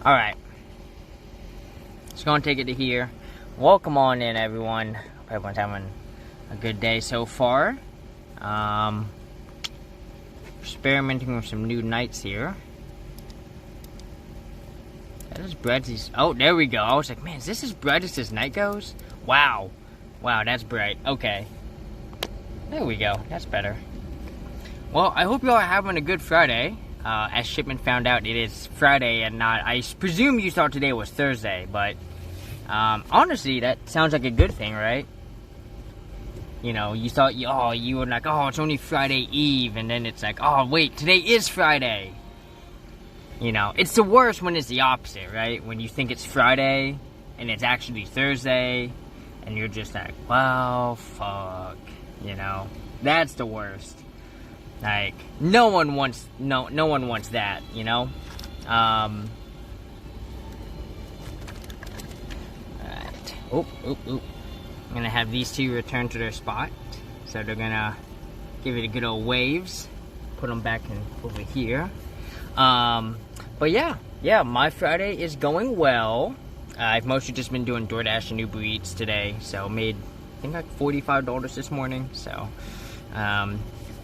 Alright. Just gonna take it to here. Welcome on in, everyone. Hope everyone's having a good day so far. Experimenting with some new nights here. That is Bread's. Oh, there we go. I was like, man, is this as bright as this night goes? Wow. Wow, that's bright. Okay. There we go. That's better. Well, I hope you all are having a good Friday. As Shipment found out, it is Friday and not... I presume you thought today was Thursday, but... honestly, that sounds like a good thing, right? You know, you thought... you were like, oh, it's only Friday Eve, and then it's like, oh, wait, today is Friday. You know, it's the worst when it's the opposite, right? When you think it's Friday, and it's actually Thursday, and you're just like, well, fuck. You know, that's the worst. Like, no one wants that, you know? Alright. Oop. I'm gonna have these two return to their spot. So they're gonna give it a good old waves. Put them back in over here. But yeah, my Friday is going well. I've mostly just been doing DoorDash and Uber Eats today. So made, I think, like $45 this morning. So,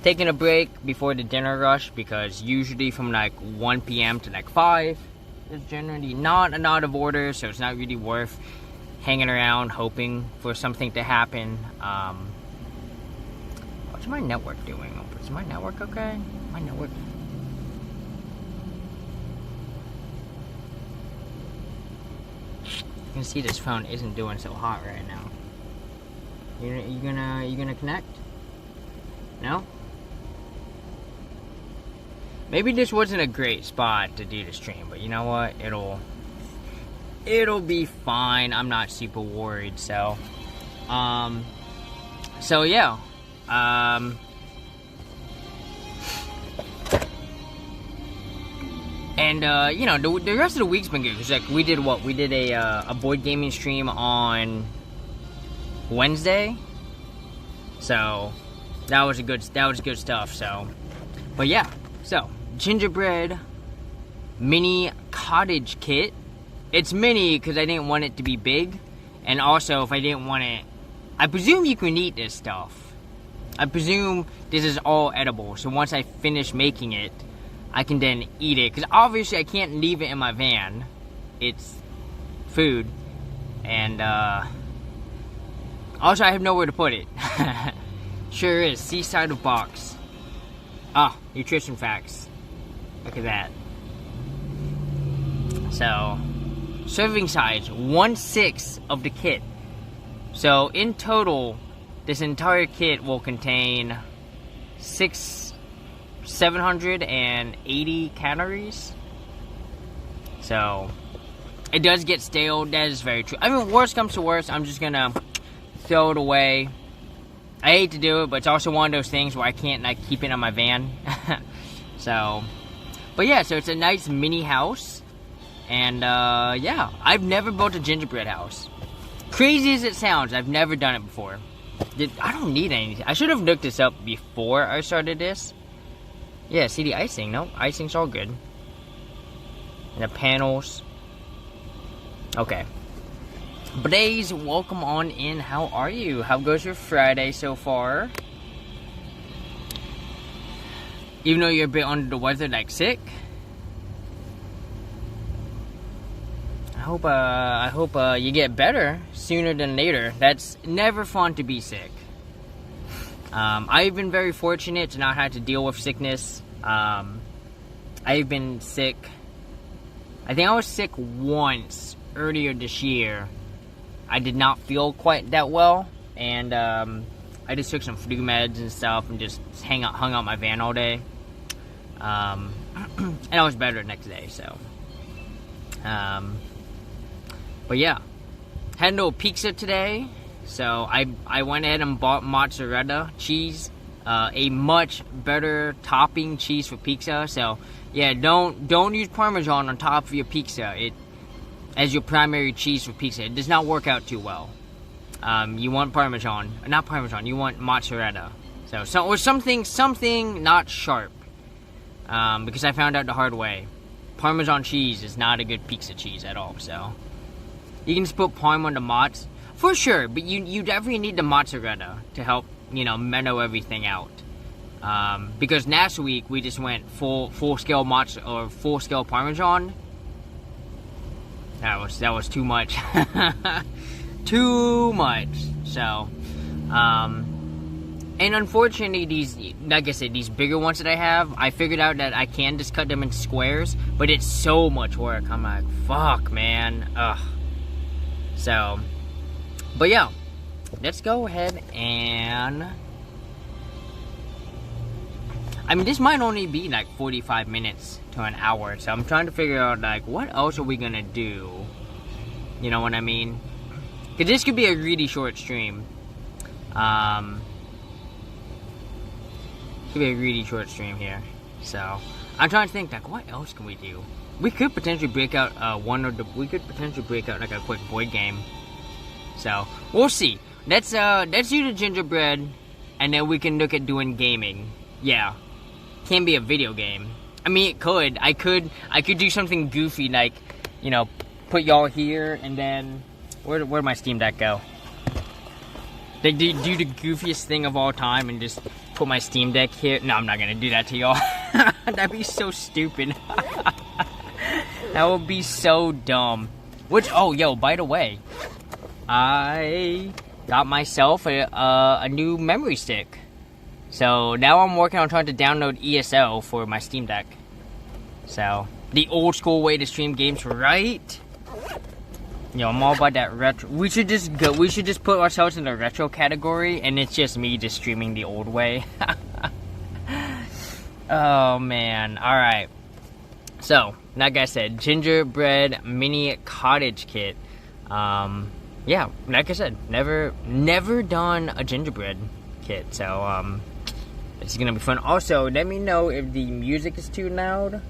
taking a break before the dinner rush, because usually from like 1 p.m. to like 5, there's generally not a lot of orders, so it's not really worth hanging around hoping for something to happen. What's my network doing? Is my network okay? My network... You can see this phone isn't doing so hot right now. You gonna connect? No? Maybe this wasn't a great spot to do the stream, but you know what? It'll be fine. I'm not super worried, so yeah. And you know, the rest of the week's been good, because like we did a board gaming stream on Wednesday, so that was good stuff. So, but yeah, so Gingerbread mini cottage kit. It's mini because I didn't want it to be big, and also if I didn't want it, I presume you can eat this stuff. I presume this is all edible, so once I finish making it, I can then eat it, because obviously I can't leave it in my van. It's food, and also I have nowhere to put it. Sure is. Seaside of box. Ah, nutrition facts. Look at that. So, serving size 1/6 of the kit. So in total, this entire kit will contain 780 calories. So it does get stale. That is very true. I mean, worst comes to worst, I'm just gonna throw it away. I hate to do it, but it's also one of those things where I can't like keep it in my van. So, but yeah, so it's a nice mini house. And yeah, I've never built a gingerbread house. Crazy as it sounds, I've never done it before. I don't need anything. I should have looked this up before I started this. Yeah, see the icing. No, icing's all good. And the panels. Okay. Blaze, welcome on in. How are you? How goes your Friday so far? Even though you're a bit under the weather, like sick. I hope you get better sooner than later. That's never fun to be sick. I've been very fortunate to not have to deal with sickness. I've been sick. I think I was sick once earlier this year. I did not feel quite that well, and I just took some flu meds and stuff and just hung out my van all day. And I was better the next day, so. But yeah, had no pizza today, so I went ahead and bought mozzarella cheese, a much better topping cheese for pizza. So yeah, don't use Parmesan on top of your pizza. As your primary cheese for pizza, it does not work out too well. You want Parmesan, not Parmesan. You want mozzarella. Or something not sharp. Because I found out the hard way. Parmesan cheese is not a good pizza cheese at all, so. You can just put Parm on the mozz, for sure, but you definitely need the mozzarella to help, you know, mellow everything out. Because last week, we just went full-scale full-scale Parmesan. That was too much. Too much. So, and unfortunately, these, like I said, these bigger ones that I have, I figured out that I can just cut them into squares, but it's so much work. I'm like, fuck, man. Ugh. So, but yeah, let's go ahead and, I mean, this might only be like 45 minutes to an hour, so I'm trying to figure out, like, what else are we gonna do? You know what I mean? Because this could be a really short stream. Could be a really short stream here. So, I'm trying to think, like, what else can we do? We could potentially break out we could potentially break out like a quick board game. So, we'll see. Let's do the gingerbread, and then we can look at doing gaming. Yeah. Can't be a video game. I mean, it could. I could do something goofy, like, you know, put y'all here, and then where'd my Steam Deck go? They do the goofiest thing of all time and just put my Steam Deck here. No, I'm not gonna do that to y'all. That'd be so stupid. That would be so dumb. Which, oh, yo, by the way, I got myself a new memory stick. So now I'm working on trying to download ESO for my Steam Deck. So, the old school way to stream games, right? Yo, I'm all about that retro. We should just put ourselves in the retro category, and it's just me just streaming the old way. Oh, man. Alright. So, like I said, gingerbread mini cottage kit. Yeah, like I said, never done a gingerbread kit, so, it's gonna be fun. Also, let me know if the music is too loud.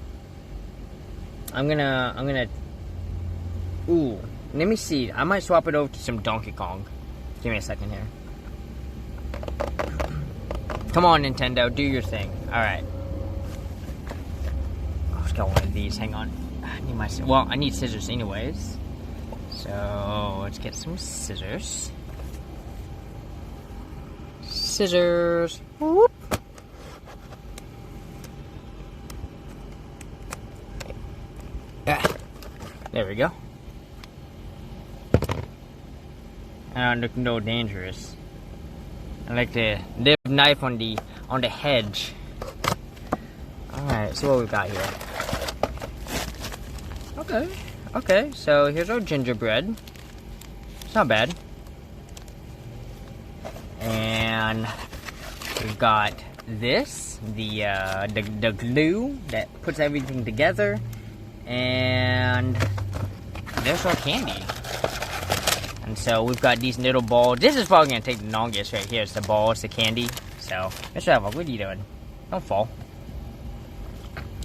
I'm gonna, ooh, let me see. I might swap it over to some Donkey Kong. Give me a second here. Come on, Nintendo, do your thing. Alright. Oh, let's got one of these, hang on. I need scissors anyways. So, let's get some scissors. Scissors. Whoop. There we go. I don't look no dangerous. I like to live knife on the hedge. Alright, so what we got here? Okay, so here's our gingerbread. It's not bad. And we've got this, the glue that puts everything together. And there's our candy. And so we've got these little balls. This is probably gonna take the longest right here. It's the balls, the candy. So, Mr. Hefhog, what are you doing? Don't fall.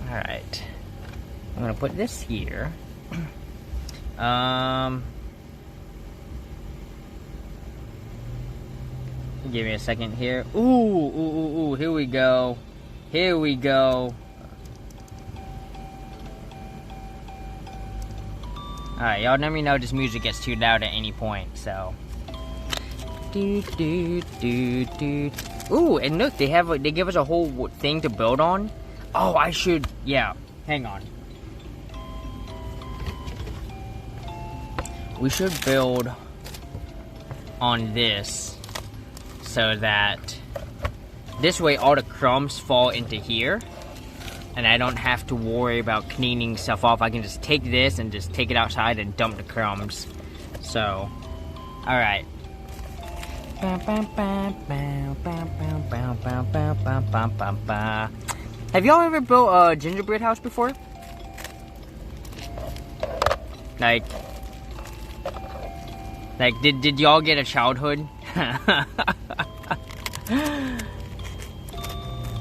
Alright. I'm gonna put this here. Give me a second here. Ooh, here we go. Here we go. Alright, y'all let me know if this music gets too loud at any point, so. Ooh, and look, they give us a whole thing to build on. Oh, I should, yeah, hang on. We should build on this so that this way all the crumbs fall into here. And I don't have to worry about cleaning stuff off. I can just take this and just take it outside and dump the crumbs. So, alright. Have y'all ever built a gingerbread house before? Like did y'all get a childhood?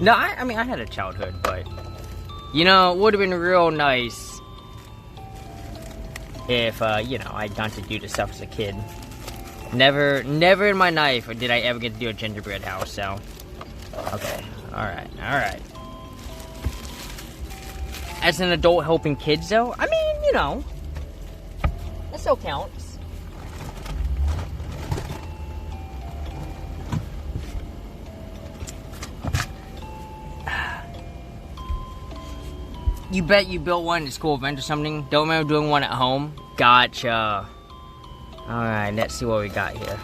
No, I mean, I had a childhood, but you know, it would have been real nice if, you know, I'd gone to do this stuff as a kid. Never in my life did I ever get to do a gingerbread house, so. Okay, alright. as an adult helping kids, though. I mean, you know, that still counts. You bet you built one at a school event or something? Don't remember doing one at home? Gotcha. Alright, let's see what we got here.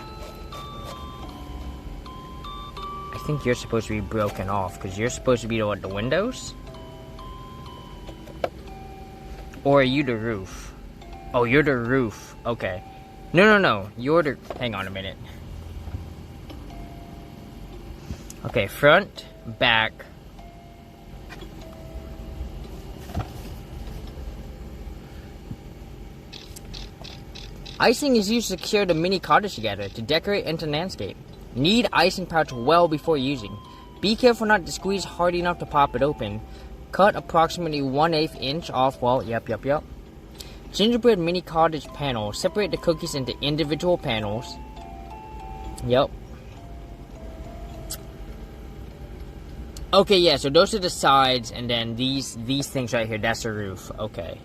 I think you're supposed to be broken off, because you're supposed to be the, what, the windows? Or are you the roof? Oh, you're the roof. Okay. No. You're the... Hang on a minute. Okay, front, back... Icing is used to secure the mini cottage together to decorate and to landscape. Knead icing pouch well before using. Be careful not to squeeze hard enough to pop it open. Cut approximately 1/8 inch off. Well, yep. Gingerbread mini cottage panel. Separate the cookies into individual panels. Yep. Okay, yeah. So those are the sides, and then these things right here. That's the roof. Okay.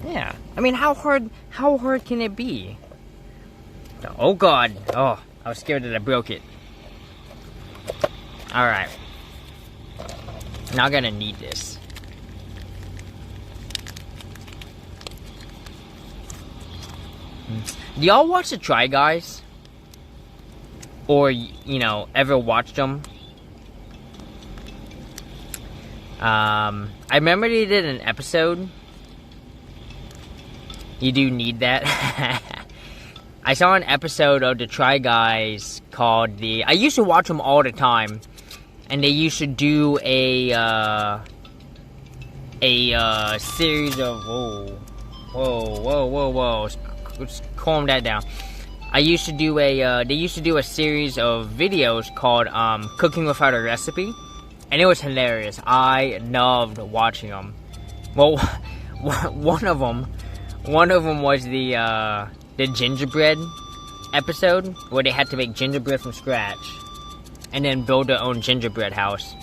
Yeah, I mean, how hard can it be? Oh God, oh, I was scared that I broke it. Alright. Now I'm gonna need this. Do y'all watch the Try Guys? Or, you know, ever watched them? I remember they did an episode. You do need that. I saw an episode of the Try Guys called the... I used to watch them all the time. And they used to do a series of... Whoa. Let's calm that down. I used to do a... they used to do a series of videos called Cooking Without a Recipe. And it was hilarious. I loved watching them. Well, one of them was the gingerbread episode, where they had to make gingerbread from scratch, and then build their own gingerbread house.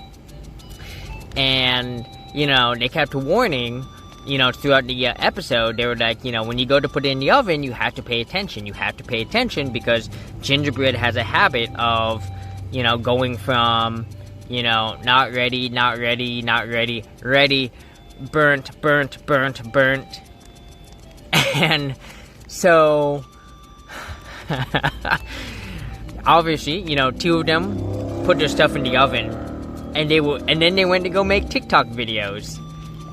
And, you know, they kept warning, you know, throughout the episode, they were like, you know, when you go to put it in the oven, you have to pay attention. You have to pay attention, because gingerbread has a habit of, you know, going from, you know, not ready, ready, burnt. And so, obviously, you know, two of them put their stuff in the oven, and then they went to go make TikTok videos,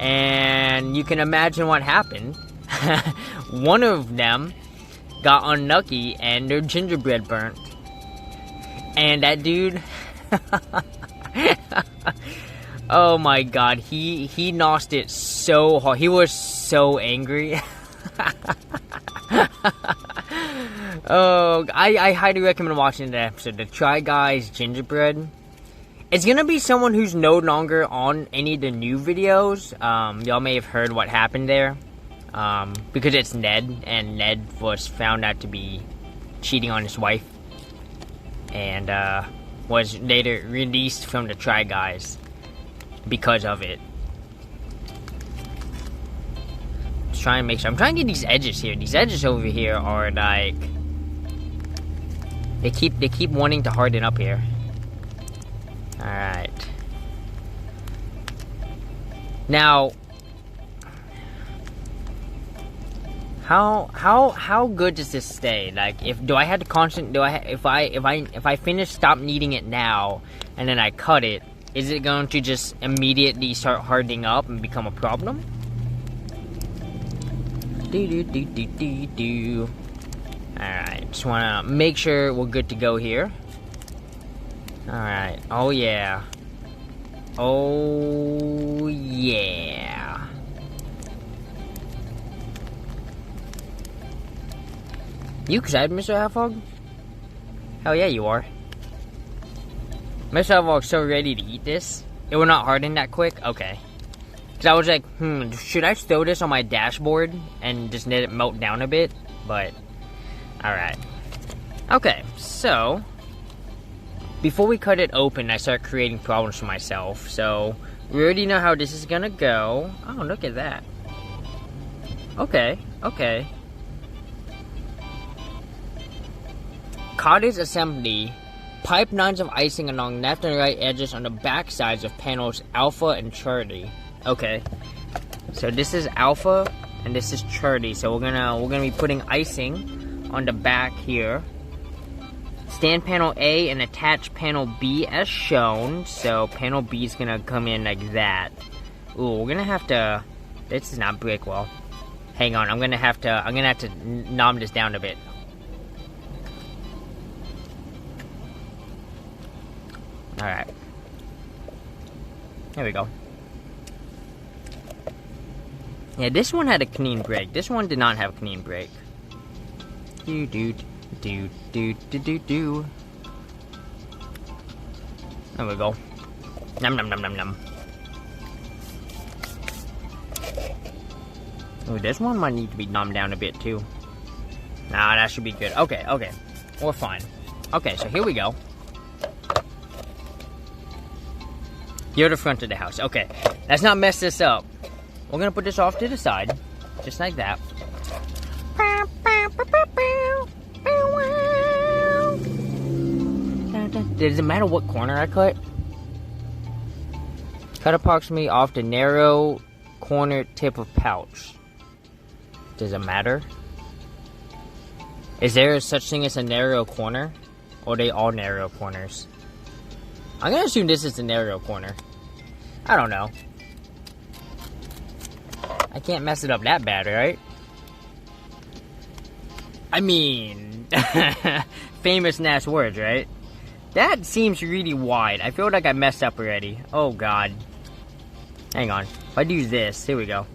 and you can imagine what happened. One of them got unlucky, and their gingerbread burnt, and that dude, oh my God, he lost it so hard. He was so angry. Oh, I highly recommend watching that episode, the Try Guys Gingerbread. It's gonna be someone who's no longer on any of the new videos. Y'all may have heard what happened there. Because it's Ned, and Ned was found out to be cheating on his wife. And, was later released from the Try Guys because of it. Try and make sure. I'm trying to get these edges here. These edges over here are like, they keep wanting to harden up here. All right. Now, how good does this stay? Like, if I finish, stop kneading it now, and then I cut it, is it going to just immediately start hardening up and become a problem? Alright, just wanna make sure we're good to go here. Alright, oh yeah. Oh yeah. You excited, Mr. Hefhog? Hell yeah, you are. Mr. Hefhog's so ready to eat this. It will not harden that quick? Okay. Because I was like, should I throw this on my dashboard and just let it melt down a bit? But, alright. Okay, so, before we cut it open, I start creating problems for myself. So, we already know how this is gonna go. Oh, look at that. Okay, okay. Cottage assembly. Pipe lines of icing along left and right edges on the back sides of panels Alpha and Charlie. Okay. So this is Alpha and this is Charlie. So we're gonna be putting icing on the back here. Stand panel A and attach panel B as shown. So panel B is gonna come in like that. Ooh, we're gonna have to. This does not break well. Hang on, I'm gonna have to nom this down a bit. All right. There we go. Yeah, this one had a clean break. This one did not have a clean break. Do. There we go. Nom nom nom nom nom. Ooh, this one might need to be numbed down a bit too. Nah, that should be good. Okay, okay. We're fine. Okay, so here we go. You're the front of the house. Okay, let's not mess this up. We're gonna put this off to the side, just like that. Does it matter what corner I cut? Cut approximately off the narrow corner tip of pouch. Does it matter? Is there such thing as a narrow corner? Or are they all narrow corners? I'm gonna assume this is the narrow corner. I don't know. I can't mess it up that bad, right? I mean, famous last words, right? That seems really wide. I feel like I messed up already. Oh god. Hang on. If I do this, here we go.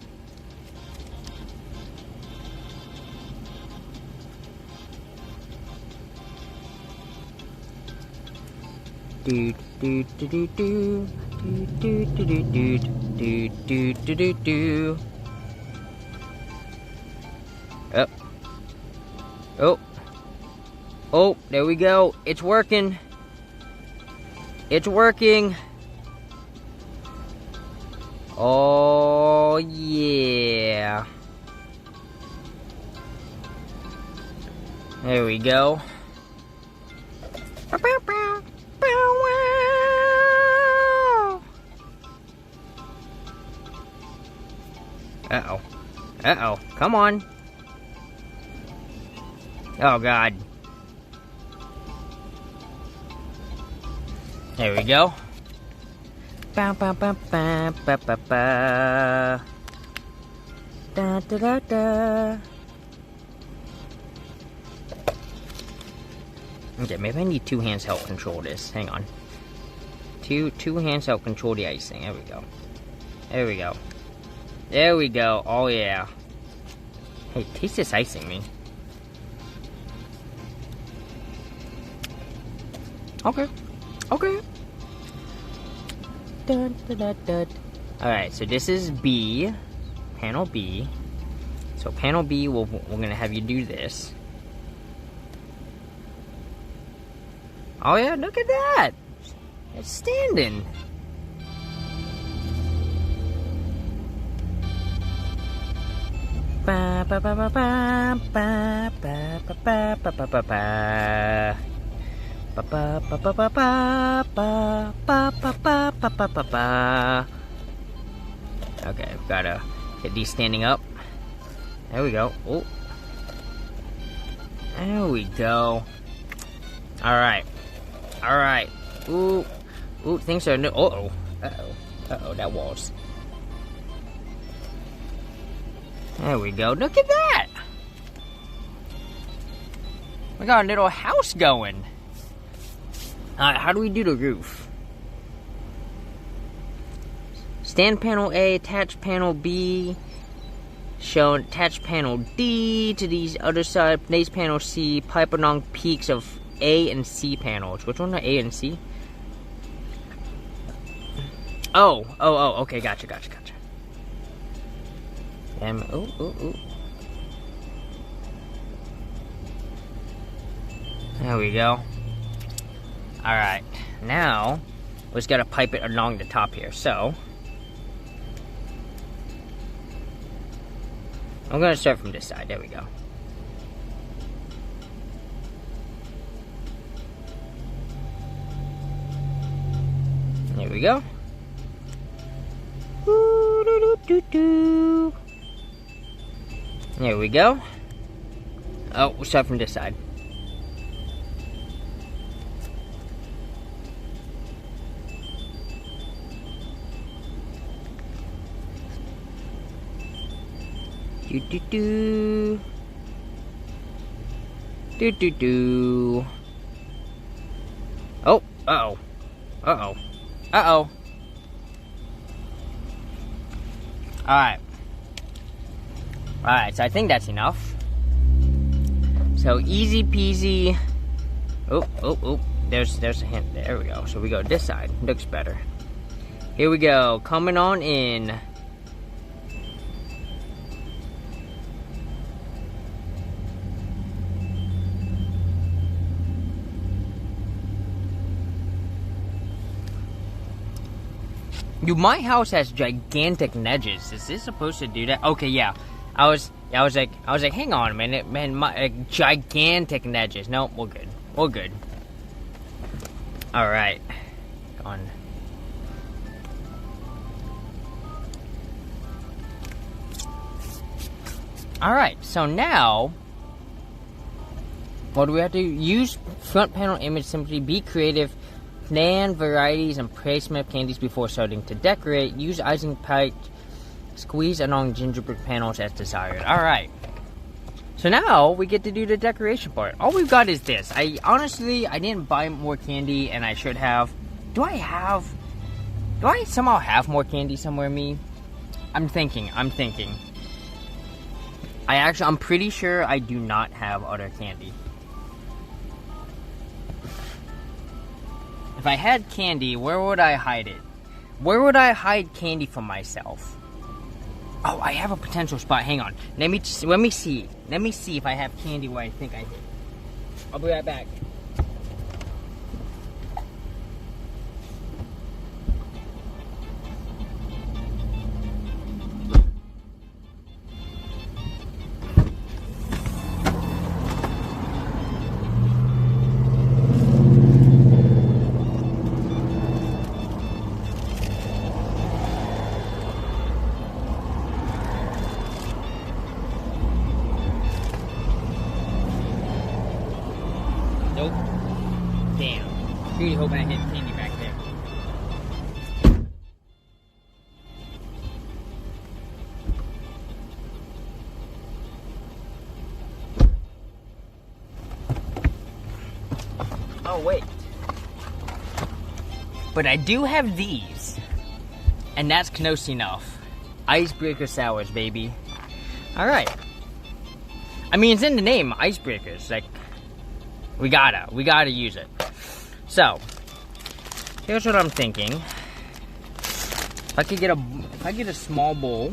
Do do do do do do do do do do do do do do. Oh. Oh. Oh, there we go. It's working. It's working. Oh yeah. There we go. Uh-oh. Uh-oh. Come on. Oh, God. There we go. Ba ba ba ba ba ba ba. Da da da da. Okay, maybe I need two hands to help control this. Hang on. Two hands to help control the icing. There we go. There we go. There we go. Oh, yeah. Hey, taste this icing, man. Okay. Okay. Dun, dun, dun, dun. Alright, so this is B. Panel B. So panel B, we're going to have you do this. Oh, yeah, look at that. It's standing. Ba ba ba ba ba ba ba ba ba ba ba ba ba. Ba ba ba ba ba ba ba ba ba ba ba ba ba. Okay, I've gotta get these standing up. There we go. Oh, there we go. All right, all right. Ooh, ooh, things are new. Uh-oh, uh-oh, uh-oh. That walls. There we go. Look at that. We got a little house going. How do we do the roof? Stand panel A, attach panel B, show attach panel D to these other side, place panel C, pipe along peaks of A and C panels. Which one are A and C? Oh, okay, gotcha. Oh. There we go. Alright, now we just gotta pipe it along the top here. So I'm gonna start from this side. There we go. There we go. There we go. Oh, we'll start from this side. Do do do. Do do do. Oh, uh-oh. Uh-oh. Uh-oh. Alright. Alright, so I think that's enough. So easy peasy. Oh, oh, oh. There's a hint. There we go. So we go this side. Looks better. Here we go. Coming on in. Dude, my house has gigantic ledges. Is this supposed to do that? Okay, yeah. I was like, hang on a minute, man. My gigantic ledges. No, we're good. We're good. All right. On. All right. So now, what do we have to use? Front panel image simply. Be creative. Plan varieties and placement of candies before starting to decorate. Use icing pipe. Squeeze along gingerbread panels as desired. Alright. So now we get to do the decoration part. All we've got is this. I didn't buy more candy and I should have. Do I somehow have more candy somewhere in me? I'm thinking. I'm pretty sure I do not have other candy. If I had candy, where would I hide it? Where would I hide candy from myself? Oh, I have a potential spot. Hang on. Let me see. Let me see if I have candy where I think I did. I'll be right back. Nope. Damn. Really hope I hit candy back there. Oh, wait. But I do have these. And that's close enough. Icebreaker sours, baby. Alright. I mean, it's in the name, icebreakers. Like, we gotta use it. So, here's what I'm thinking. If I get a small bowl.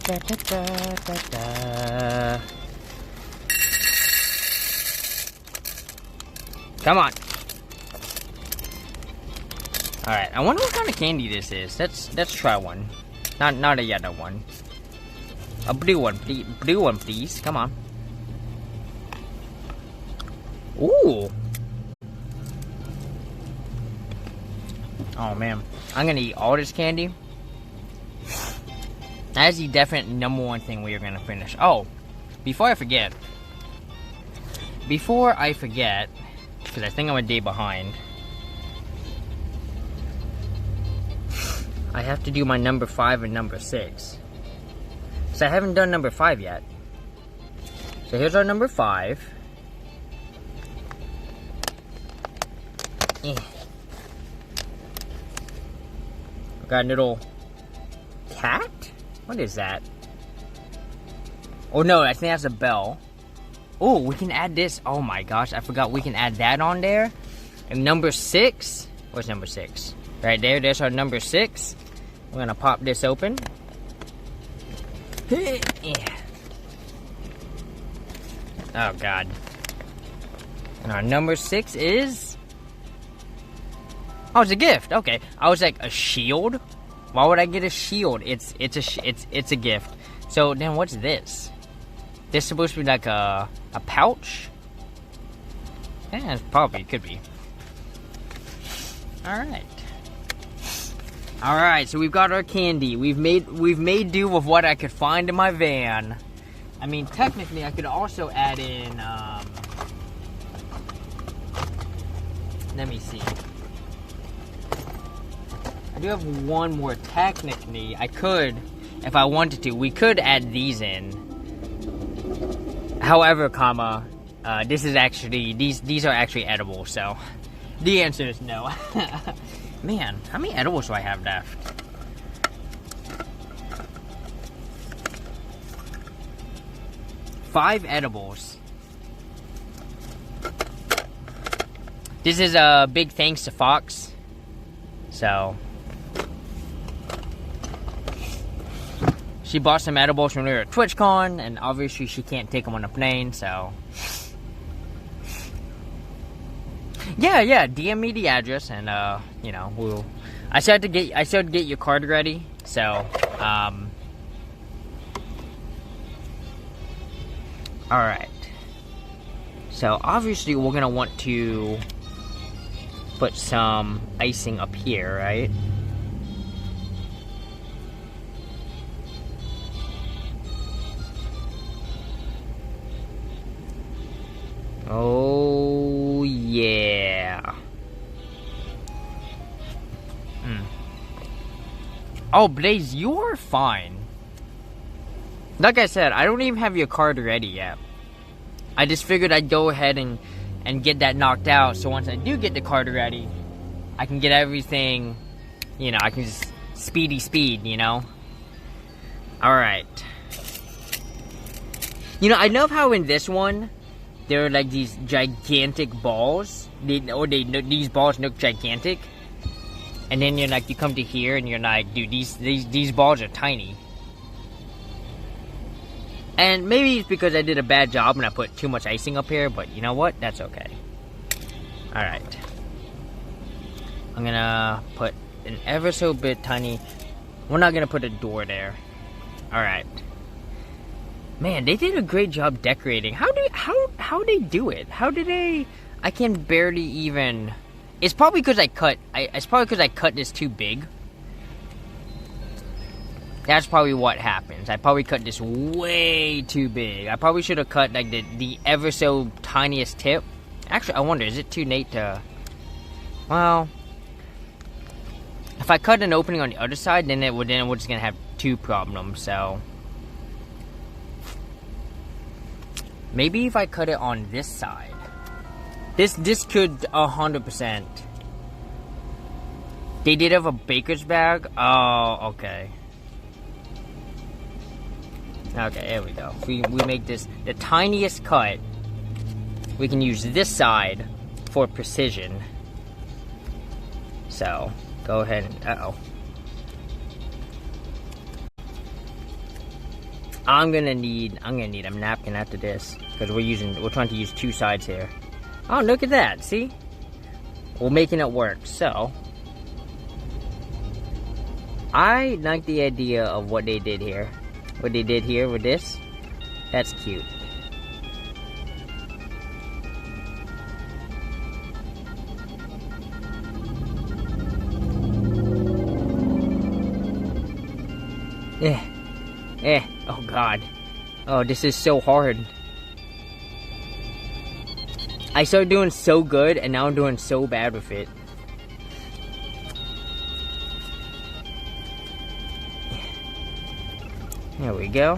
Da, da, da, da, da. Come on. Alright, I wonder what kind of candy this is. Let's try one. Not a yellow one. A blue one, please. Blue one, please. Come on. Ooh. Oh man, I'm gonna eat all this candy. That is the definite #1 thing we are gonna finish. Oh, before I forget, because I think I'm a day behind. I have to do my number 5 and number 6. So I haven't done number 5 yet. So here's our number 5. Got a little cat? What is that? Oh no, I think that's a bell. Oh, we can add this. Oh my gosh, I forgot we can add that on there. And number 6. Where's number 6? Right there, there's our number 6. We're gonna pop this open. Yeah. Oh, God. And our number 6 is... Oh, it's a gift. Okay. I was like, a shield? Why would I get a shield? It's a gift. So, then what's this? This supposed to be like a pouch? Yeah, probably could be. Alright. Alright, so we've got our candy. We've made do with what I could find in my van. I mean, technically, I could also add in, let me see. I do have one more. Technically, I could, if I wanted to, we could add these in. However, this is actually, these are actually edible, so the answer is no. Man, how many edibles do I have left? Five edibles. This is a big thanks to Fox. So, she bought some edibles when we were at TwitchCon, and obviously she can't take them on a plane, so. Yeah, DM me the address, and, you know, I still have to get your card ready, so, alright. So, obviously, we're gonna want to put some icing up here, right? Oh, yeah. Oh, Blaze, you're fine. Like I said, I don't even have your card ready yet. I just figured I'd go ahead and get that knocked out, so once I do get the card ready, I can get everything, you know, I can just speed, you know? Alright. You know, I love how in this one, there are like these gigantic balls. These balls look gigantic. And then you're like, you come to here and you're like, dude, these balls are tiny. And maybe it's because I did a bad job and I put too much icing up here, but you know what? That's okay. Alright. I'm gonna put an ever so bit tiny... We're not gonna put a door there. Alright. Man, they did a great job decorating. How they do it? How do they... I can barely even... It's probably because I cut this too big. That's probably what happens. I probably cut this way too big. I probably should have cut like the ever so tiniest tip. Actually, I wonder, is it too late to... Well... If I cut an opening on the other side, then we're just gonna have two problems, so... Maybe if I cut it on this side. This could 100%. They did have a baker's bag? Oh, okay. Okay, there we go. We make this the tiniest cut. We can use this side for precision. So, go ahead and... Uh-oh. I'm gonna need a napkin after this. Because we're trying to use two sides here. Oh, look at that, see? We're making it work, so... I like the idea of what they did here. What they did here with this. That's cute. Oh god. Oh, this is so hard. I started doing so good, and now I'm doing so bad with it. There we go.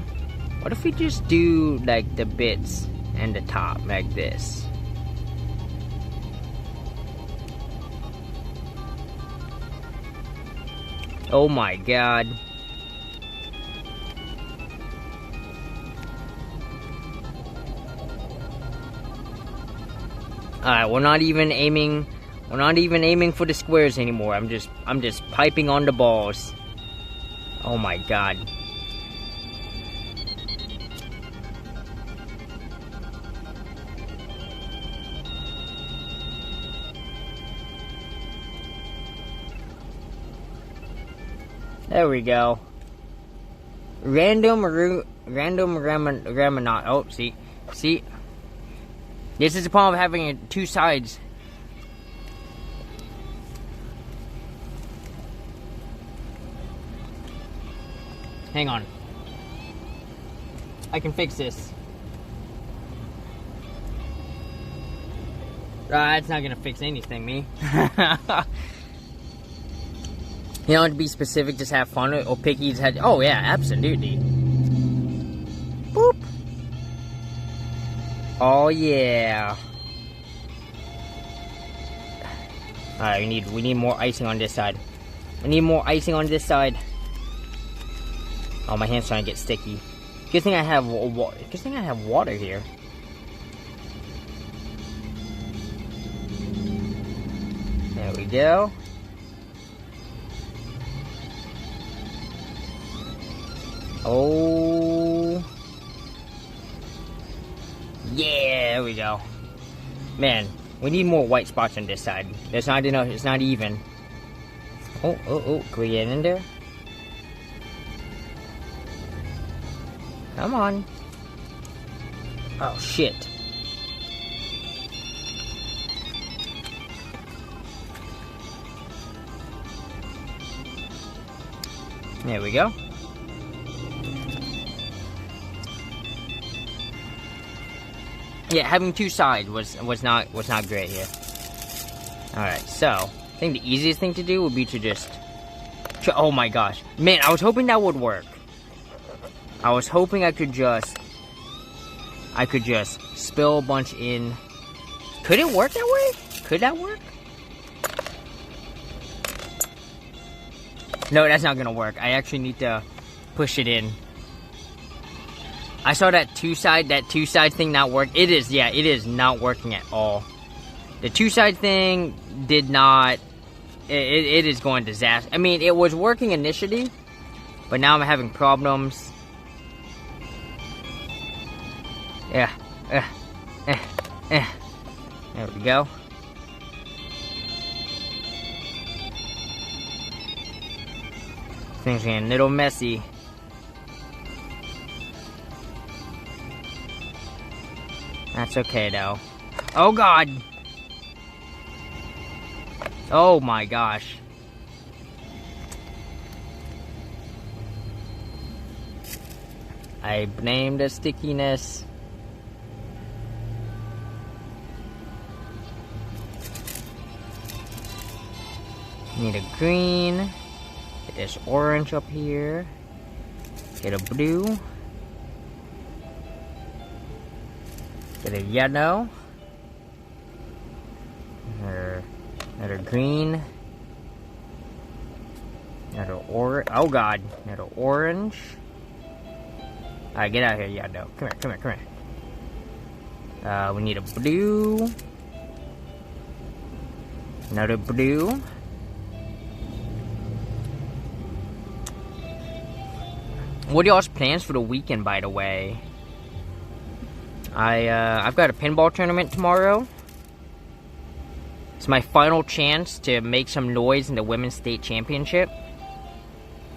What if we just do, like, the bits and the top, like this? Oh my god. Alright, we're not even aiming for the squares anymore. I'm just piping on the balls. Oh my god. There we go. Random Ramanot. Oh, see. This is the problem of having two sides. Hang on. I can fix this. It's not gonna fix anything, me. You don't have to be specific, just have fun or picky. Oh yeah, absolutely. Boop. Oh yeah. Alright, we need more icing on this side. I need more icing on this side. Oh, my hand's trying to get sticky. Good thing I have water here. There we go. Oh. Yeah, there we go. Man, we need more white spots on this side. There's not enough, it's not even. Oh, can we get in there? Come on. Oh, shit. There we go. Yeah, having two sides was not great here. Alright, so I think the easiest thing to do would be to just oh my gosh. Man, I was hoping that would work. I was hoping I could just spill a bunch in. Could it work that way? Could that work? No, that's not gonna work. I actually need to push it in. I saw that two side thing not work. It is not working at all. The two side thing did not. It is going disaster. I mean, it was working initially, but now I'm having problems. Yeah. There we go. Things getting a little messy. That's okay though. Oh god! Oh my gosh. I blame the stickiness. Need a green. Get this orange up here. Get a blue. Get a yellow. Another green. Another orange. Oh god. Another orange. Alright, get out of here, yellow. Come here. We need a blue. Another blue. What are y'all's plans for the weekend, by the way? I've got a pinball tournament tomorrow. It's my final chance to make some noise in the women's state championship.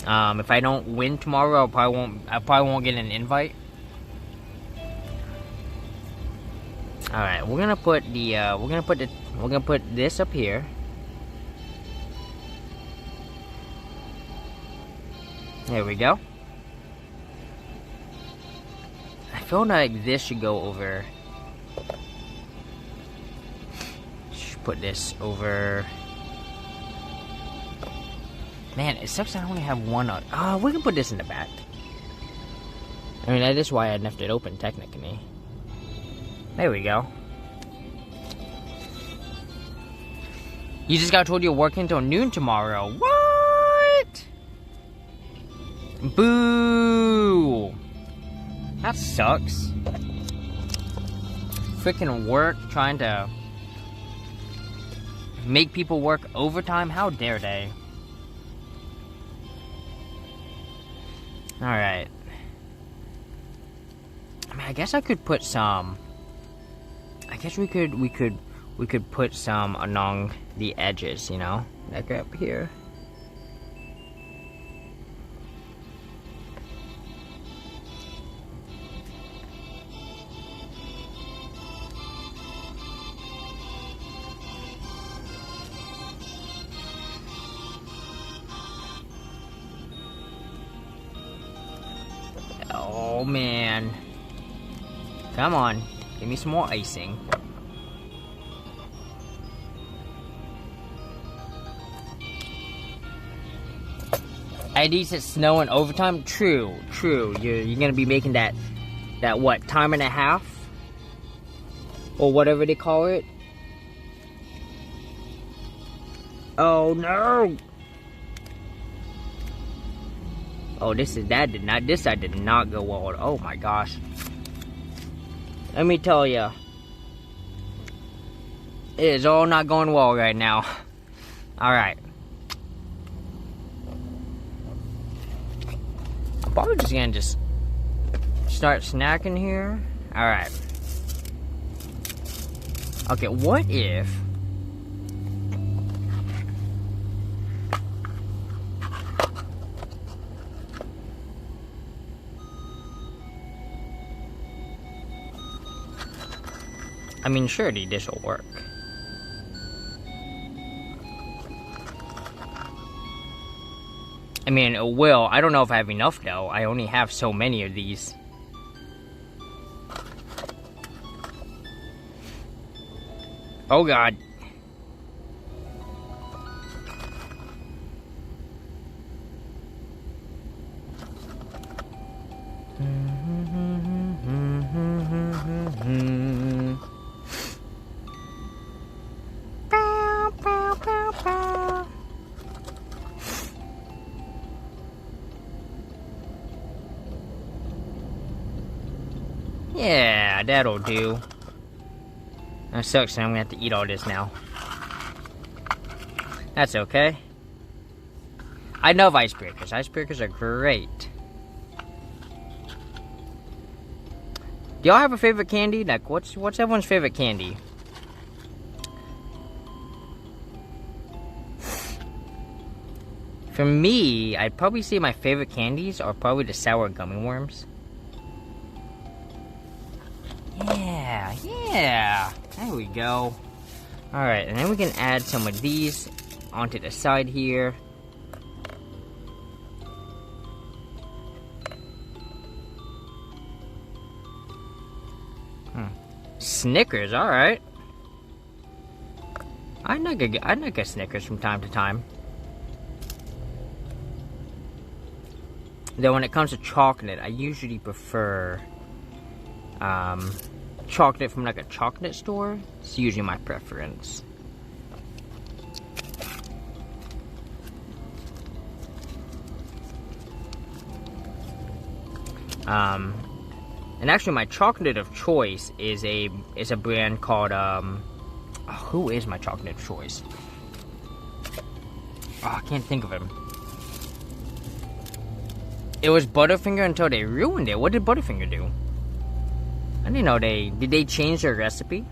If I don't win tomorrow, I probably won't get an invite. All right, we're gonna put this up here. There we go. I feel like this should go over. Should put this over. Man, it sucks I only have one on. Oh, we can put this in the back. I mean, that is why I left it open, technically. There we go. You just got told you're working until noon tomorrow. What? Boo! That sucks. Freaking work trying to make people work overtime. How dare they? Alright. I mean, I guess I could put some. I guess we could put some along the edges, you know? Like up here. Oh, man. Come on. Give me some more icing. At least it's snowing overtime. True. You're gonna be making that what, time and a half? Or whatever they call it. Oh no! Oh, this side did not go well. Oh my gosh. Let me tell you. It is all not going well right now. Alright. I'm probably just gonna start snacking here. Alright. Okay, what if... I mean, surely this will work. I mean, it will. I don't know if I have enough, though. I only have so many of these. Oh, God. Yeah, that'll do. That sucks, and I'm gonna have to eat all this now. That's okay. I love icebreakers. Icebreakers are great. Do y'all have a favorite candy? Like, what's everyone's favorite candy? For me, I'd probably say my favorite candies are probably the sour gummy worms. Yeah, there we go. Alright, and then we can add some of these onto the side here. Snickers, alright. I like a Snickers from time to time. Though when it comes to chocolate, I usually prefer chocolate from like a chocolate store. It's usually my preference. And actually my chocolate of choice is a brand called who is my chocolate of choice? Oh, I can't think of him. It was Butterfinger until they ruined it. What did Butterfinger do? I didn't know did they change their recipe?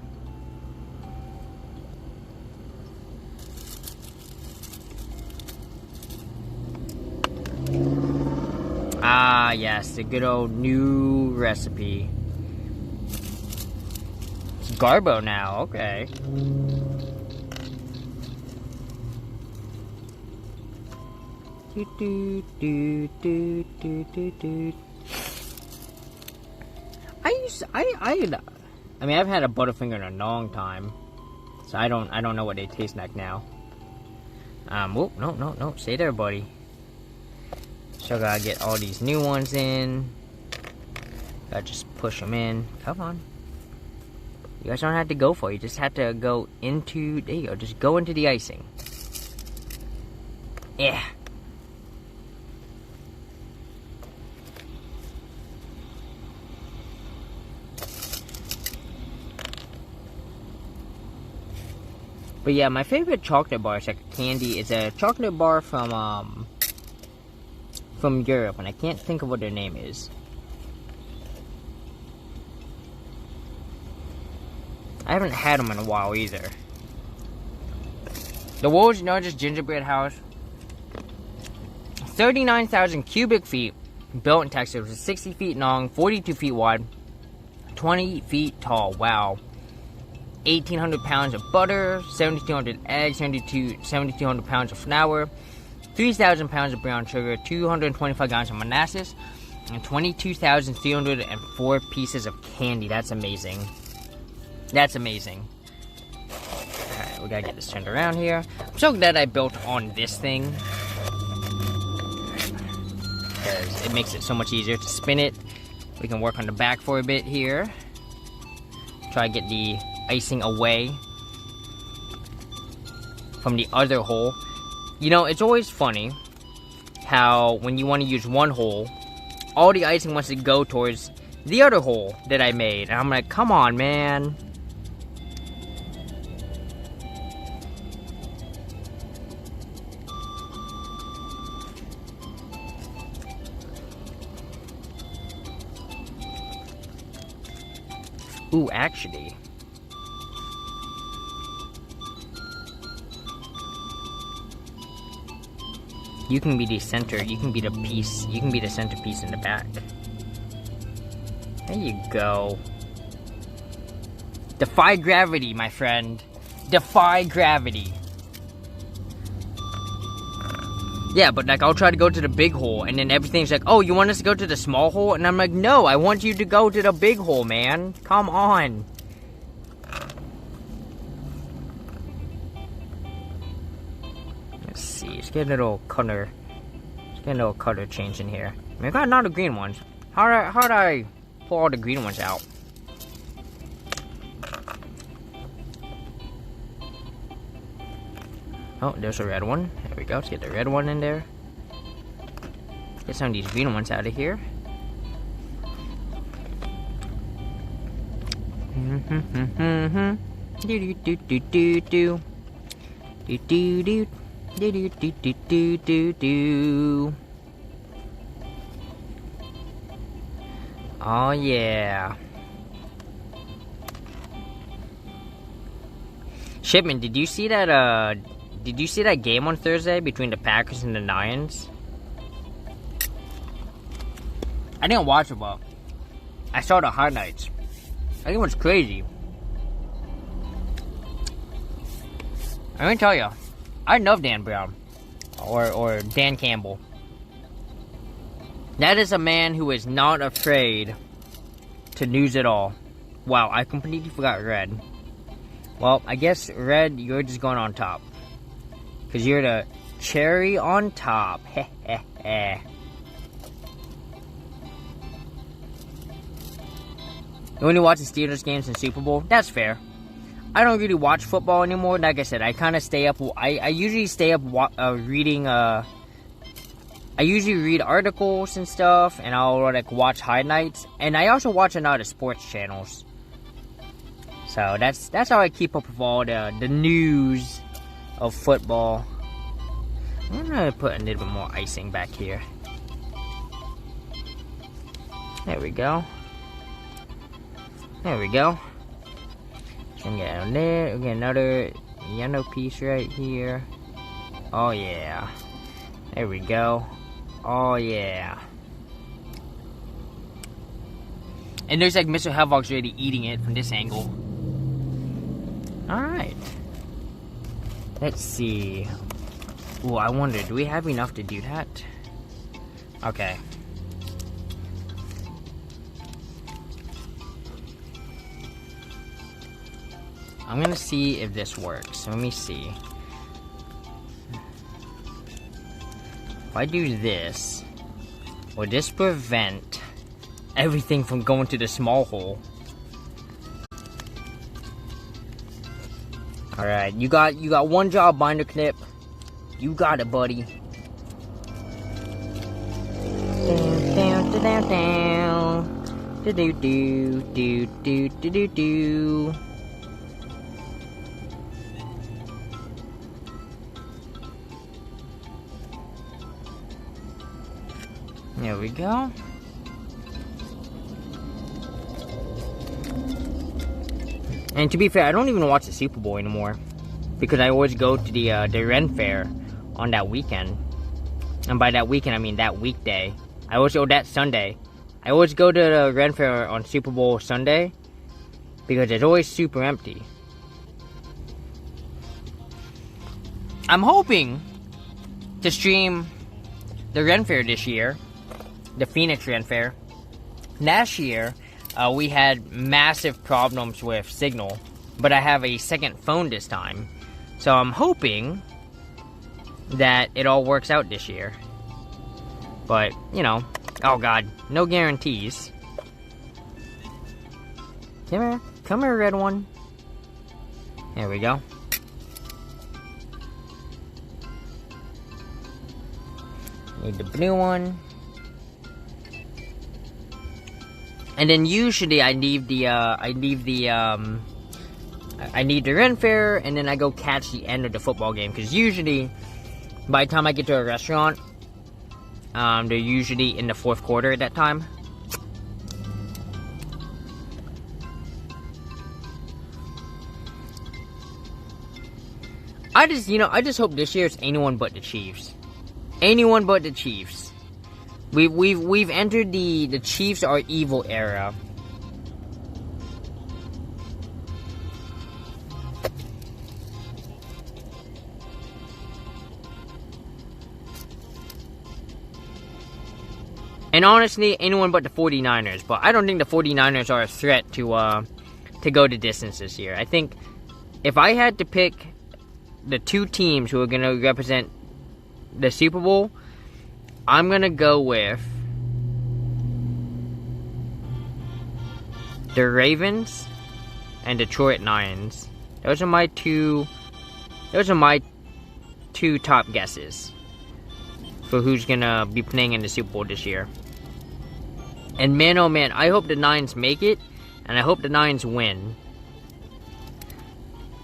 Ah, yes, the good old new recipe. It's Garbo now, okay. I mean, I've had a Butterfinger in a long time, so I don't know what they taste like now. Oh, no, stay there, buddy. So I gotta get all these new ones in. Gotta just push them in. Come on. You guys don't have to go for it. You just have to go into, there you go, just go into the icing. Yeah. But yeah, my favorite chocolate bar is like a candy. It's a chocolate bar from Europe, and I can't think of what their name is. I haven't had them in a while either. The world's largest gingerbread house, 39,000 cubic feet, built in Texas. It was 60 feet long, 42 feet wide, 20 feet tall. Wow. 1,800 pounds of butter, 7,200 eggs, 7,200 pounds of flour, 3,000 pounds of brown sugar, 225 gallons of molasses, And 22,304 pieces of candy. That's amazing. That's amazing. Alright, we gotta get this turned around here. I'm so glad I built on this thing. Because it makes it so much easier to spin it. We can work on the back for a bit here. Try to get the icing away from the other hole. You know, it's always funny how when you want to use one hole, all the icing wants to go towards the other hole that I made. And I'm like, come on, man. Ooh, actually. You can be the center, you can be the piece, you can be the centerpiece in the back. There you go. Defy gravity, my friend. Defy gravity. Yeah, but like, I'll try to go to the big hole, and then everything's like, oh, you want us to go to the small hole? And I'm like, no, I want you to go to the big hole, man. Come on. Let's see, let's get a little color. Let's get a little color change in here. I mean, I got none of the green ones. How'd I pull all the green ones out? Oh, there's a red one. There we go. Let's get the red one in there. Get some of these green ones out of here. Do do do do do do. Do do do do do do do do do. Oh yeah. Shipman, did you see that did you see that game on Thursday between the Packers and the Lions? I didn't watch it, but I saw the highlights. I think it was crazy. I'm gonna tell you, I love Dan Brown. Or Dan Campbell. That is a man who is not afraid to lose it all. Wow, I completely forgot Red. Well, I guess Red, you're just going on top. Because you're the cherry on top. Heh heh heh. You only watch the Steelers games and Super Bowl? That's fair. I don't really watch football anymore. Like I said, I kind of stay up. I usually stay up reading. I usually read articles and stuff, and I'll like watch highlights. And I also watch a lot of sports channels. So that's how I keep up with all the news of football. I'm gonna put a little bit more icing back here. There we go. There we go. And get on there. We get another yellow piece right here. Oh yeah. There we go. Oh yeah. And there's like Mr. Hefhog's already eating it from this angle. Alright. Let's see. Ooh, I wonder, do we have enough to do that? Okay. I'm gonna see if this works. Let me see. If I do this, will this prevent everything from going to the small hole? Alright, you got one job, binder clip. You got it, buddy. Down, down, down, down. Do do do do do do do do. There we go. And to be fair, I don't even watch the Super Bowl anymore, because I always go to the Ren Fair on that weekend. And by that weekend, I mean that weekday. I always go that Sunday. I always go to the Ren Fair on Super Bowl Sunday, because it's always super empty. I'm hoping to stream the Ren Fair this year the Phoenix Ren Fair. Last year, we had massive problems with signal, but I have a second phone this time. So I'm hoping that it all works out this year. But, you know, oh god, no guarantees. Come here, red one. There we go. Need the blue one. And then usually I leave the Ren Fair, and then I go catch the end of the football game. Because usually, by the time I get to a restaurant, they're usually in the fourth quarter at that time. I just hope this year it's anyone but the Chiefs. Anyone but the Chiefs. We've entered the Chiefs are evil era. And honestly, anyone but the 49ers. But I don't think the 49ers are a threat to go the distance this year. I think if I had to pick the two teams who are going to represent the Super Bowl, I'm going to go with the Ravens and Detroit Lions. Those are my two top guesses for who's going to be playing in the Super Bowl this year. And man, oh man, I hope the Lions make it, and I hope the Lions win.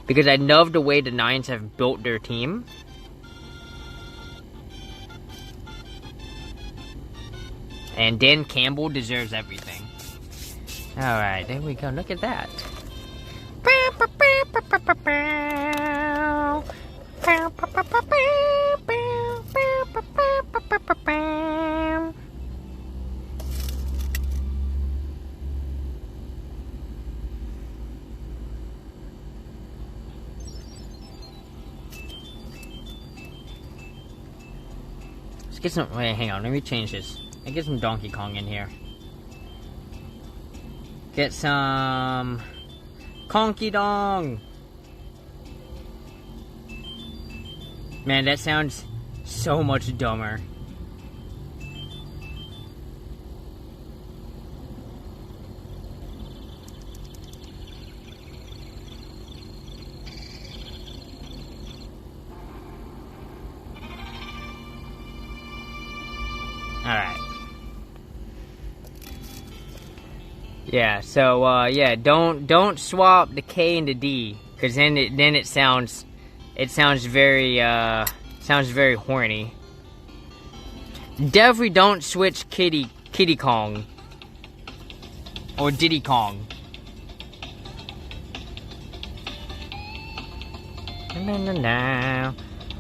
Because I love the way the Lions have built their team. And Dan Campbell deserves everything. Alright, there we go. Look at that. Let's get some... Wait, hang on. Let me change this. Let's get some Donkey Kong in here. Get some... Conky Dong! Man, that sounds so much dumber. Alright. Yeah, so yeah, don't swap the K and the D, cause then it sounds very horny. Definitely don't switch Kitty Kong or Diddy Kong. Na na na.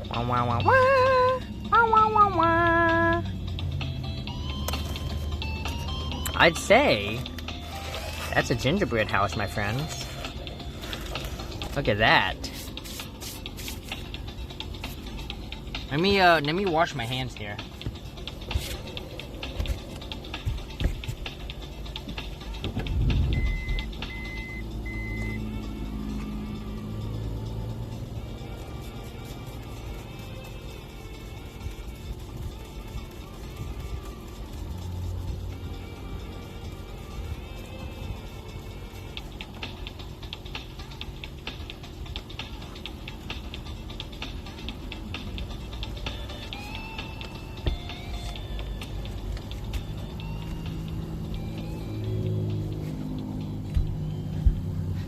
Wah wah wah wah. Wah wah wah wah. I'd say that's a gingerbread house, my friends. Look at that. Let me wash my hands here.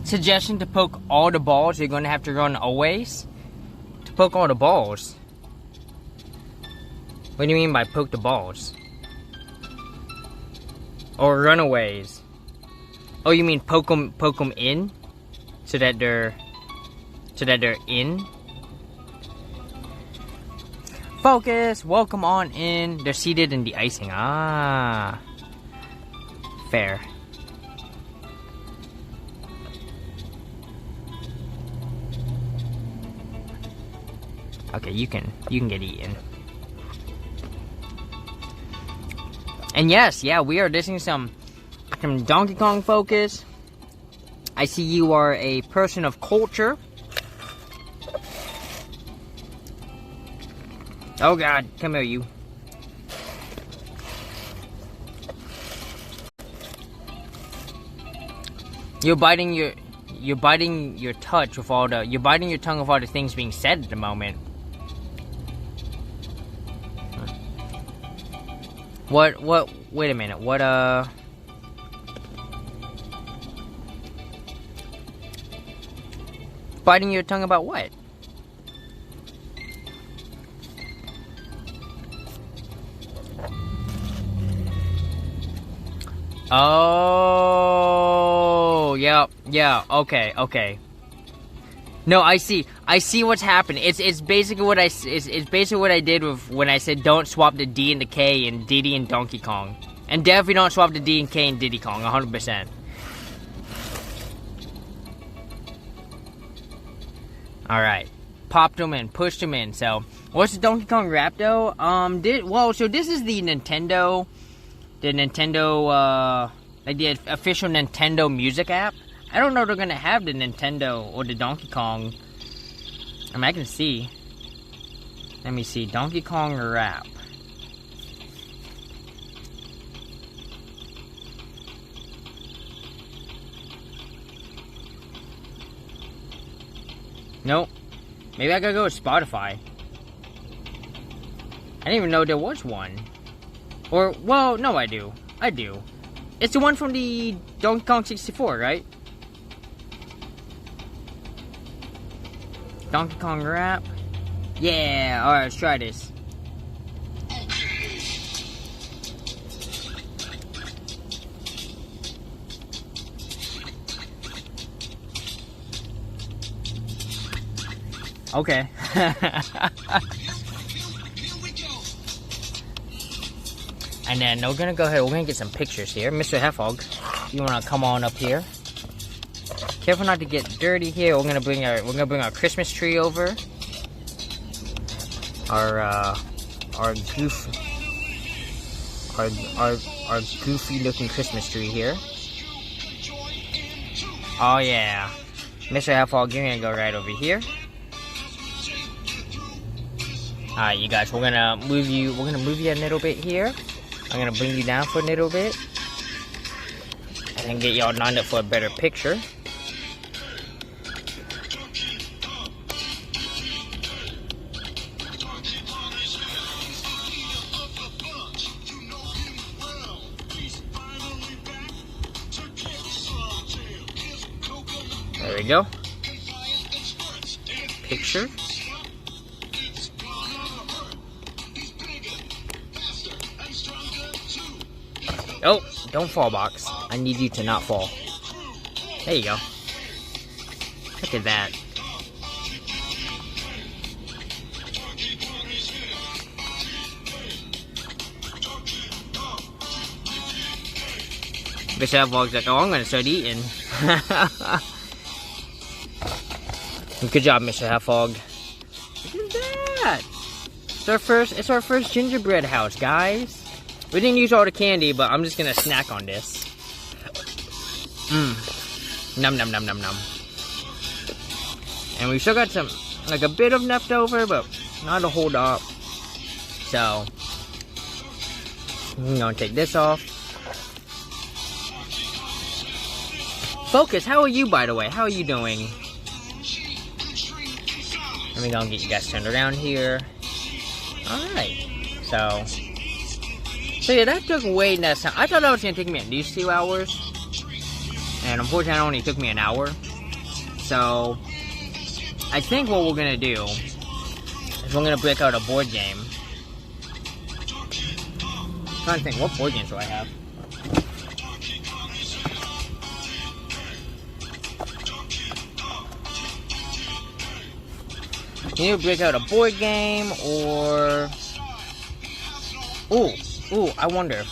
Suggestion to poke all the balls, you're going to have to run a ways to poke all the balls. What do you mean by poke the balls? Or runaways? Oh, you mean poke them in, so that they're in. Focus. Welcome on in. They're seated in the icing. Ah, fair. Okay, you can get eaten. And yes, yeah, we are listening to some Donkey Kong focus. I see you are a person of culture. Oh God, come here, you. You're biting your touch with all the, you're biting your tongue with all the things being said at the moment. What, wait a minute, biting your tongue about what? Oh, yeah, okay. No, I see what's happening. It's basically what it's basically what I did with when I said don't swap the D and the K in Diddy and Donkey Kong, and definitely don't swap the D and K in Diddy Kong, 100%. All right, popped them in, pushed them in. So, what's the Donkey Kong rap though? So this is the Nintendo, like the official Nintendo music app. I don't know if they're gonna have the Nintendo or the Donkey Kong. I mean, I can see. Let me see, Donkey Kong rap. Nope. Maybe I gotta go with Spotify. I didn't even know there was one. Or, well, no, I do. It's the one from the Donkey Kong 64, right? Donkey Kong rap. Yeah, alright, let's try this. Okay. And then we're gonna go ahead, we're gonna get some pictures here. Mr. Hefhog, you wanna come on up here? Careful not to get dirty here. We're gonna bring our Christmas tree over. Our goofy looking Christmas tree here. Oh yeah. Mr. Hefhog, you're gonna go right over here. Alright, you guys, we're gonna move you a little bit here. I'm gonna bring you down for a little bit. And then get y'all lined up for a better picture. There we go. Picture. Oh, don't fall, box. I need you to not fall. There you go. Look at that. Mr. Hefhog's like, oh, I'm gonna start eating. Good job, Mr. Hefhog. Look at that. It's our first gingerbread house, guys. We didn't use all the candy, but I'm just gonna snack on this. Num num num num num. And we still got some, like a bit of leftover, but not a whole lot. So, I'm gonna take this off. Focus, how are you, by the way? How are you doing? Let me go and get you guys turned around here. Alright. So yeah, that took way less time. I thought that was going to take me at least 2 hours. And unfortunately, it only took me an hour. So, I think what we're going to do is we're going to break out a board game. I'm trying to think, what board games do I have? You need to break out a board game, or... Ooh, I wonder.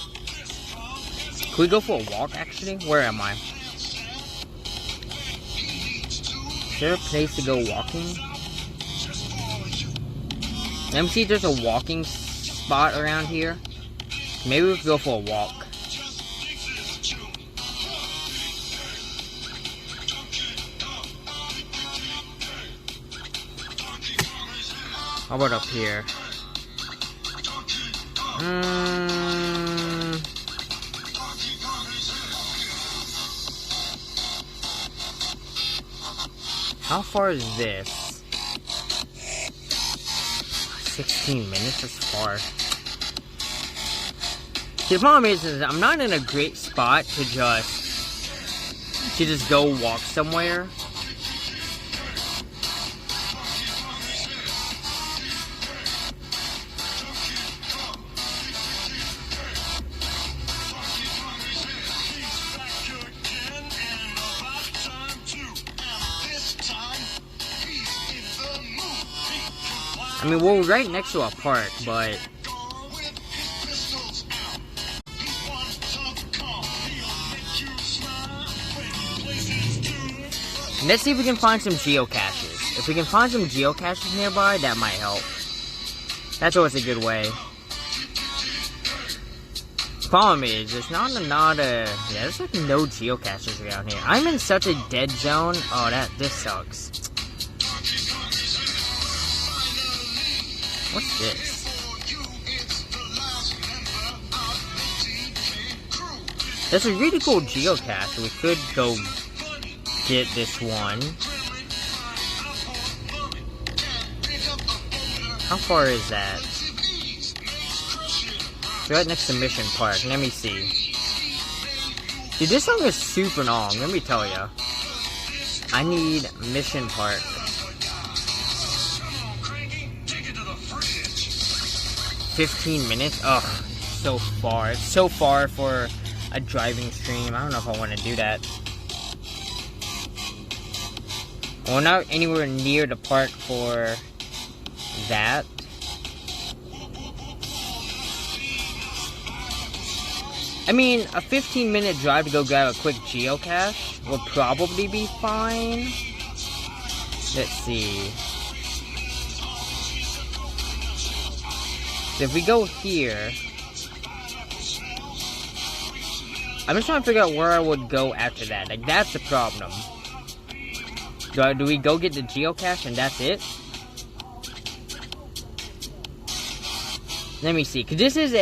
Could we go for a walk, actually? Where am I? Is there a place to go walking? Let me see if there's a walking spot around here. Maybe we could go for a walk. How about up here? How far is this? 16 minutes? That's far. See, the problem is I'm not in a great spot to just go walk somewhere. I mean, we're right next to a park, but let's see if we can find some geocaches. If we can find some geocaches nearby, that might help. That's always a good way. Problem is, there's there's like no geocaches around here. I'm in such a dead zone. Oh, this sucks. What's this? There's a really cool geocache. We could go get this one. How far is that? It's right next to Mission Park. Let me see. Dude, this song is super long. Let me tell ya. I need Mission Park. 15 minutes? Ugh, so far. It's so far for a driving stream. I don't know if I want to do that. We're not anywhere near the park for that. I mean, a 15-minute drive to go grab a quick geocache would probably be fine. Let's see. So if we go here, I'm just trying to figure out where I would go after that. Like, that's the problem. Do we go get the geocache and that's it? Let me see. Cause this is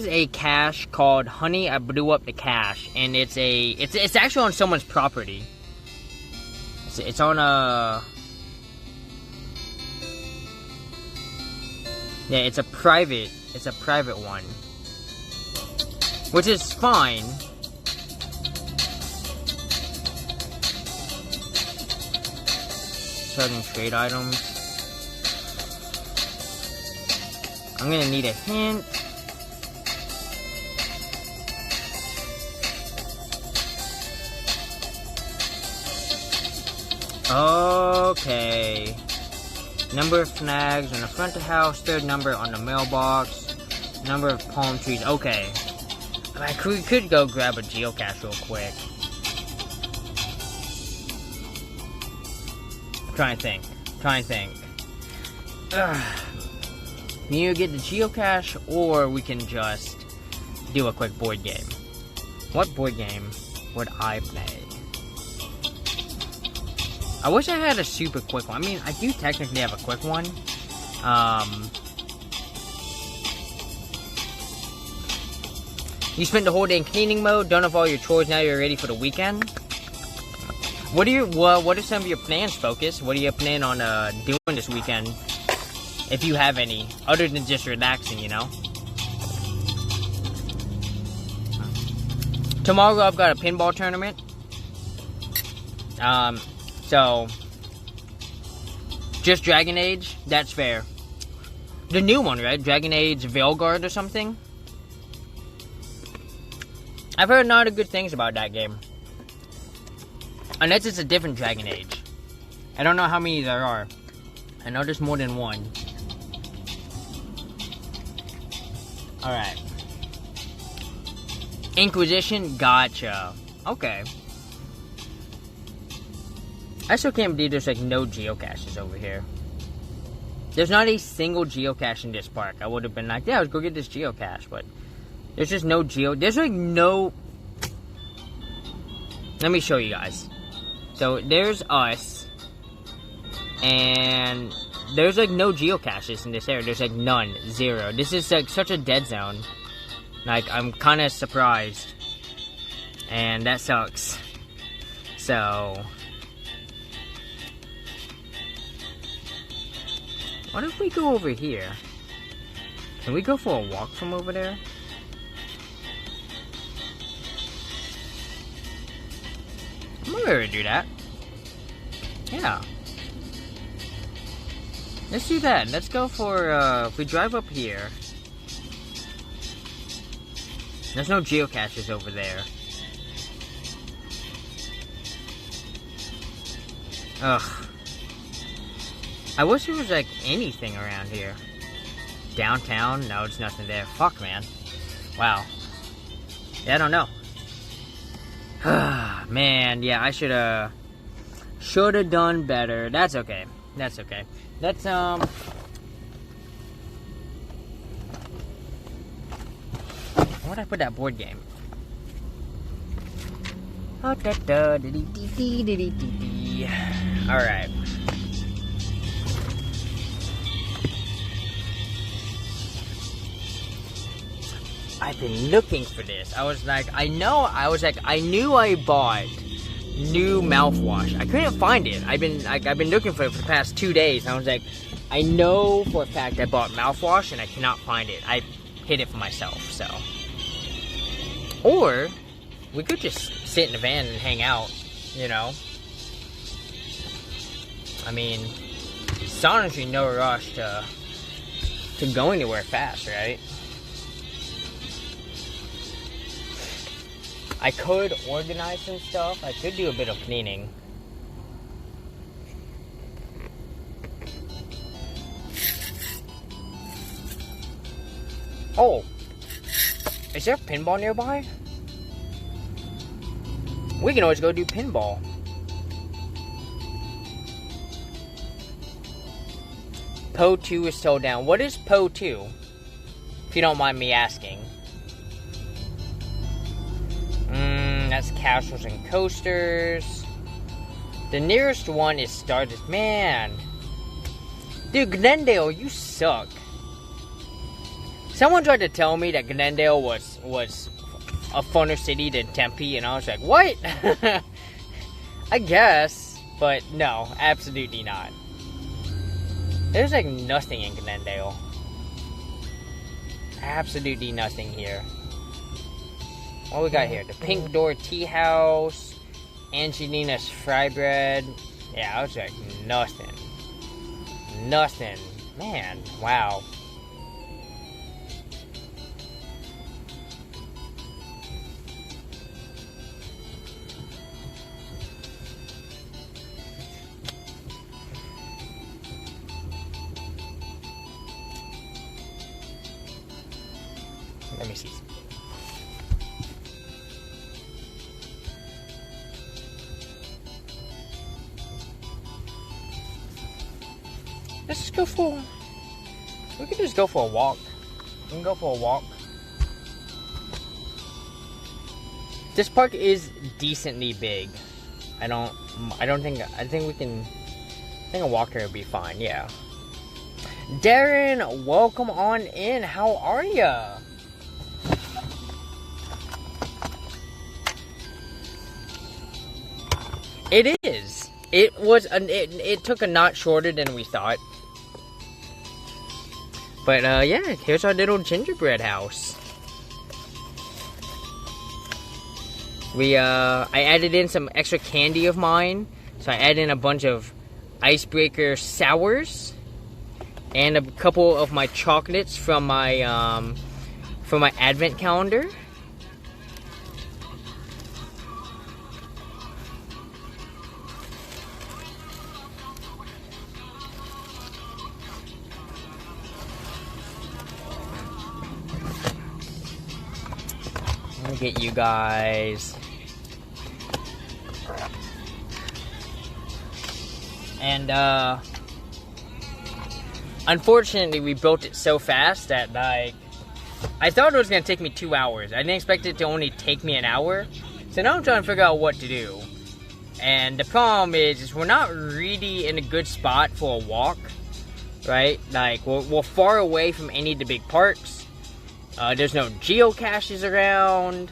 a cache called Honey, I Blew Up the Cache, and it's actually on someone's property. It's on a. Yeah, it's a private one. Which is fine. Starting trade items. I'm gonna need a hint. Okay. Number of snags in the front of the house, third number on the mailbox, number of palm trees. Okay. We could go grab a geocache real quick. Try and think. We either get the geocache or we can just do a quick board game. What board game would I play? I wish I had a super quick one. I mean, I do technically have a quick one. You spent the whole day in cleaning mode, done off all your chores, now you're ready for the weekend. What are some of your plans, Focus? What are you planning on doing this weekend? If you have any, other than just relaxing, you know? Tomorrow I've got a pinball tournament. So, just Dragon Age, that's fair. The new one, right? Dragon Age Veilguard or something? I've heard not a good things about that game. Unless it's a different Dragon Age. I don't know how many there are. I know there's more than one. Alright. Inquisition, gotcha. Okay. I still can't believe there's like no geocaches over here. There's not a single geocache in this park. I would have been like, yeah, let's go get this geocache, but there's just no there's like no... Let me show you guys. So there's us, and there's like no geocaches in this area. There's like none, zero. This is like such a dead zone. Like, I'm kind of surprised, and that sucks. So, what if we go over here? Can we go for a walk from over there? I'm gonna do that. Yeah. Let's do that. Let's go for, if we drive up here. There's no geocaches over there. Ugh. I wish there was, like, anything around here. Downtown? No, there's nothing there. Fuck, man. Wow. Yeah, I don't know. Man, yeah, I should've done better. That's okay. That's okay. Let's, where'd I put that board game? Alright. I've been looking for this. I knew I bought new mouthwash. I couldn't find it. I've been looking for it for the past 2 days. I was like, I know for a fact I bought mouthwash and I cannot find it. I hid it for myself, so. Or, we could just sit in the van and hang out, you know. I mean, it's honestly no rush to go anywhere fast, right? I could organize some stuff. I could do a bit of cleaning. Oh, is there a pinball nearby? We can always go do pinball. Po 2 is sold down. What is Po 2? If you don't mind me asking. That's castles and coasters. The nearest one is Stardust. Man. Dude, Glendale, you suck. Someone tried to tell me that Glendale was a funner city than Tempe, and I was like, what? I guess, but no, absolutely not. There's like nothing in Glendale. Absolutely nothing here. What we got here? The Pink Door Tea House, Angelina's Fry Bread. Yeah, I was like, nothing. Nothing. Man, wow. Let me see. Let's just go for... We could just go for a walk. We can go for a walk. This park is decently big. I think we can... I think a walk here would be fine, yeah. Darren, welcome on in. How are ya? It is. It took a knot shorter than we thought. But yeah, here's our little gingerbread house. I added in some extra candy of mine. So I added in a bunch of icebreaker sours and a couple of my chocolates from my advent calendar. Get you guys. unfortunately, we built it so fast that, like, I thought it was going to take me 2 hours. I didn't expect it to only take me an hour. So now I'm trying to figure out what to do. And the problem is we're not really in a good spot for a walk, right? Like, we're far away from any of the big parks. There's no geocaches around.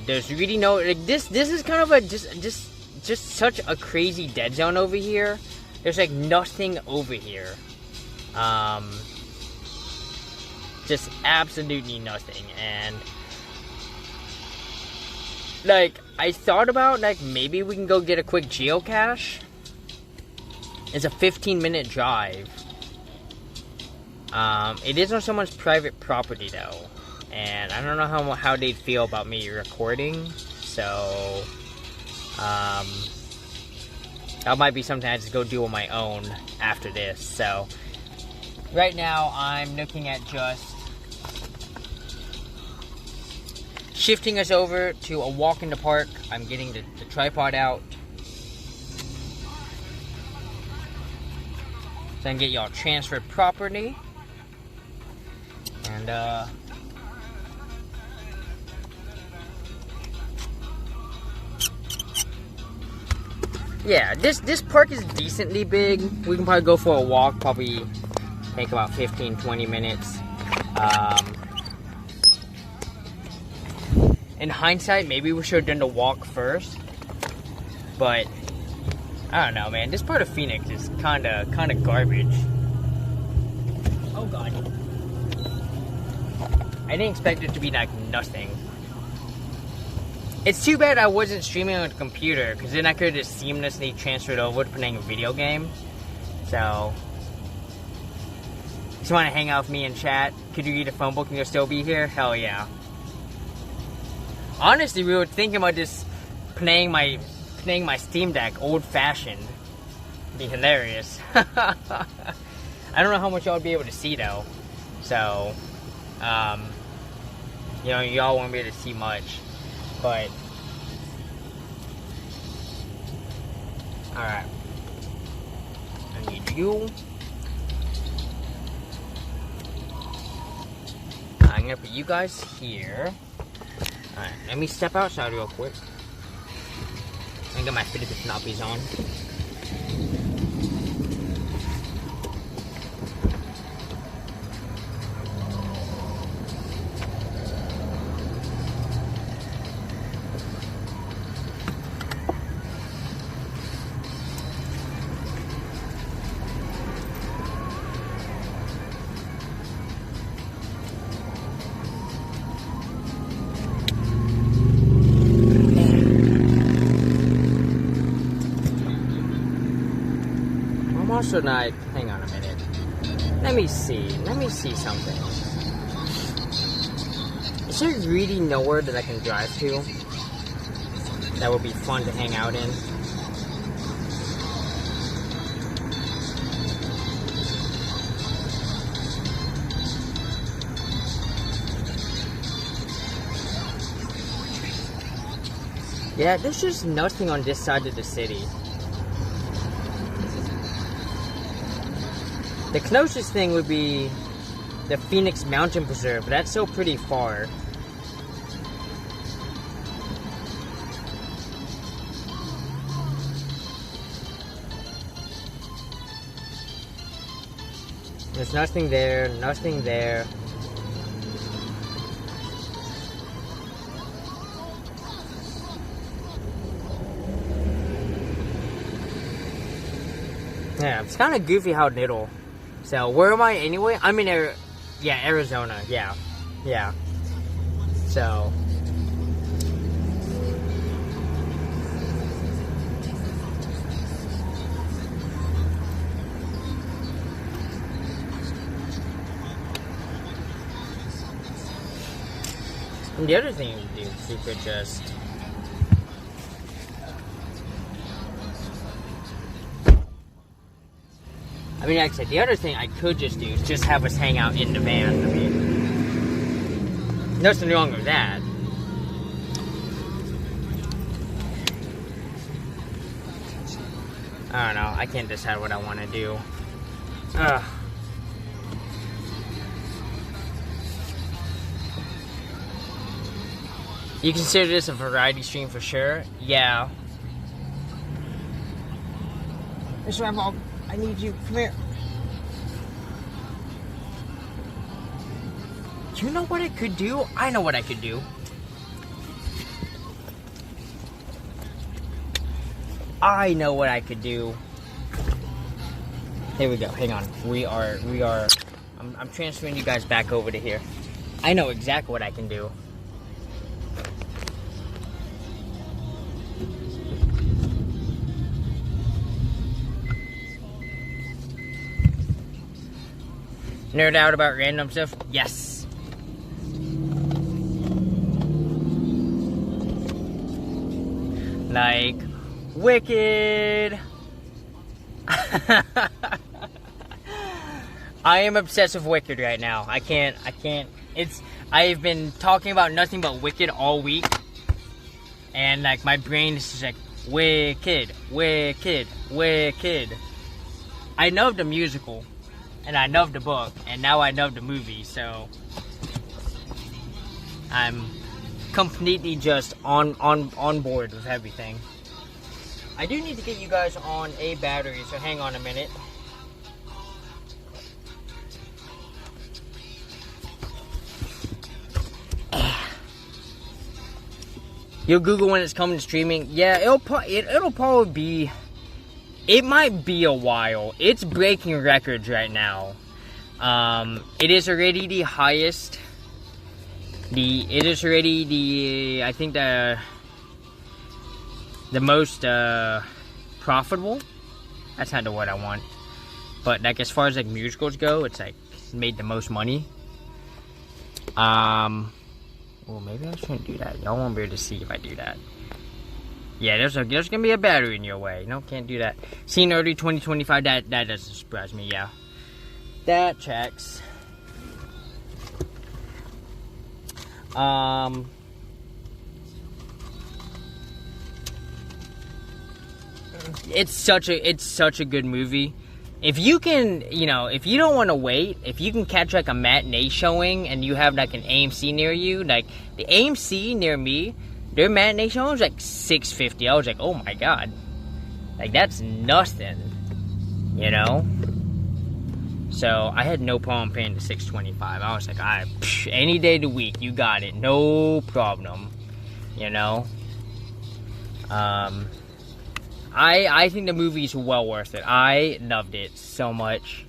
There's really no, like, this is kind of a, just such a crazy dead zone over here. There's, like, nothing over here. Just absolutely nothing. And, like, I thought about, like, maybe we can go get a quick geocache. It's a 15-minute drive. It is on someone's private property, though. And I don't know how they'd feel about me recording. So, that might be something I just go do on my own after this. So, right now, I'm looking at just shifting us over to a walk in the park. I'm getting the tripod out so I can get y'all transferred properly. And yeah, this park is decently big. We can probably go for a walk, probably take about 15-20 minutes. In hindsight, maybe we should have done the walk first. But I don't know, man. This part of Phoenix is kind of garbage. Oh god. I didn't expect it to be like nothing. It's too bad I wasn't streaming on the computer, because then I could have just seamlessly transferred over to playing a video game. So, just want to hang out with me and chat? Could you read a phone book and you'll still be here? Hell yeah. Honestly, we were thinking about just playing my Steam Deck old-fashioned. It'd be hilarious. I don't know how much y'all would be able to see though. So, you know, y'all won't be able to see much. But, alright. I need you. I'm gonna put you guys here. Alright, let me step outside real quick. And get my fitted nappies on. Also not, hang on a minute. Let me see something. Is there really nowhere that I can drive to that would be fun to hang out in? Yeah, there's just nothing on this side of the city. The closest thing would be the Phoenix Mountain Preserve, but that's still pretty far. There's nothing there, nothing there. Yeah, it's kind of goofy how little. So, where am I anyway? I'm in Arizona, yeah. So. And the other thing you could do is you could just I mean, like I said, the other thing I could just do is just have us hang out in the van. I mean, nothing wrong with that. I don't know. I can't decide what I want to do. Ugh. You consider this a variety stream for sure? Yeah. Mr. Hefhog, I need you. Come here. You know what I could do? I know what I could do. I know what I could do. Here we go. Hang on. I'm transferring you guys back over to here. I know exactly what I can do. Nerd out about random stuff? Yes. Like Wicked. I am obsessed with Wicked right now. I can't. I've been talking about nothing but Wicked all week. And like my brain is just like, Wicked, Wicked, Wicked. I know the musical. And I know the book. And now I know the movie. So I'm completely just on board with everything. I do need to get you guys on a battery, so hang on a minute. You'll Google when it's coming to streaming. Yeah, it'll probably be. It might be a while. It's breaking records right now. It is already the highest. It is already the. I think the most profitable. That's not the word I want. But like as far as like musicals go, it's like made the most money. Well, maybe I shouldn't do that. Y'all won't be able to see if I do that. Yeah, there's gonna be a battery in your way. No, can't do that. Seen early 2025. That doesn't surprise me. Yeah, that checks. It's such a good movie. If you can, if you don't want to wait, if you can catch like a matinee showing and you have like an AMC near you, like the AMC near me, their matinee showing was like $6.50. I was like, oh my god, like that's nothing, So I had no problem paying the $6.25. I was like, any day of the week, you got it, no problem, I think the movie's well worth it. I loved it so much.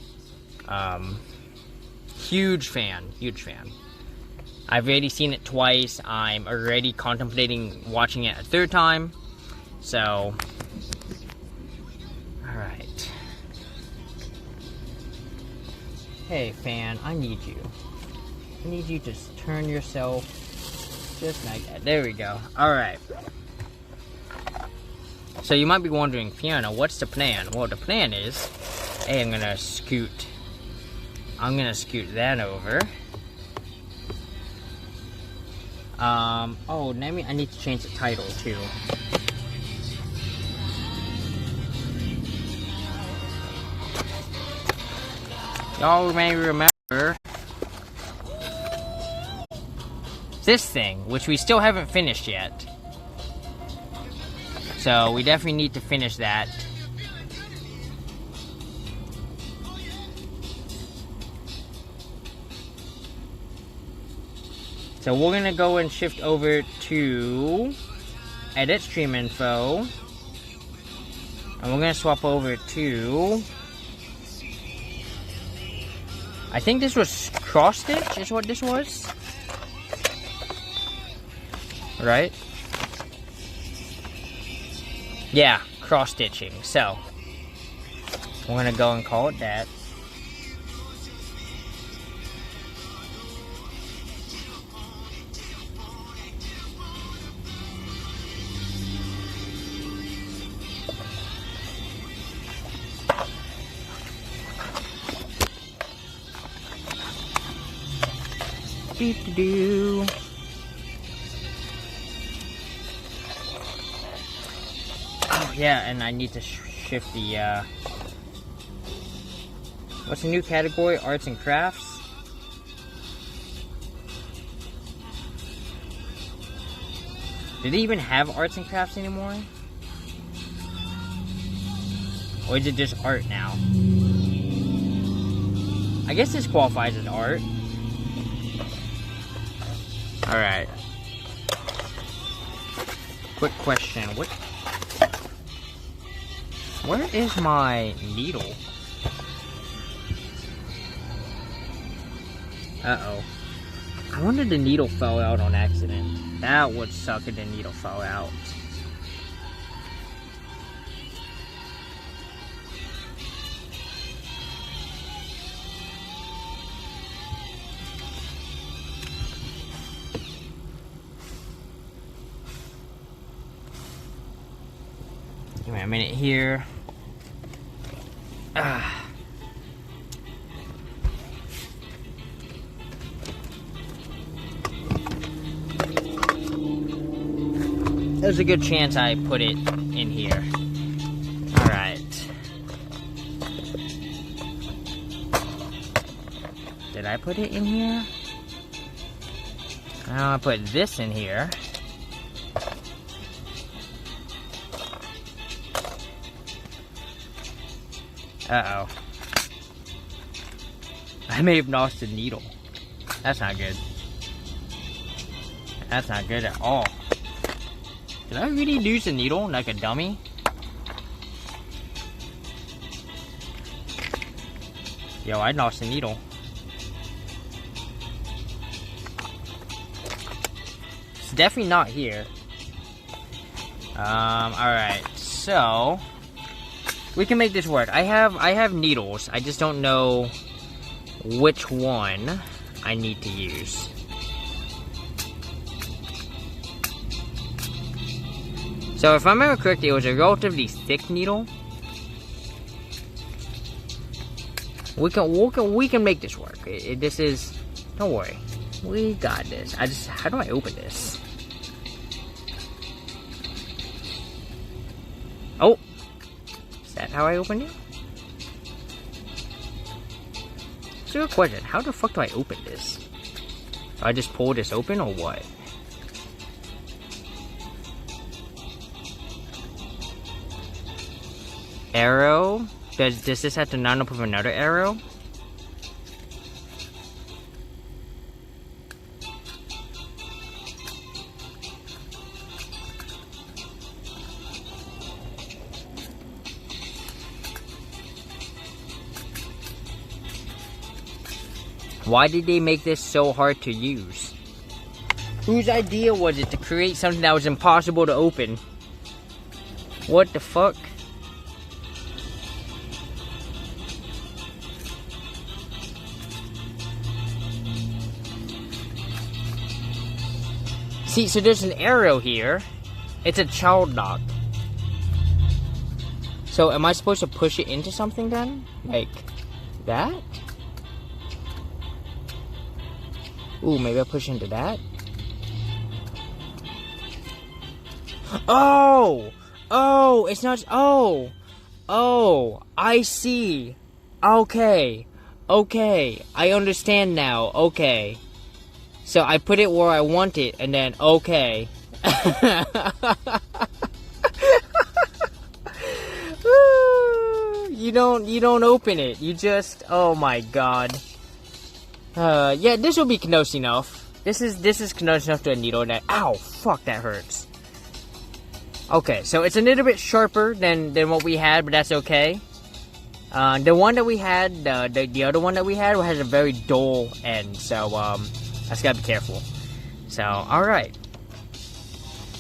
Huge fan. I've already seen it twice. I'm already contemplating watching it a third time. So, alright. Hey, fan, I need you. I need you to turn yourself just like that. There we go. Alright. So you might be wondering, Fiona, what's the plan? Well, the plan is, hey, I'm gonna scoot that over. Oh, maybe I need to change the title too. Y'all may remember this thing, which we still haven't finished yet. So we definitely need to finish that. So we're gonna go and shift over to edit stream info. And we're gonna swap over to, I think this was cross stitch is what this was. Right? Yeah, cross stitching. So we're gonna go and call it that. Do. Oh yeah, and I need to shift the What's a new category? Arts and crafts. Do they even have arts and crafts anymore? Or is it just art now? I guess this qualifies as art. Alright. Quick question. Where is my needle? Uh-oh. I wonder if the needle fell out on accident. That would suck if the needle fell out. Give me a minute here. There's a good chance I put it in here. Alright. Did I put it in here? I'll put this in here. Uh-oh. I may have lost the needle. That's not good. That's not good at all. Did I really use the needle like a dummy? Yo, I lost the needle. It's definitely not here. Alright, so we can make this work. I have needles. I just don't know which one I need to use. So if I remember correctly, it was a relatively thick needle. We can make this work. This is, don't worry, we got this. How do I open this? Oh, is that how I opened it? It's a good question. How the fuck do I open this? Do I just pull this open or what? Arrow? Does this have to line up with another arrow? Why did they make this so hard to use? Whose idea was it to create something that was impossible to open? What the fuck? See, so there's an arrow here. It's a child lock. So am I supposed to push it into something then? Like that? Ooh, maybe I push into that? Oh! Oh, it's not, oh! Oh, I see. Okay. Okay, I understand now. Okay. So I put it where I want it, and then, okay. You don't open it. You just, oh my god. Yeah, this will be close enough. This is close enough to a needle that, ow, fuck, that hurts. Okay, so it's a little bit sharper than what we had, but that's okay. The one that we had, the other one that we had has a very dull end, so, I just gotta be careful. So, alright.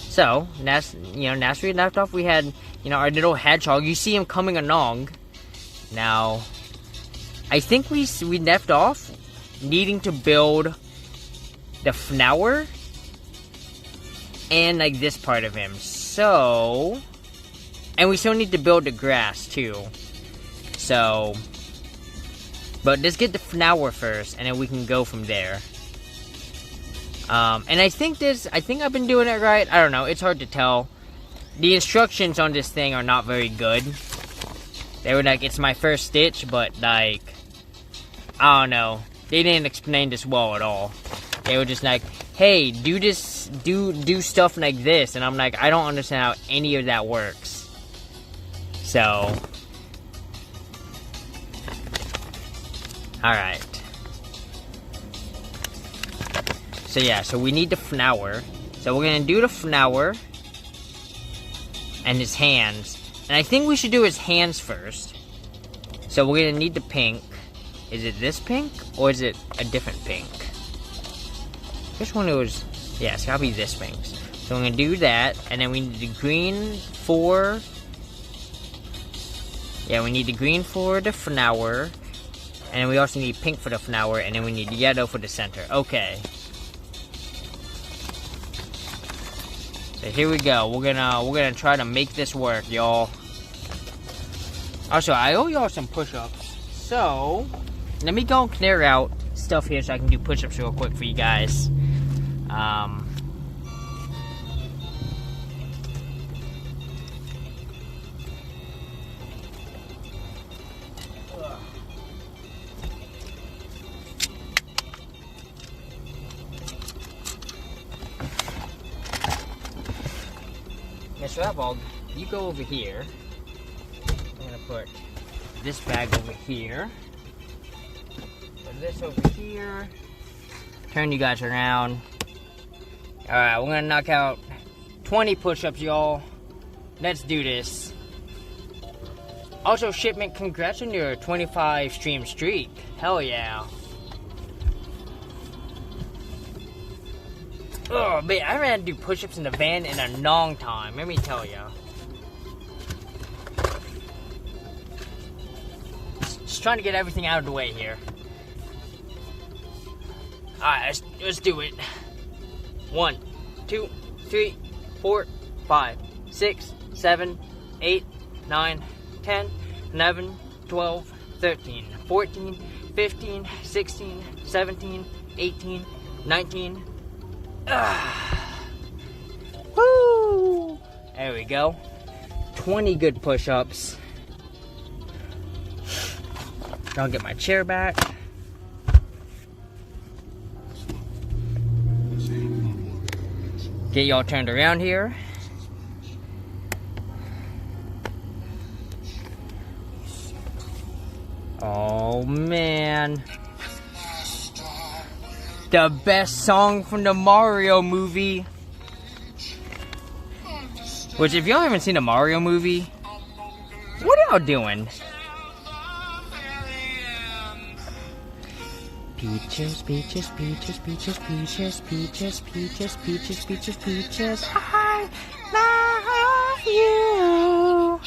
So, that's where we left off. We had, our little hedgehog. You see him coming along. Now, I think we left off needing to build the flower and, like, this part of him. So, and we still need to build the grass, too. So, but let's get the flower first, and then we can go from there. And I think I've been doing it right. I don't know. It's hard to tell. The instructions on this thing are not very good. They were like, it's my first stitch, but like, I don't know. They didn't explain this well at all. They were just like, hey, do this, do stuff like this. And I'm like, I don't understand how any of that works. So. Alright. So yeah, so we need the flower. So we're gonna do the flower. And his hands. And I think we should do his hands first. So we're gonna need the pink. Is it this pink? Or is it a different pink? Which one it was? Yeah, it's gotta be this pink. So we're gonna do that. And then we need the green for... Yeah, we need the green for the flower. And then we also need pink for the flower. And then we need yellow for the center. Okay. So here we go. We're gonna try to make this work, y'all. Also, I owe y'all some push-ups. So, let me go and clear out stuff here so I can do push-ups real quick for you guys. Mr. Hefhog, you go over here. I'm gonna put this bag over here. Put this over here. Turn you guys around. Alright, we're gonna knock out 20 push-ups, y'all. Let's do this. Also, Shipment, congrats on your 25 stream streak. Hell yeah. Oh man, I haven't had to do push-ups in the van in a long time, let me tell ya. Just trying to get everything out of the way here. Alright, let's do it. 1, 2, 3, 4, 5, 6, 7, 8, 9, 10, 11, 12, 13, 14, 15, 16, 17, 18, 19. Woo! There we go. 20 good push-ups. I'll get my chair back. Get y'all turned around here. Oh man. The best song from the Mario movie. Which, if y'all haven't seen the Mario movie, what are y'all doing? Peaches, peaches, peaches, peaches, peaches, peaches, peaches, peaches, peaches, peaches, I love you.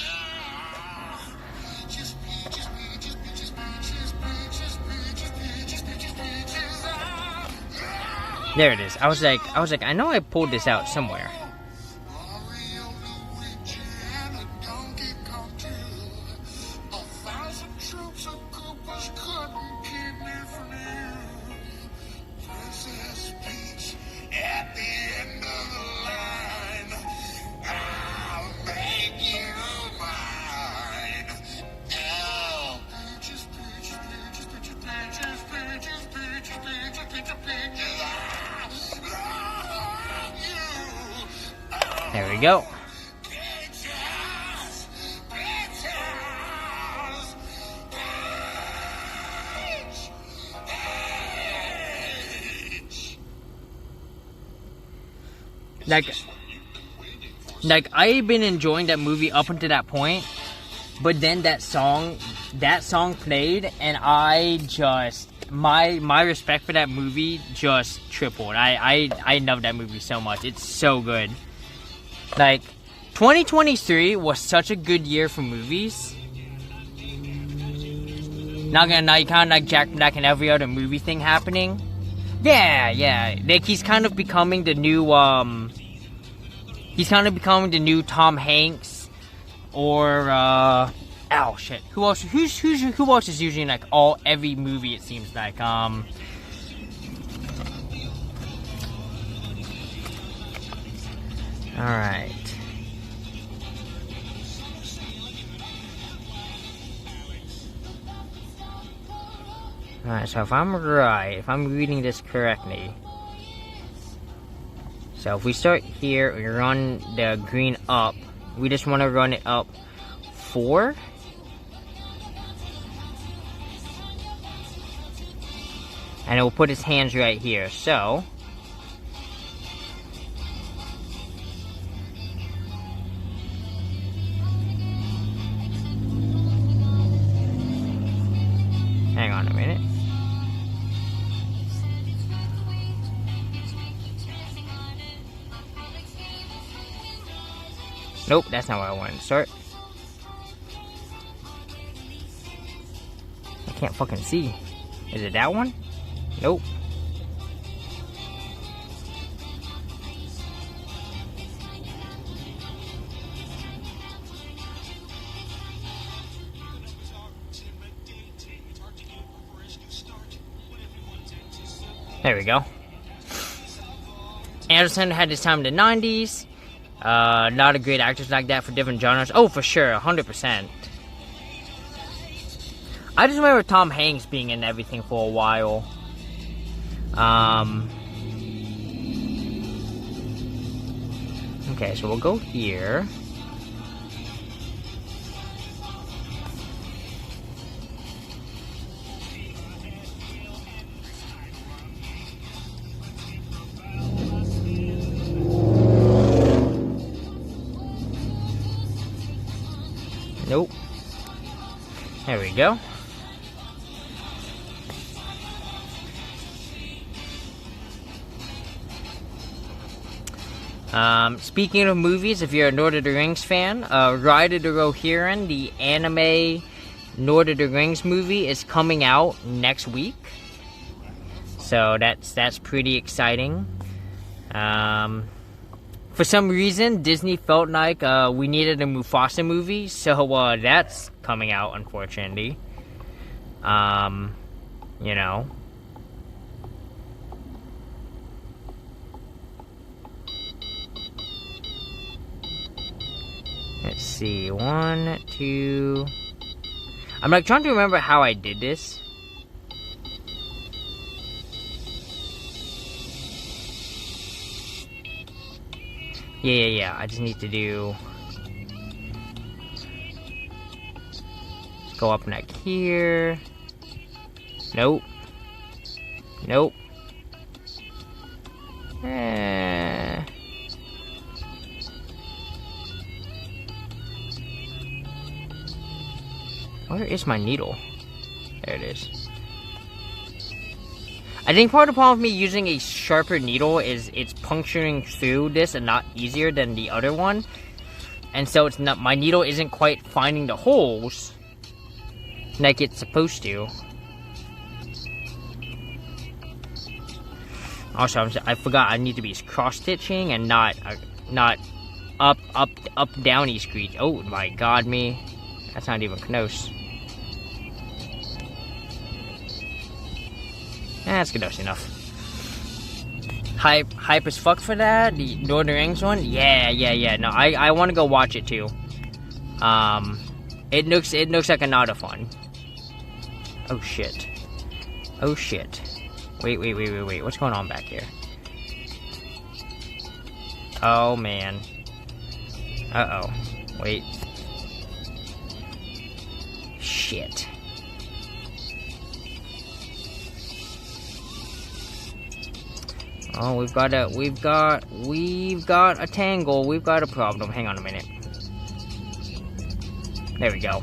There it is. I was like, I know I pulled this out somewhere. There we go. Like I've been enjoying that movie up until that point, but then that song played, and I just my respect for that movie just tripled. I love that movie so much. It's so good. Like, 2023 was such a good year for movies. Not gonna lie, kind of like Jack Black and every other movie thing happening. Yeah. Like, he's kind of becoming the new, Tom Hanks. Or, oh shit. Who else is usually in, like, every movie, it seems like, Alright. Alright, so if I'm right, if I'm reading this correctly. So if we start here, we run the green up. We just want to run it up 4. And it will put his hands right here, so. Hang on a minute. Nope, that's not where I wanted to start. I can't fucking see. Is it that one? Nope. There we go. Anderson had his time in the 90s. A lot of great actors like that for different genres. Oh, for sure, 100%. I just remember Tom Hanks being in everything for a while. Okay, so we'll go here. Nope. There we go. Speaking of movies, if you're a Lord of the Rings fan, Ride of the Rohirrim, the anime Lord of the Rings movie, is coming out next week. So that's pretty exciting. For some reason, Disney felt like we needed a Mufasa movie, so that's coming out, unfortunately. You know. Let's see, 1, 2... I'm like trying to remember how I did this. Yeah, I just need to do... Go up neck here. Nope. Nope. Where is my needle? There it is. I think part of the problem with me using a sharper needle is it's puncturing through this and not easier than the other one. And so it's not, my needle isn't quite finding the holes like it's supposed to. Also, I forgot I need to be cross-stitching and not up, downy screech. Oh my god, me. That's not even close. That's close enough. Hype as fuck for that? The Lord of the Rings one? Yeah. No, I want to go watch it too. It looks like a lot of fun. Oh shit. Wait. What's going on back here? Oh man. Uh-oh. Wait. Shit. Oh, we've got a tangle. We've got a problem. Hang on a minute. There we go.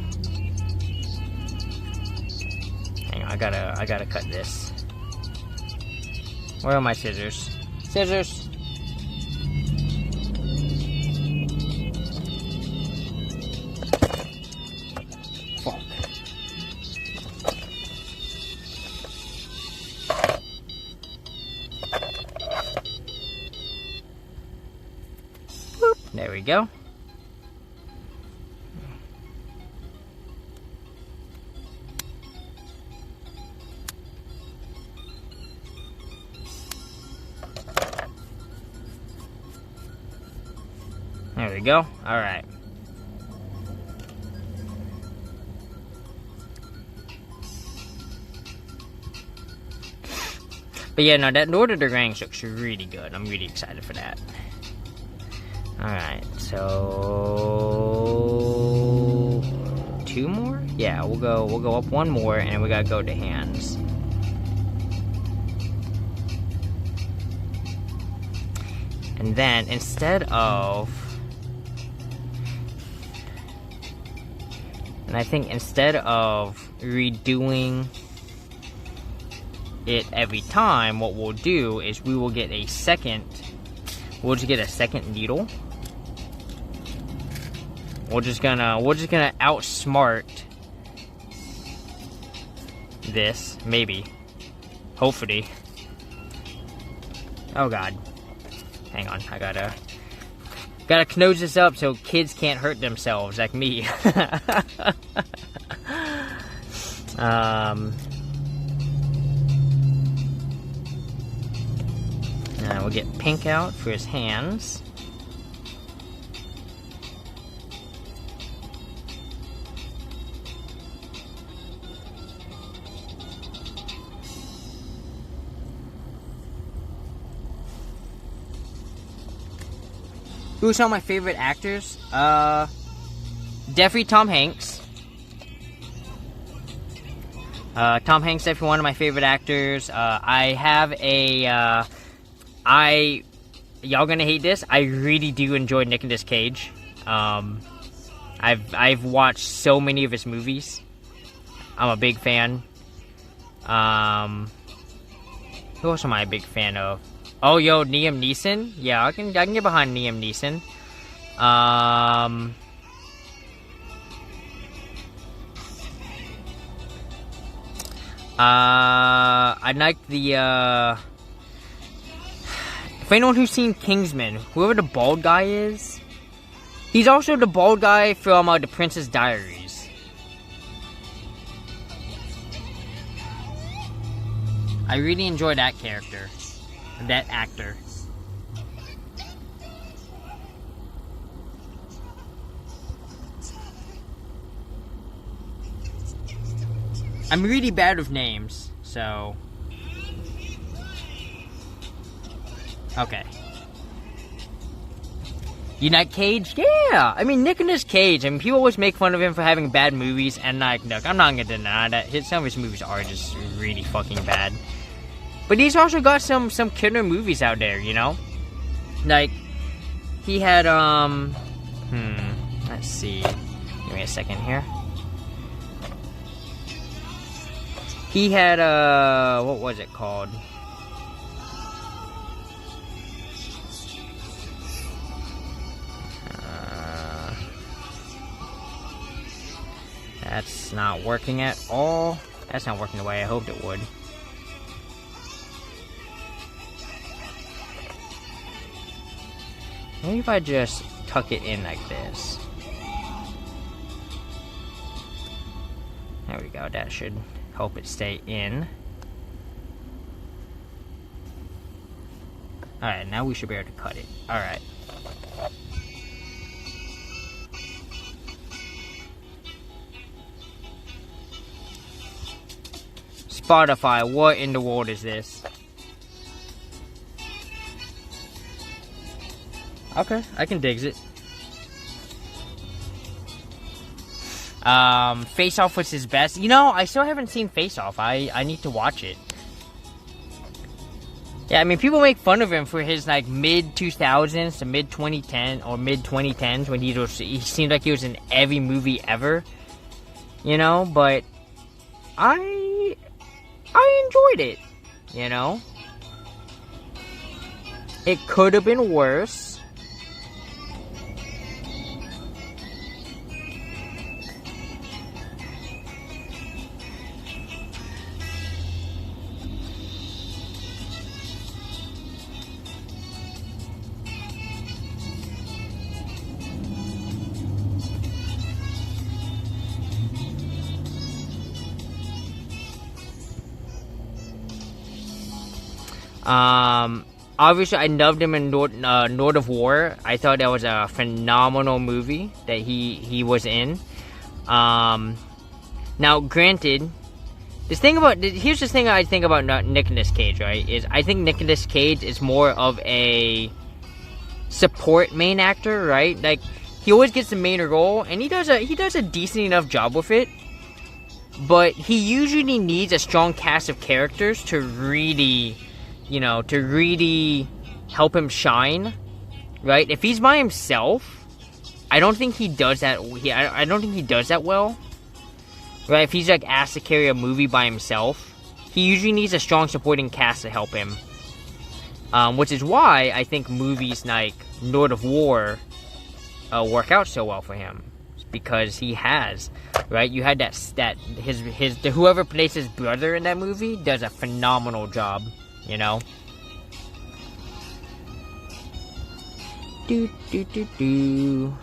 Hang on, I gotta cut this. Where are my scissors? Scissors. Fuck. Boop. There we go. There we go. All right. But yeah, no, that Lord of the Rings looks really good. I'm really excited for that. Alright, so 2 more? Yeah, we'll go up 1 more, and we gotta go to hands. And then instead of redoing it every time, what we'll do is we will get a second. We'll just get a second needle. We're just gonna outsmart this, maybe, hopefully. Oh God, hang on, I gotta close this up so kids can't hurt themselves like me. We'll get pink out for his hands. Who's some of my favorite actors? Definitely Tom Hanks. Tom Hanks, definitely one of my favorite actors. I have a, y'all gonna hate this, I really do enjoy Nicolas Cage. I've watched so many of his movies. I'm a big fan. Who else am I a big fan of? Oh, yo, Liam Neeson? Yeah, I can get behind Liam Neeson. I like the, if anyone who's seen Kingsman, whoever the bald guy is, he's also the bald guy from, The Princess Diaries. I really enjoy that character. That actor. I'm really bad with names, so... Okay. You like Cage? Yeah! I mean, Nicolas Cage, I mean, people always make fun of him for having bad movies, and like, look, I'm not gonna deny that. Some of his movies are just really fucking bad. But he's also got some killer movies out there, you know? Like, he had, let's see. Give me a second here. He had, what was it called? That's not working at all. That's not working the way I hoped it would. Maybe if I just tuck it in like this. There we go, that should help it stay in. Alright, now we should be able to cut it. Alright. Spotify, what in the world is this? Okay, I can digs it. Face Off was his best. You know, I still haven't seen Face Off. I need to watch it. Yeah, I mean, people make fun of him for his, like, mid-2000s to mid-2010 or mid-2010s when he seemed like he was in every movie ever. You know, but I enjoyed it, you know? It could have been worse. Obviously, I loved him in Lord of War. I thought that was a phenomenal movie that he was in. Now, granted, Here's the thing I think about Nicolas Cage, right? Is I think Nicolas Cage is more of a support main actor, right? Like, he always gets the main role, and he does a decent enough job with it. But he usually needs a strong cast of characters to really, help him shine, right? If he's by himself, I don't think he does that. I don't think he does that well. Right, if he's like asked to carry a movie by himself, he usually needs a strong supporting cast to help him. Which is why I think movies like Lord of War work out so well for him, because he has, right? You had whoever plays his brother in that movie does a phenomenal job, you know. Do do do do.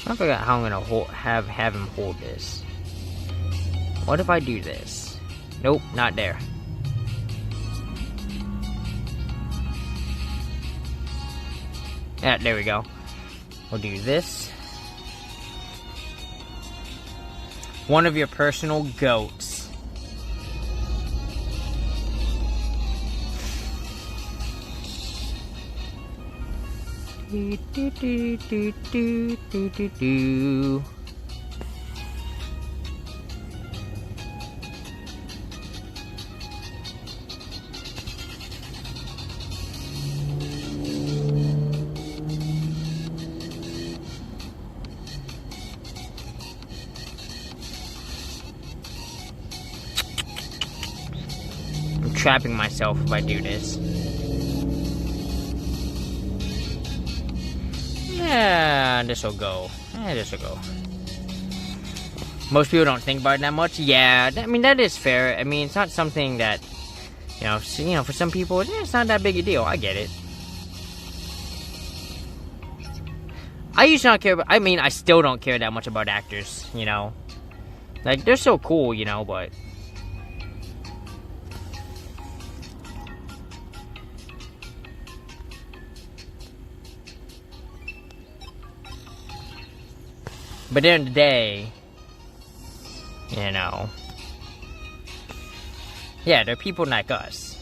I forgot how I'm gonna have him hold this. What if I do this? Nope, not there. Yeah, there we go. We'll do this. One of your personal goats. Do, do, do, do, do, do, do, do. I'm trapping myself if I do this. Yeah, this'll go. This'll go. Most people don't think about it that much. Yeah, I mean, that is fair. I mean, it's not something that, for some people, it's not that big a deal. I get it. I used to not care, I still don't care that much about actors, Like, they're so cool, but... But at the end of the day, yeah, they're people like us.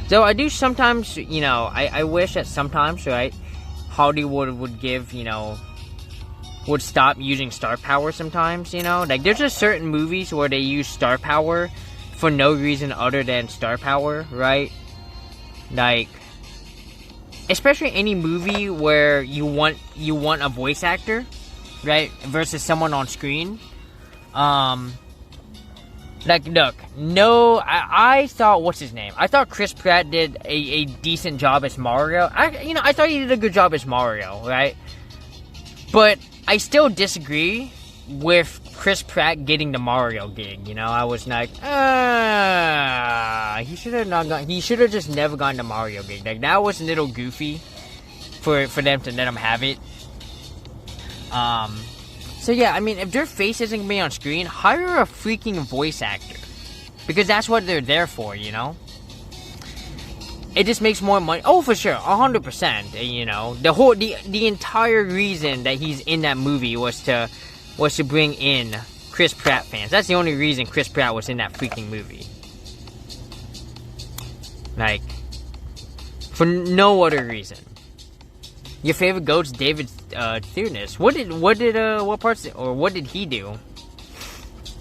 So I do sometimes, I wish that sometimes, right, Hollywood would give, would stop using star power sometimes, Like, there's just certain movies where they use star power for no reason other than star power, right? Like, especially any movie where you want a voice actor, right, versus someone on screen. Like, look, I thought, what's his name? I thought Chris Pratt did a decent job as Mario. I thought he did a good job as Mario, right? But I still disagree with Chris Pratt getting the Mario gig, I was like, he should have just never gotten the Mario gig. Like, that was a little goofy for them to let him have it. So yeah, if their face isn't gonna be on screen, hire a freaking voice actor, because that's what they're there for, It just makes more money. Oh, for sure, 100%. The entire reason that he's in that movie was to bring in Chris Pratt fans. That's the only reason Chris Pratt was in that freaking movie. Like, for no other reason. Your favorite goat's David Thewlis. What did he do?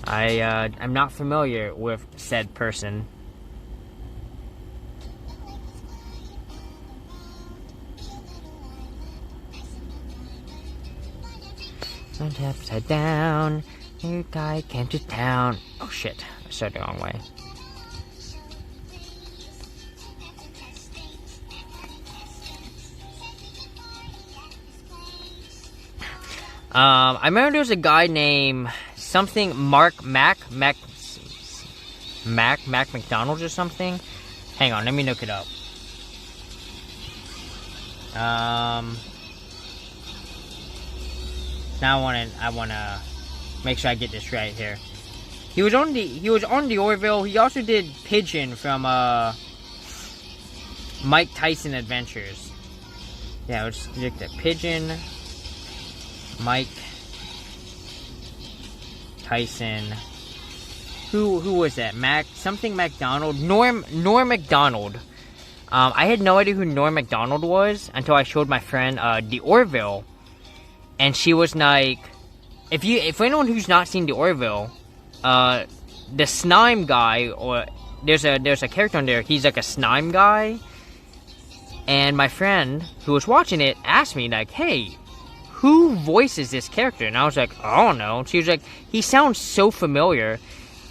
I'm not familiar with said person. Upside down, new guy came to town. Oh shit, I started the wrong way. I remember there was a guy named something Mac McDonald's or something. Hang on, let me look it up. Now I wanna make sure I get this right here. He was on the Orville. He also did Pigeon from Mike Tyson Adventures. Yeah, let's look at Pigeon, Mike Tyson. Who was that? Something McDonald. Norm McDonald. I had no idea who Norm McDonald was until I showed my friend the Orville, and she was like, "If anyone who's not seen the Orville, the Snime guy, or there's a character on there. He's like a Snime guy." And my friend who was watching it asked me like, "Hey, who voices this character?" And I was like, "I don't know." She was like, "He sounds so familiar."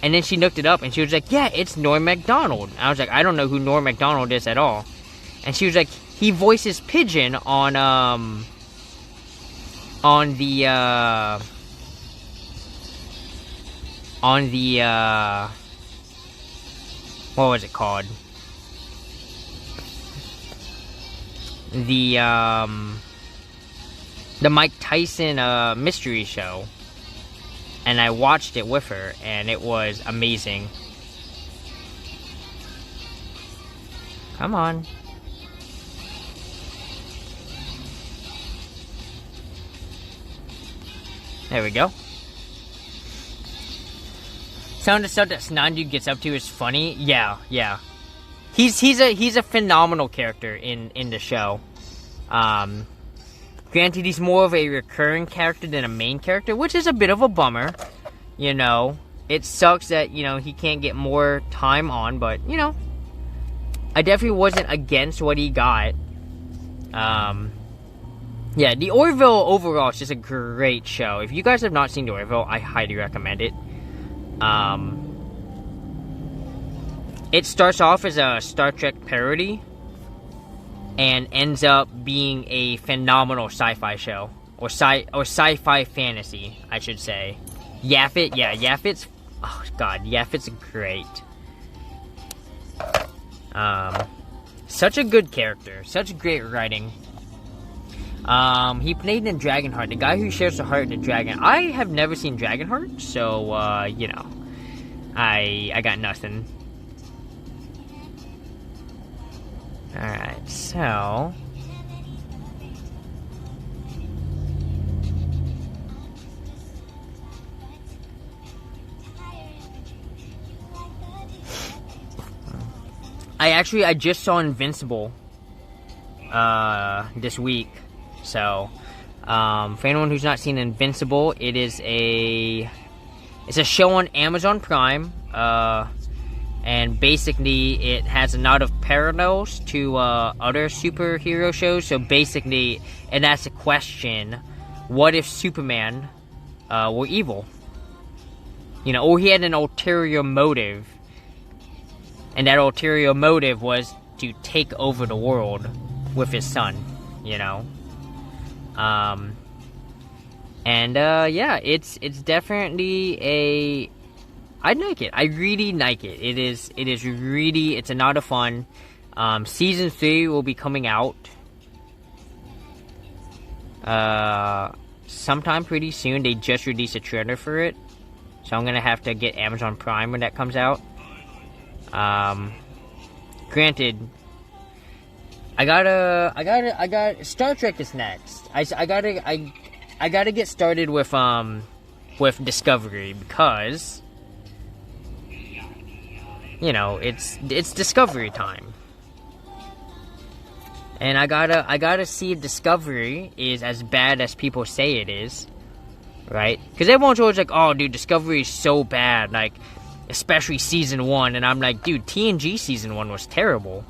And then she looked it up, and she was like, "Yeah, it's Norm Macdonald." I was like, "I don't know who Norm Macdonald is at all." And she was like, "He voices Pigeon on the what was it called? The Mike Tyson mystery show." And I watched it with her, and it was amazing. Come on. There we go. Some of the stuff that Snandu gets up to is funny. Yeah. He's a phenomenal character in the show. Granted, he's more of a recurring character than a main character, which is a bit of a bummer. You know, it sucks that, you know, he can't get more time on, but, you know, I definitely wasn't against what he got. Yeah, the Orville overall is just a great show. If you guys have not seen the Orville, I highly recommend it. It starts off as a Star Trek parody, and ends up being a phenomenal sci-fi show, or sci-fi fantasy, I should say. Yaphet, yeah, Yaphet's, oh god, Yaphet's great. Such a good character, such great writing. He played in Dragonheart, the guy who shares the heart of the dragon. I have never seen Dragonheart, so, you know, I got nothing. Alright, so... I just saw Invincible this week. So, for anyone who's not seen Invincible, it's a show on Amazon Prime. And basically, it has a lot of parallels to other superhero shows. So basically, it asks a question: what if Superman were evil? You know, or he had an ulterior motive, and that ulterior motive was to take over the world with his son. You know, yeah, it's definitely a. I like it. I really like it. It is really, it's a lot of fun. Season 3 will be coming out sometime pretty soon. They just released a trailer for it, so I'm gonna have to get Amazon Prime when that comes out. Granted, I got Star Trek is next. I gotta get started with Discovery, because, you know, it's Discovery time. And I gotta see if Discovery is as bad as people say it is. Right? Because everyone's always like, oh, dude, Discovery is so bad. Like, especially Season 1. And I'm like, dude, TNG Season 1 was terrible.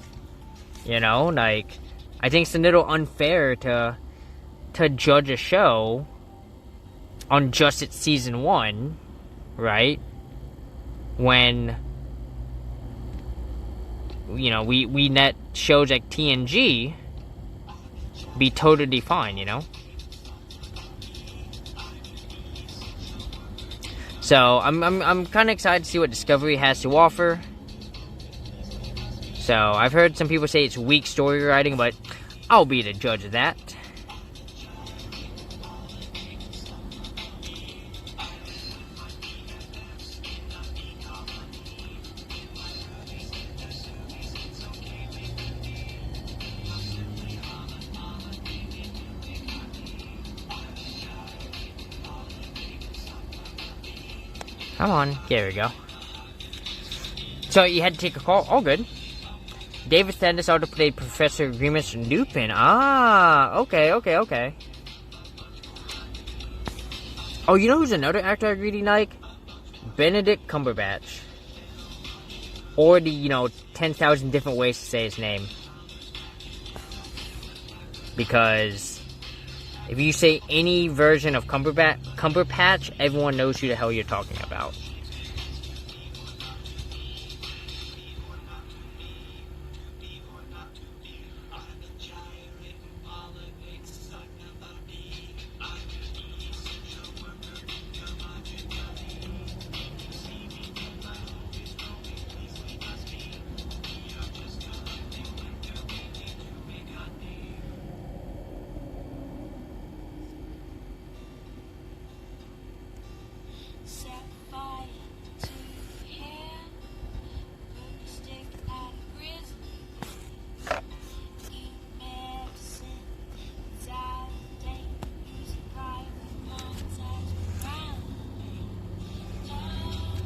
You know? Like, I think it's a little unfair to judge a show on just its Season 1. Right? When, you know, we let shows like TNG be totally fine, you know? So I'm kind of excited to see what Discovery has to offer. So I've heard some people say it's weak story writing, but I'll be the judge of that. Come on. There we go. So you had to take a call. All good. David Thanis also played Professor Remus Lupin. Ah, okay. Oh, you know who's another actor I really like? Benedict Cumberbatch. Or the, 10,000 different ways to say his name. Because if you say any version of Cumberpatch, everyone knows who the hell you're talking about.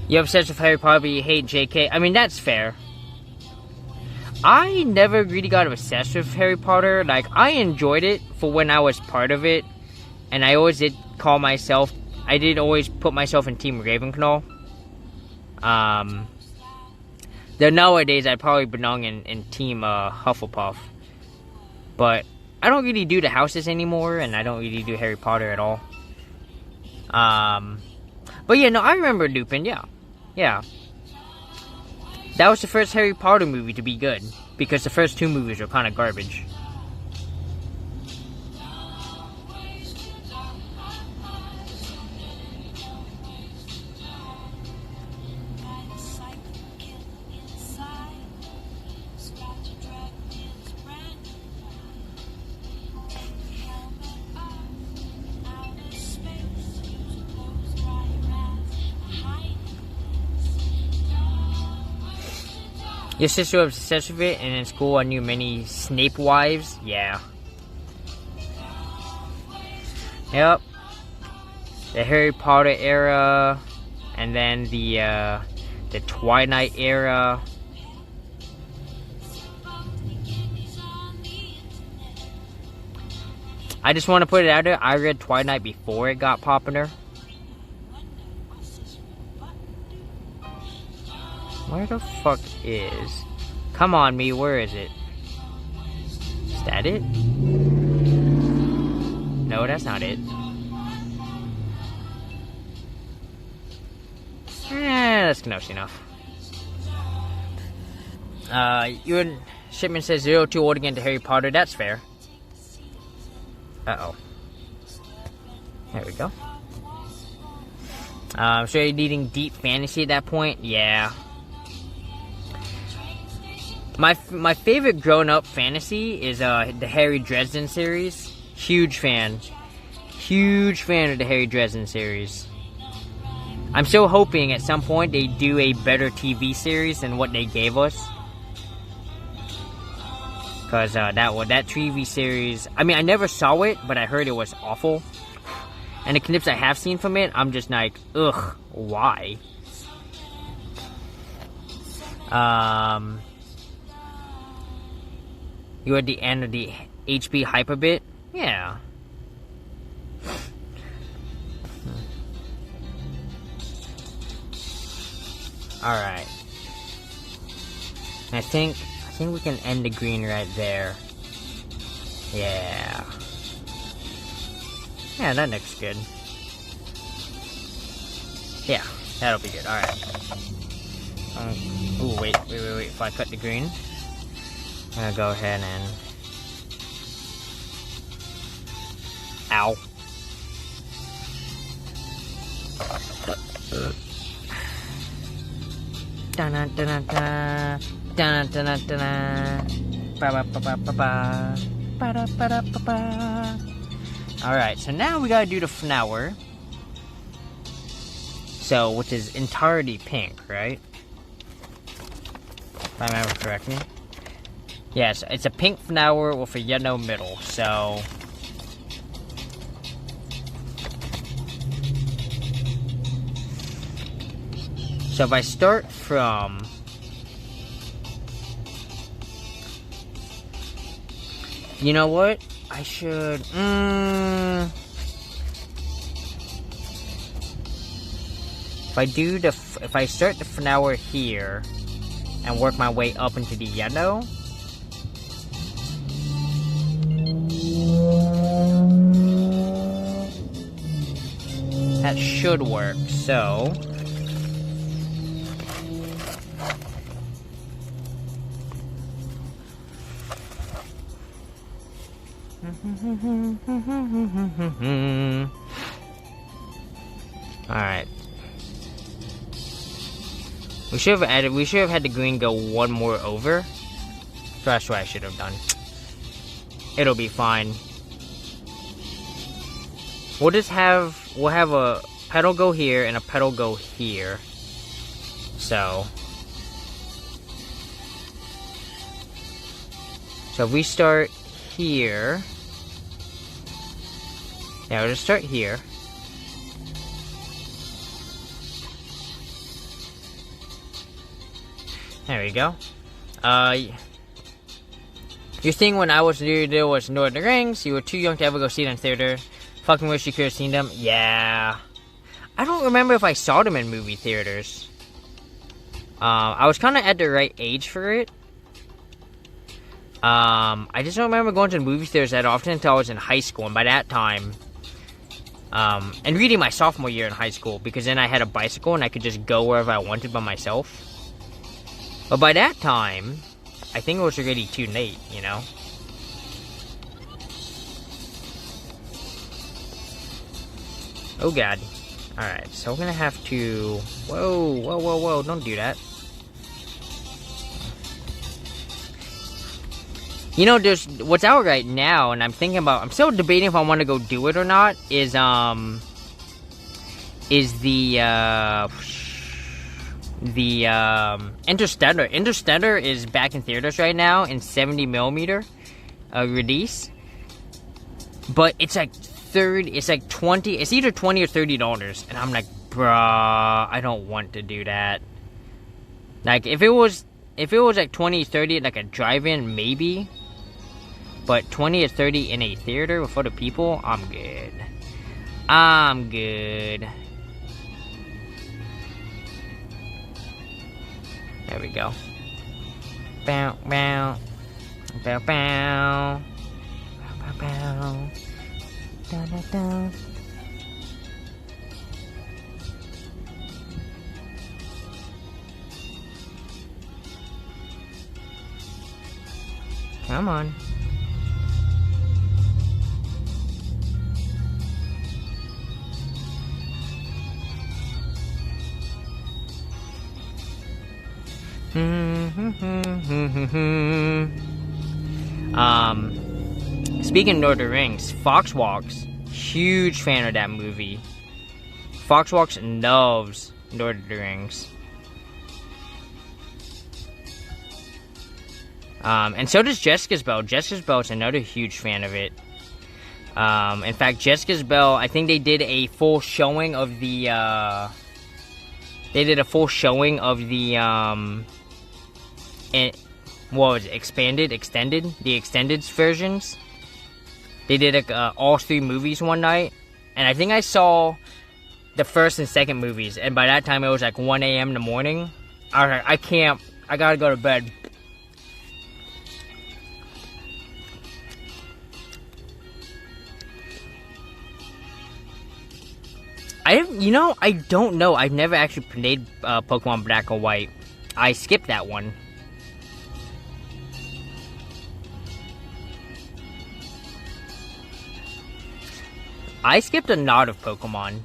You're obsessed with Harry Potter, but you hate JK. I mean, that's fair. I never really got obsessed with Harry Potter. Like, I enjoyed it for when I was part of it. And I always did call myself... I did always put myself in Team Ravenclaw. Though nowadays, I'd probably belong in Team Hufflepuff. But I don't really do the houses anymore. And I don't really do Harry Potter at all. But yeah, no, I remember Lupin, yeah. Yeah. That was the first Harry Potter movie to be good. Because the first two movies were kind of garbage. Your sister was obsessed with it, and in school I knew many Snape wives. Yeah. Yep. The Harry Potter era, and then the Twilight era. I just want to put it out there, I read Twilight before it got popular. Where the fuck is... Come on, me, where is it? Is that it? No, that's not it. That's close enough. Your shipment says 02 old again to Harry Potter. That's fair. Uh-oh. There we go. So you're needing deep fantasy at that point? Yeah. My favorite grown-up fantasy is the Harry Dresden series. Huge fan. Huge fan of the Harry Dresden series. I'm still hoping at some point they do a better TV series than what they gave us. Because that TV series... I mean, I never saw it, but I heard it was awful. And the clips I have seen from it, I'm just like, ugh, why? You at the end of the HP Hyper bit? Yeah. Alright. I think we can end the green right there. Yeah. Yeah, that looks good. Yeah, that'll be good. Alright. Ooh, wait. If I cut the green, I'm gonna go ahead and... Ow. Alright, so now we gotta do the flower. So, which is entirely pink, right? If I remember correctly. Yes, it's a pink flower with a yellow middle, so... So if I start from... You know what? I should... If I start the flower here and work my way up into the yellow, that should work. So alright. We should have had the green go one more over. So that's what I should have done. It'll be fine. We'll have a petal go here and a petal go here. So if we start here. Yeah, we'll just start here. There we go. Your thing when I was new there was Lord of the Rings. You were too young to ever go see them in theater. Fucking wish you could have seen them. Yeah. I don't remember if I saw them in movie theaters. I was kind of at the right age for it. I just don't remember going to the movie theaters that often until I was in high school. And by that time... and really my sophomore year in high school. Because then I had a bicycle and I could just go wherever I wanted by myself. But by that time, I think it was already too late, you know? Oh god. Alright, so we're gonna have to... Whoa, don't do that. You know, there's... What's out right now, and I'm thinking about... I'm still debating if I want to go do it or not, is the... Interstellar. Interstellar is back in theaters right now in 70mm release. But it's like it's like 20, it's either 20 or $30. And I'm like, bruh, I don't want to do that. Like, if it was like 20, 30, like a drive-in, maybe. But 20 or 30 in a theater with other people, I'm good. I'm good. There we go. Bow, bow. Bow, bow. Bow, bow. Da, da, da. Come on. Speaking of Lord of the Rings, Fox Walks, huge fan of that movie. Fox Walks loves Lord of the Rings. And so does Jessica's Bell. Jessica's Bell is another huge fan of it. In fact, Jessica's Bell, I think they did a full showing of the, what was it, extended, the extended versions. They did all 3 movies one night, and I think I saw the first and second movies, and by that time it was like 1 a.m. in the morning. I was like, I can't, I gotta go to bed. I don't know. I've never actually played Pokemon Black or White. I skipped that one. I skipped a lot of Pokemon.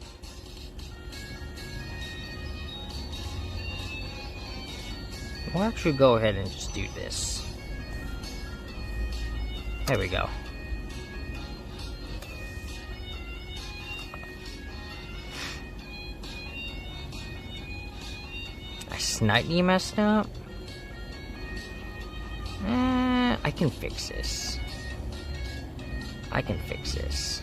We'll actually go ahead and just do this. There we go. I slightly messed up. I can fix this. I can fix this.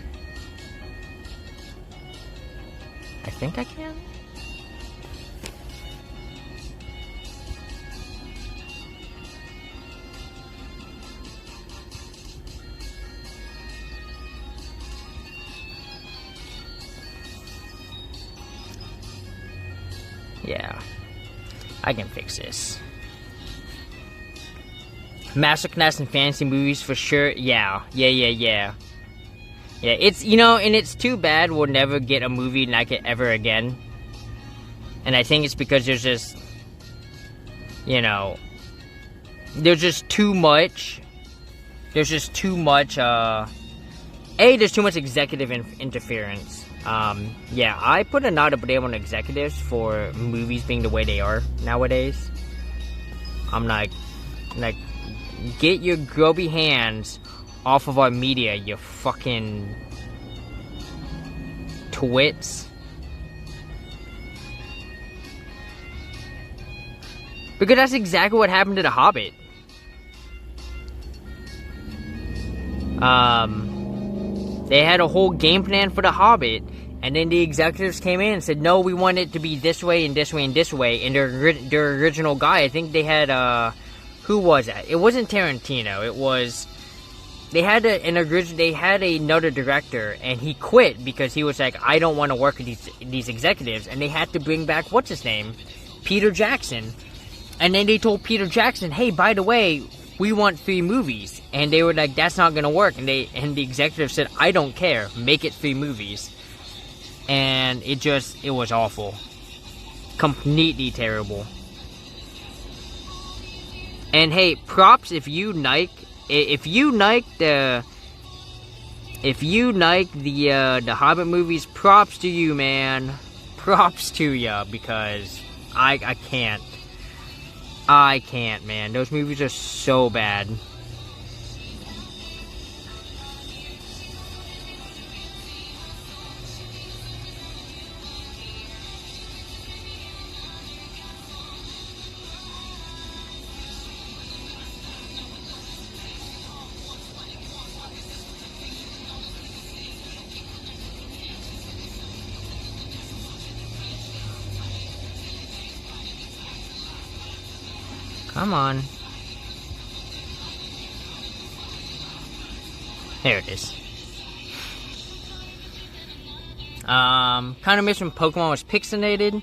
I think I can. Yeah. I can fix this. Masterclass in fantasy movies for sure. Yeah. Yeah, it's, you know, and it's too bad we'll never get a movie like it ever again. And I think it's because there's just, you know, there's just too much. There's just too much, there's too much executive interference. Yeah, I put a nod of blame on executives for movies being the way they are nowadays. I'm like, get your grubby hands off of our media, you fucking twits. Because that's exactly what happened to The Hobbit. They had a whole game plan for The Hobbit, and then the executives came in and said, no, we want it to be this way and this way and this way. And their original guy, I think they had, who was that? It wasn't Tarantino. It was, they had another director, and he quit because he was like, I don't want to work with these executives. And they had to bring back, what's his name? Peter Jackson. And then they told Peter Jackson, hey, by the way, we want 3 movies. And they were like, that's not gonna work. And the executive said, I don't care, make it 3 movies. And it was awful. Completely terrible. And hey, props if you like the Hobbit movies, props to you, man. Props to ya, because I can't. I can't, man. Those movies are so bad. Come on. There it is. Kind of miss when Pokemon was pixelated.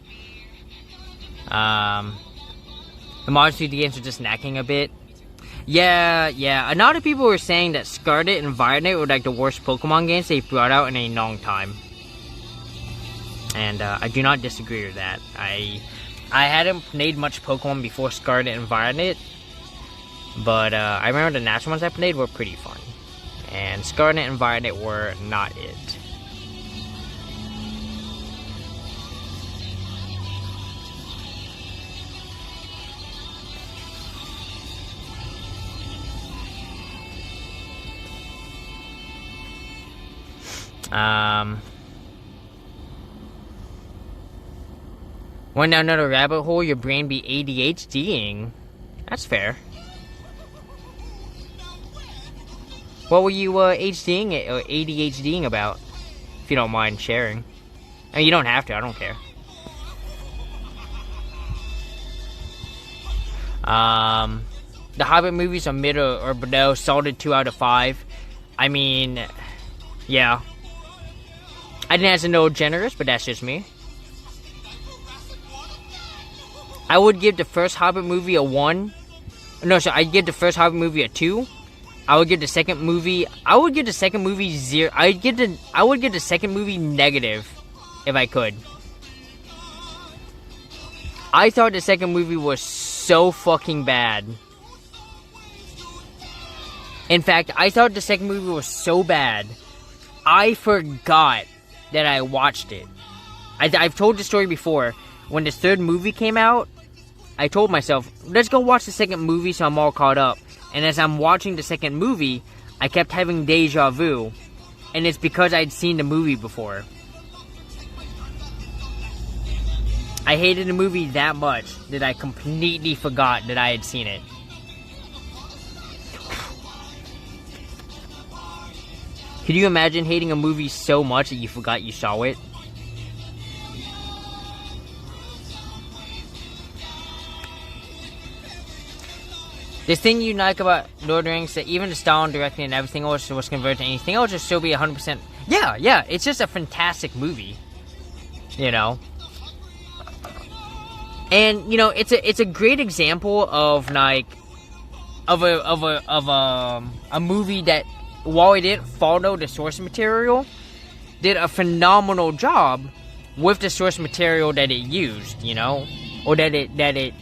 The Mario 3D games are just lacking a bit. Yeah. A lot of people were saying that Scarlet and Violet were like the worst Pokemon games they've brought out in a long time. And I do not disagree with that. I hadn't played much Pokemon before Scarlet and Violet, but I remember the natural ones I played were pretty fun. And Scarlet and Violet were not it. Went down another rabbit hole, your brain be ADHDing. That's fair. What were you ADHDing about? If you don't mind sharing. I mean, you don't have to, I don't care. The Hobbit movies are mid or below, solid 2 out of 5. I mean, yeah. I think that's a little generous, but that's just me. I would give the first Hobbit movie a 1. No, so I'd give the first Hobbit movie a 2. I would give the second movie 0. I would give the second movie negative if I could. I thought the second movie was so fucking bad. In fact, I thought the second movie was so bad, I forgot that I watched it. I've told the story before. When the third movie came out, I told myself, let's go watch the second movie so I'm all caught up. And as I'm watching the second movie, I kept having deja vu. And it's because I'd seen the movie before. I hated the movie that much that I completely forgot that I had seen it. Could you imagine hating a movie so much that you forgot you saw it? The thing you like about Lord of the Rings, that even the style and directing and everything else was converted to anything else, just still be 100%. Yeah, it's just a fantastic movie. You know? And you know, it's a great example of like of a movie that, while it didn't follow the source material, did a phenomenal job with the source material that it used, you know, or that it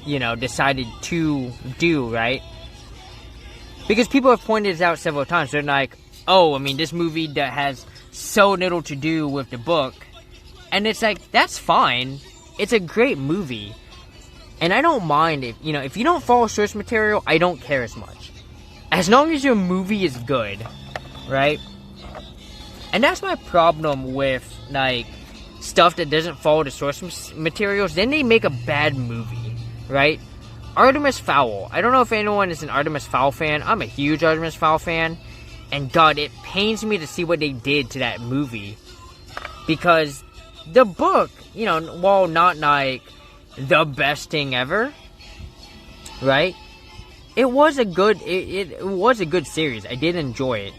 you know, decided to do, right? Because people have pointed this out several times. They're like, oh, I mean, this movie that has so little to do with the book. And it's like, that's fine. It's a great movie. And I don't mind if, you know, if you don't follow source material, I don't care as much. As long as your movie is good, right? And that's my problem with, like, stuff that doesn't follow the source materials. Then they make a bad movie, right? Artemis Fowl. I don't know if anyone is an Artemis Fowl fan. I'm a huge Artemis Fowl fan. And God, it pains me to see what they did to that movie. Because the book, you know, while not like the best thing ever, right? It was a good, it was a good series. I did enjoy it,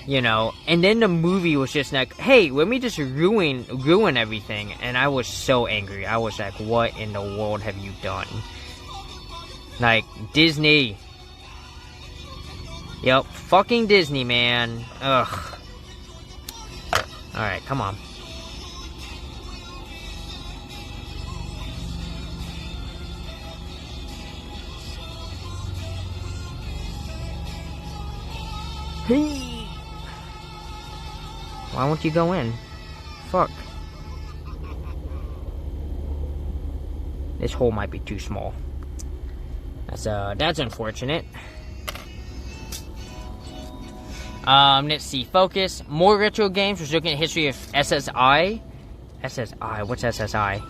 you know. And then the movie was just like, hey, let me just ruin everything. And I was so angry. I was like, what in the world have you done? Like, Disney. Yep, fucking Disney, man. Ugh. Alright, come on. Why won't you go in? Fuck. This hole might be too small. That's unfortunate. Let's see. Focus. More retro games. We're looking at history of SSI. SSI. What's SSI?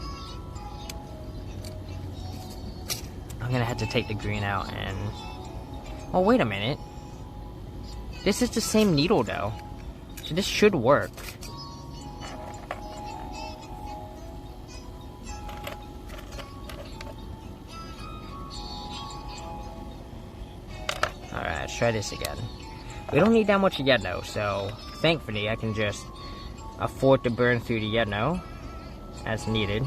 I'm gonna have to take the green out and... Oh, wait a minute. This is the same needle, though. So this should work. Alright, let's try this again. We don't need that much yellow, so thankfully I can just afford to burn through the yellow as needed.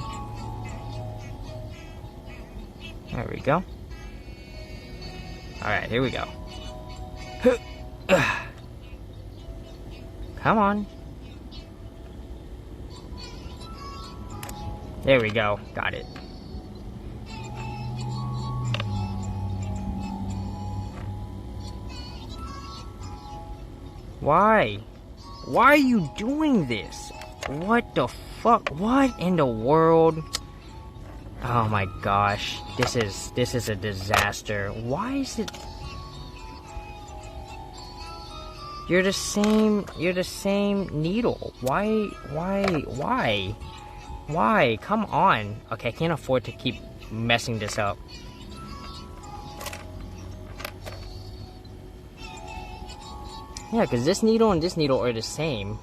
There we go. Alright, here we go. Come on. There we go. Got it. Why? Why are you doing this? What the fuck? What in the world? Oh my gosh. This is a disaster. Why is it... You're the same needle. Why? Come on. Okay, I can't afford to keep messing this up. Yeah, because this needle and this needle are the same.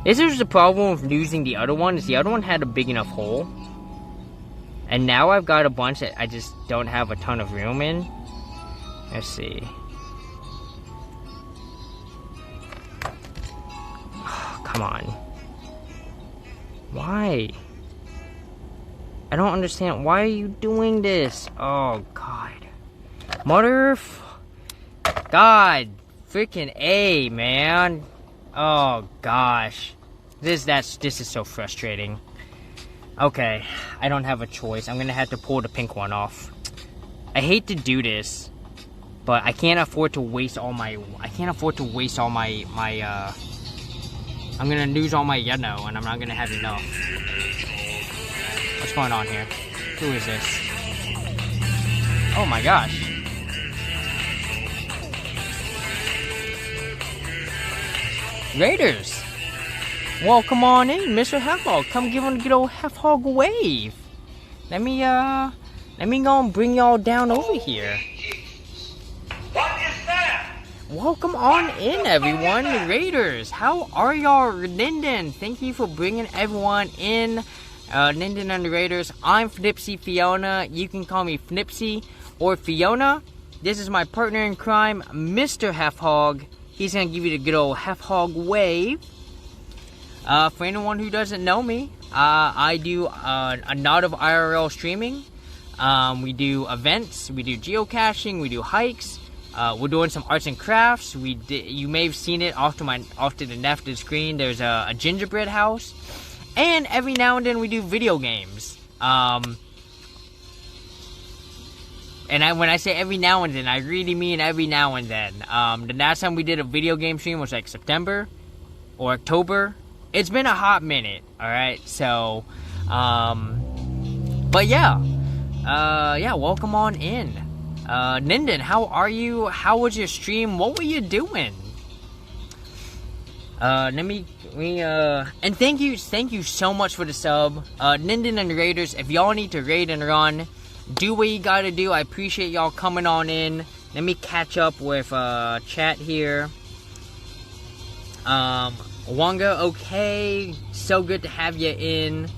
This is the problem with losing the other one, is the other one had a big enough hole. And now I've got a bunch that I just don't have a ton of room in. Let's see. Oh, come on. Why? I don't understand. Why are you doing this? Oh, God. God. Freaking A, man. Oh, gosh. This is so frustrating. Okay. I don't have a choice. I'm gonna have to pull the pink one off. I hate to do this, but I can't afford to waste all my... I'm gonna lose all my yellow, and I'm not gonna have enough. What's going on here? Who is this? Oh my gosh. Raiders! Well, come on in, Mr. Hefhog. Come give him a good old Hefhog wave. Let me go and bring y'all down over here. What is that? Welcome on in, everyone. Raiders, how are y'all, Linden? Thank you for bringing everyone in. Linden and the Raiders. I'm Fnipsy Fiona. You can call me Fnipsy or Fiona. This is my partner in crime, Mr. Hefhog. He's gonna give you the good old Hefhog wave. For anyone who doesn't know me, I do a lot of IRL streaming. We do events, we do geocaching, we do hikes. We're doing some arts and crafts. You may have seen it off to the left of the screen. There's a gingerbread house, and every now and then we do video games. And when I say every now and then, I really mean every now and then. The last time we did a video game stream was like September or October. It's been a hot minute, alright? So, but yeah. Welcome on in. Ninden, how are you? How was your stream? What were you doing? And thank you so much for the sub. Ninden and Raiders, if y'all need to raid and run, do what you gotta do. I appreciate y'all coming on in. Let me catch up with chat here. Wanga, okay, so good to have you in.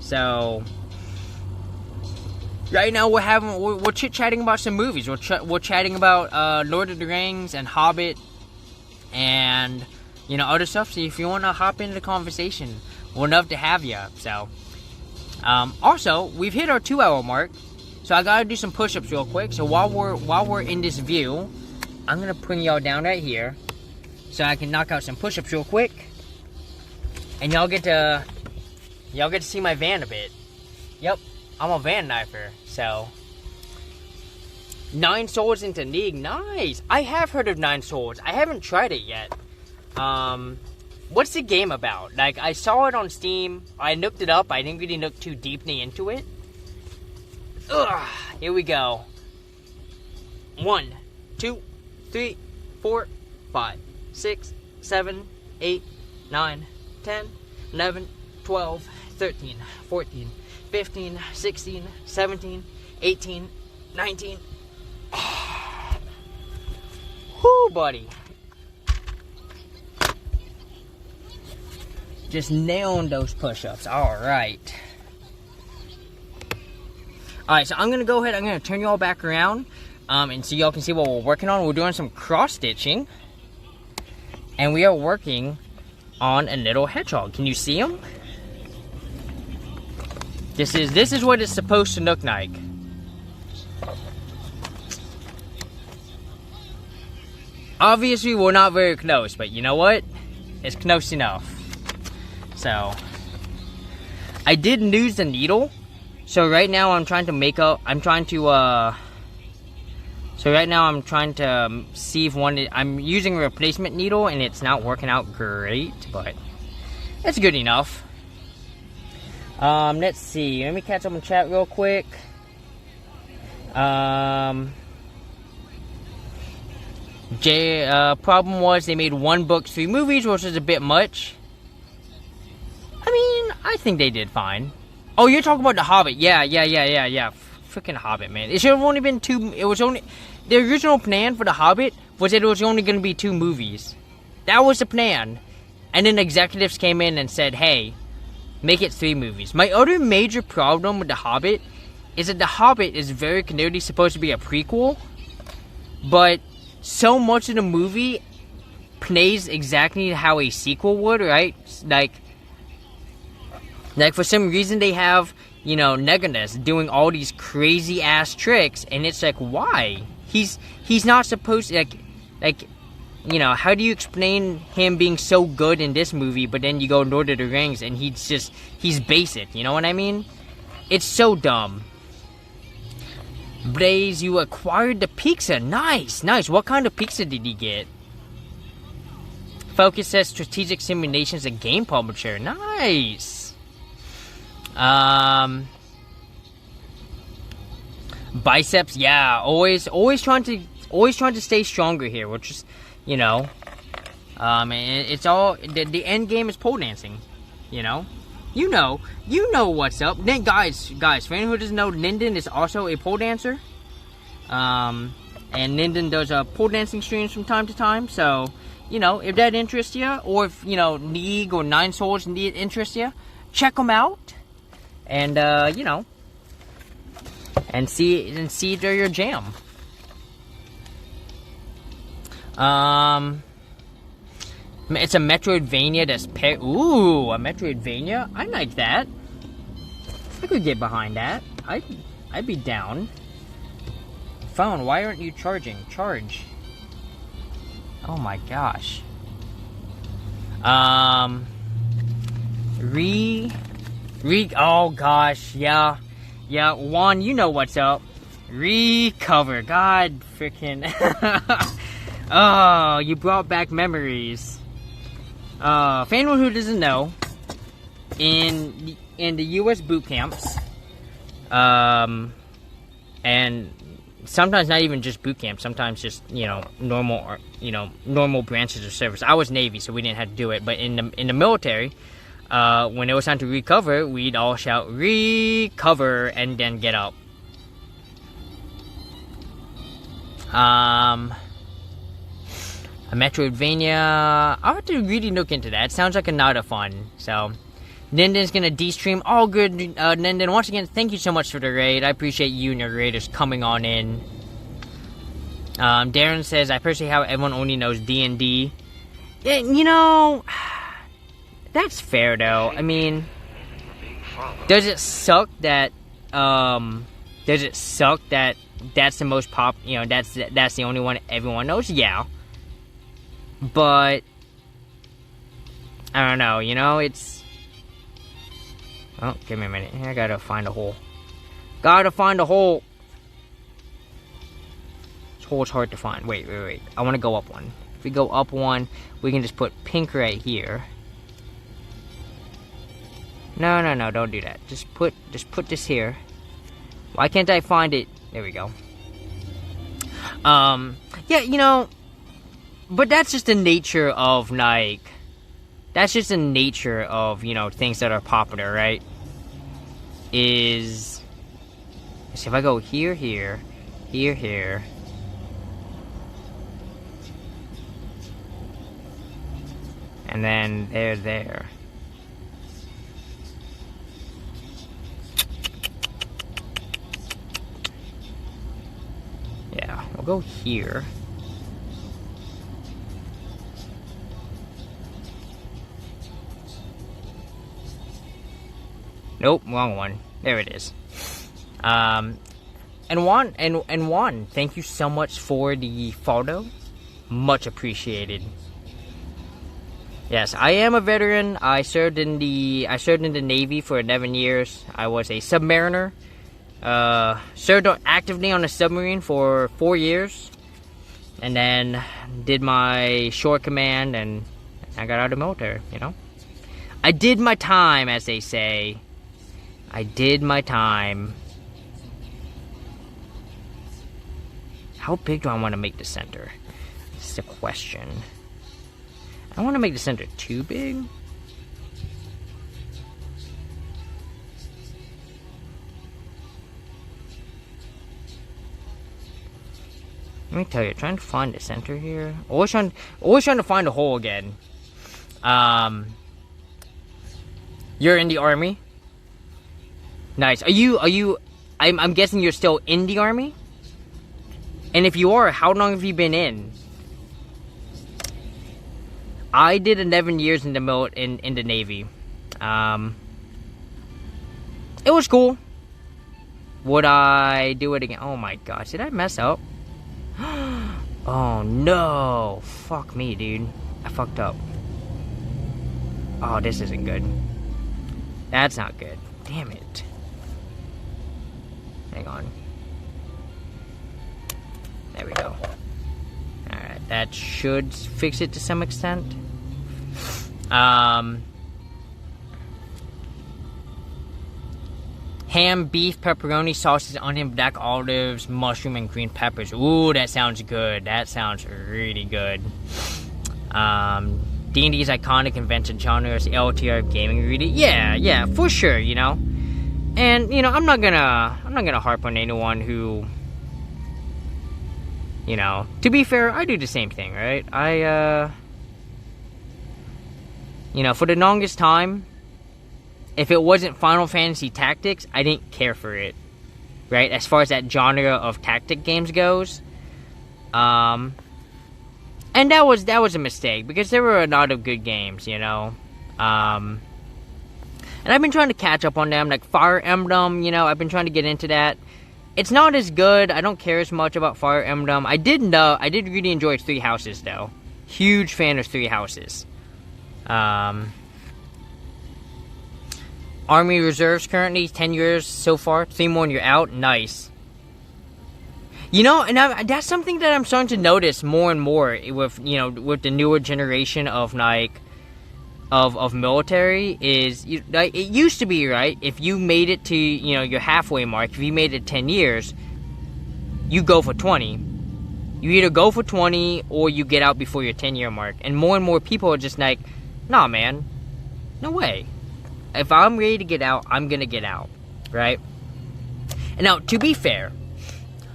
So right now we're chit-chatting about some movies. We're chatting about Lord of the Rings and Hobbit and other stuff. So if you want to hop into the conversation, we'd love to have you. So also we've hit our 2-hour mark. So I gotta do some push-ups real quick. So while we're in this view, I'm gonna bring y'all down right here, so I can knock out some push-ups real quick, and y'all get to see my van a bit. Yep, I'm a van knifer. So 9 Swords into League, nice. I have heard of 9 Swords. I haven't tried it yet. What's the game about? Like, I saw it on Steam. I looked it up. I didn't really look too deeply into it. Ugh, here we go. 1, 2, 3, 4, 5, 6, 7, 8, 9, 10, 11, 12, 13, 14, 15, 16, 17, 18, 19. Whoo, buddy. Just nailing those push-ups. Alright. Alright, so I'm going to go ahead. I'm going to turn you all back around. And so y'all can see what we're working on. We're doing some cross-stitching. And we are working on a little hedgehog. Can you see him? This is what it's supposed to look like. Obviously, we're not very close, but you know what? It's close enough. So, I did lose the needle. So right now I'm trying to see if I'm using a replacement needle and it's not working out great, but it's good enough. Let's see. Let me catch up on chat real quick. Problem was they made 1 book, 3 movies, which is a bit much. I mean, I think they did fine. Oh, you're talking about The Hobbit. Yeah. Freaking Hobbit, man. It should have only been 2. The original plan for The Hobbit was that it was only going to be 2 movies. That was the plan. And then executives came in and said, hey, make it 3 movies. My other major problem with The Hobbit is that The Hobbit is very clearly supposed to be a prequel. But so much of the movie plays exactly how a sequel would, right? Like, for some reason, they have, Legolas doing all these crazy-ass tricks, and it's like, why? He's not supposed to, how do you explain him being so good in this movie, but then you go Lord of the Rings, and he's basic, you know what I mean? It's so dumb. Blaze, you acquired the pizza. Nice. What kind of pizza did you get? Focus says Strategic Simulations, a game publisher. Nice. Biceps, yeah, always trying to stay stronger here, which is, it's all the end game is pole dancing, you know what's up. Then guys, for anyone who doesn't know, Linden is also a pole dancer, and Linden does pole dancing streams from time to time. So if that interests you, or if League or 9 Swords interests you, check them out. And and see if they're your jam. It's a Metroidvania that's ooh, a Metroidvania? I like that. I could get behind that. I'd be down. Phone, why aren't you charging? Charge. Oh my gosh. Oh gosh, yeah. Yeah, Juan, you know what's up. Recover. God freaking. Oh, you brought back memories. For anyone who doesn't know, in the U.S. boot camps, and sometimes not even just boot camps, sometimes just, normal branches of service. I was Navy, so we didn't have to do it, but in the military, when it was time to recover, we'd all shout, recover, and then get up. A Metroidvania, I'll have to really look into that. It sounds like a lot of fun, so... Ninden's gonna de-stream. All good, Ninden. Once again, thank you so much for the raid. I appreciate you and your raiders coming on in. Darren says, I appreciate how everyone only knows D&D. Yeah, that's fair, though. I mean, does it suck that, that's the most that's the only one everyone knows? Yeah. But, I don't know, it's... Oh, give me a minute. I gotta find a hole. Gotta find a hole! This hole's hard to find. Wait. I wanna go up one. If we go up one, we can just put pink right here. No, don't do that. Just put this here. Why can't I find it? There we go. Yeah, but that's just the nature of, that's just the nature of, things that are popular, right? Let's see, if I go here, and then there. Yeah, we'll go here. Nope, wrong one. There it is. And Juan, thank you so much for the photo. Much appreciated. Yes, I am a veteran. I served in the Navy for 11 years. I was a submariner. Served actively on a submarine for 4 years. And then did my short command and I got out of the military, I did my time, as they say. I did my time. How big do I want to make the center? That's the question. I don't want to make the center too big. Let me tell you, trying to find the center here. Always trying to find a hole again. You're in the army? Nice. Are you, I'm guessing you're still in the army? And if you are, how long have you been in? I did 11 years in the Navy. It was cool. Would I do it again? Oh my gosh, did I mess up? Oh no. Fuck me, dude. I fucked up. Oh, this isn't good. That's not good. Damn it. Hang on. There we go. Alright, that should fix it to some extent. Ham, beef, pepperoni, sausage, onion, black olives, mushroom, and green peppers. Ooh, that sounds good. That sounds really good. D&D's iconic invented genre is LTR gaming, really. Yeah, for sure, And, I'm not gonna harp on anyone who, to be fair, I do the same thing, right? For the longest time, if it wasn't Final Fantasy Tactics, I didn't care for it, right? As far as that genre of tactic games goes. And that was a mistake, because there were a lot of good games, you know. And I've been trying to catch up on them, like Fire Emblem, you know, I've been trying to get into that. It's not as good. I don't care as much about Fire Emblem. I did really enjoy Three Houses, though. Huge fan of Three Houses. Army Reserves currently, 10 years so far. 3 more and you're out. Nice. You know, and that's something that I'm starting to notice more and more with, you know, with the newer generation of, like, of military is, like, it used to be, right, if you made it to, you know, your halfway mark, if you made it 10 years, you go for 20. You either go for 20 or you get out before your 10-year mark. And more people are just like, nah, man, no way. If I'm ready to get out, I'm gonna get out, right? And now, to be fair,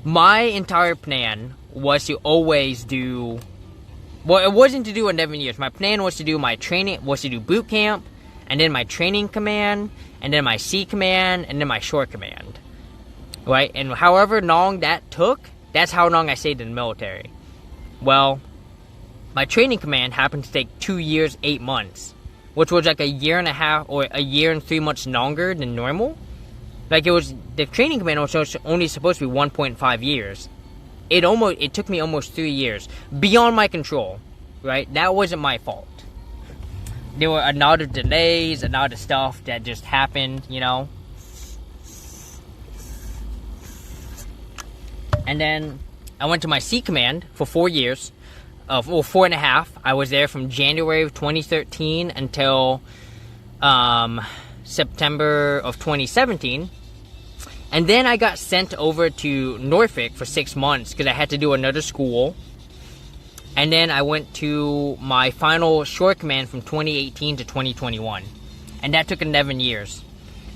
my entire plan was to always do... Well, it wasn't to do 11 years. My plan was to do boot camp, and then my training command, and then my C command, and then my short command. Right? And however long that took, that's how long I stayed in the military. Well, my training command happened to take 2 years, 8 months. Which was like a year and a half, or a year and 3 months longer than normal. Like, the training command was only supposed to be 1.5 years. It took me almost 3 years. Beyond my control, right? That wasn't my fault. There were a lot of delays, a lot of stuff that just happened, you know? And then I went to my C command for 4 years. 4.5. I was there from January of 2013 until September of 2017. And then I got sent over to Norfolk for 6 months because I had to do another school. And then I went to my final short command from 2018 to 2021. And that took 11 years.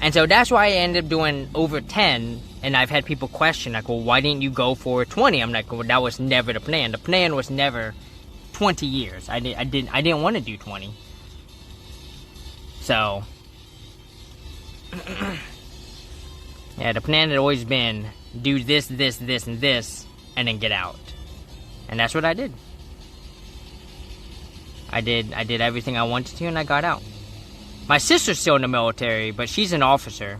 And so that's why I ended up doing over 10. And I've had people question, like, well, why didn't you go for 20? I'm like, well, that was never the plan. The plan was never 20 years. I didn't want to do 20. So... yeah, the plan had always been, do this, this, this, and this, and then get out. And that's what I did. I did everything I wanted to, and I got out. My sister's still in the military, but she's an officer.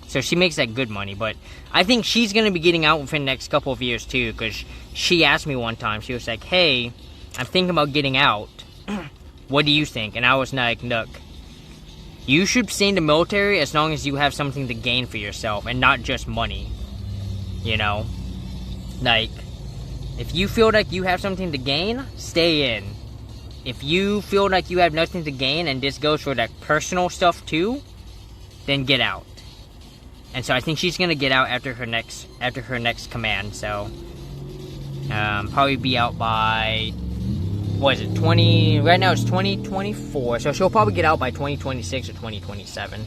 So she makes that good money, but I think she's going to be getting out within the next couple of years, too, because she asked me one time, she was like, hey, I'm thinking about getting out. What do you think? And I was like, look, you should stay in the military as long as you have something to gain for yourself and not just money. You know? Like, if you feel like you have something to gain, stay in. If you feel like you have nothing to gain, and this goes for like personal stuff too, then get out. And so I think she's gonna get out after her next command. So probably be out by, what is it, 20, right now it's 2024, so she'll probably get out by 2026 or 2027.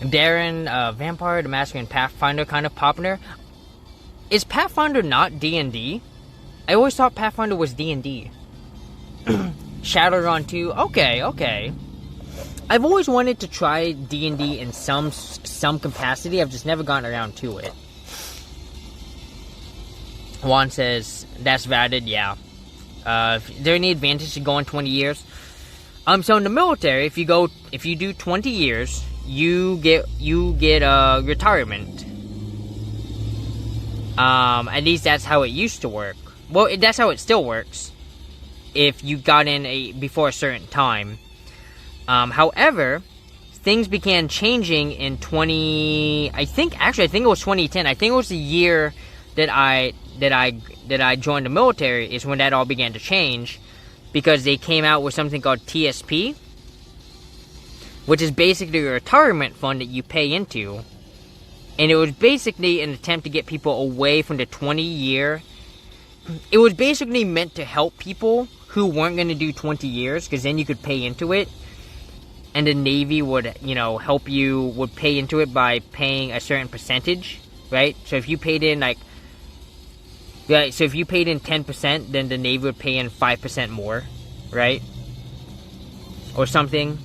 Darren, Vampire the Masquerade and Pathfinder kind of popular. Is Pathfinder not D&D? I always thought Pathfinder was D&D. Shadowrun 2, okay. I've always wanted to try D&D in some capacity, I've just never gotten around to it. Juan says, that's valid, yeah. Is there any advantage to going 20 years? So in the military, if you do 20 years, you get retirement. At least that's how it used to work. Well, that's how it still works. If you got in before a certain time. However, things began changing in I think it was 2010. I think it was the year that I joined the military is when that all began to change, because they came out with something called TSP, which is basically a retirement fund that you pay into, and it was basically an attempt to get people away from the 20-year. It was basically meant to help people who weren't going to do 20 years, because then you could pay into it, and the Navy would, help you, would pay into it by paying a certain percentage, right? So if you paid in if you paid in 10%, then the Navy would pay in 5% more, right? Or something.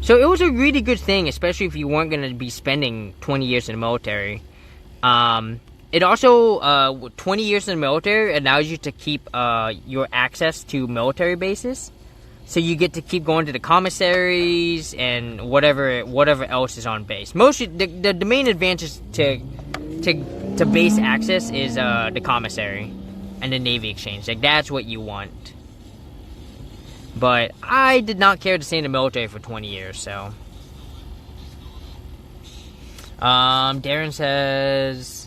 So it was a really good thing, especially if you weren't going to be spending 20 years in the military. It also, 20 years in the military allows you to keep your access to military bases. So you get to keep going to the commissaries and whatever else is on base. Mostly, the main advantage to base access is the commissary and the Navy exchange. Like, that's what you want. But I did not care to stay in the military for 20 years, so. Darren says,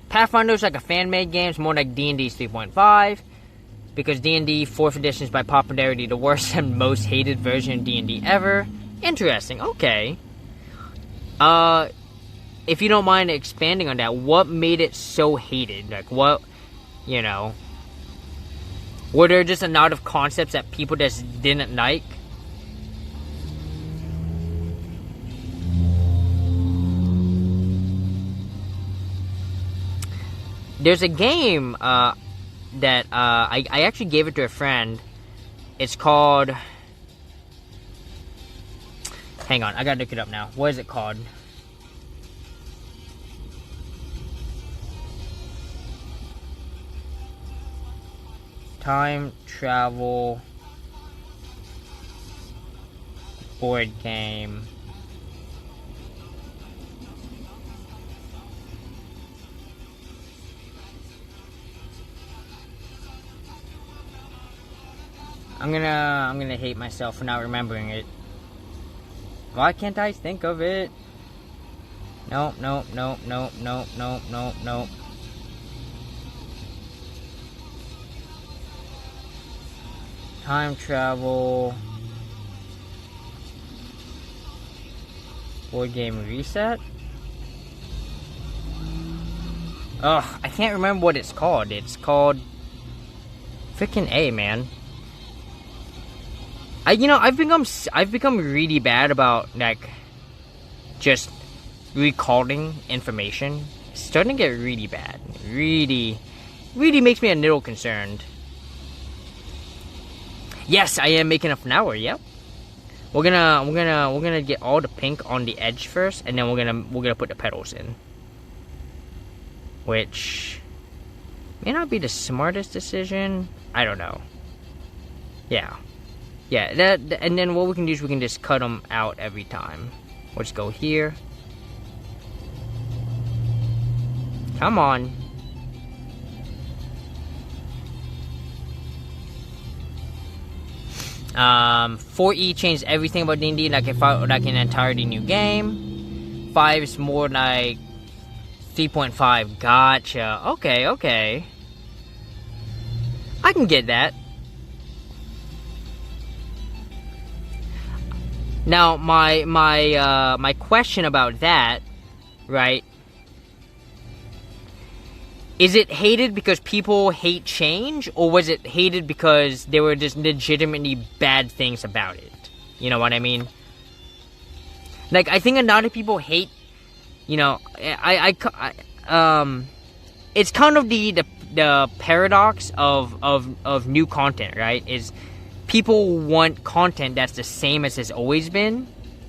Pathfinder is like a fan-made game. It's more like D&D's 3.5. Because D&D 4th edition is by popularity the worst and most hated version of D&D ever. Interesting, okay. If you don't mind expanding on that, what made it so hated? Like, what, you know... Were there just a lot of concepts that people just didn't like? There's a game that I actually gave it to a friend. It's called... Hang on, I gotta look it up now. What is it called? Time travel board game. I'm gonna hate myself for not remembering it. Why can't I think of it? Nope. Time travel board game reset. Ugh, I can't remember what it's called. It's called freaking A, man. I've become really bad about like just recalling information. It's starting to get really bad. Really makes me a little concerned. Yes, I am making a flower. Yep. We're gonna get all the pink on the edge first, and then we're gonna put the petals in. Which may not be the smartest decision. I don't know. Yeah. And then what we can do is we can just cut them out every time. We'll just go here. Come on. Four E changed everything about D&D, like an entirely new game. 5 is more like 3.5. Gotcha. Okay. I can get that. Now, my question about that, right? Is it hated because people hate change, or was it hated because there were just legitimately bad things about it? You know what I mean? Like, I think a lot of people hate, it's kind of the paradox of new content, right? Is people want content that's the same as it's always been,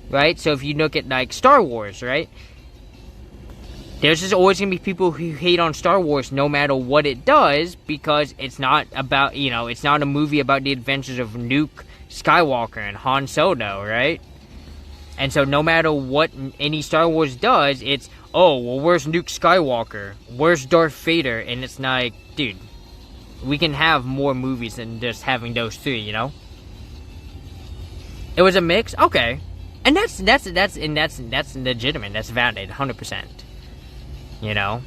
right? So if you look at like Star Wars, right? There's just always going to be people who hate on Star Wars no matter what it does, because it's not about, it's not a movie about the adventures of Luke Skywalker and Han Solo, right? And so no matter what any Star Wars does, it's, oh, well, where's Luke Skywalker? Where's Darth Vader? And it's like, dude, we can have more movies than just having those three, It was a mix? Okay. And that's legitimate. That's valid, 100%. Yeah,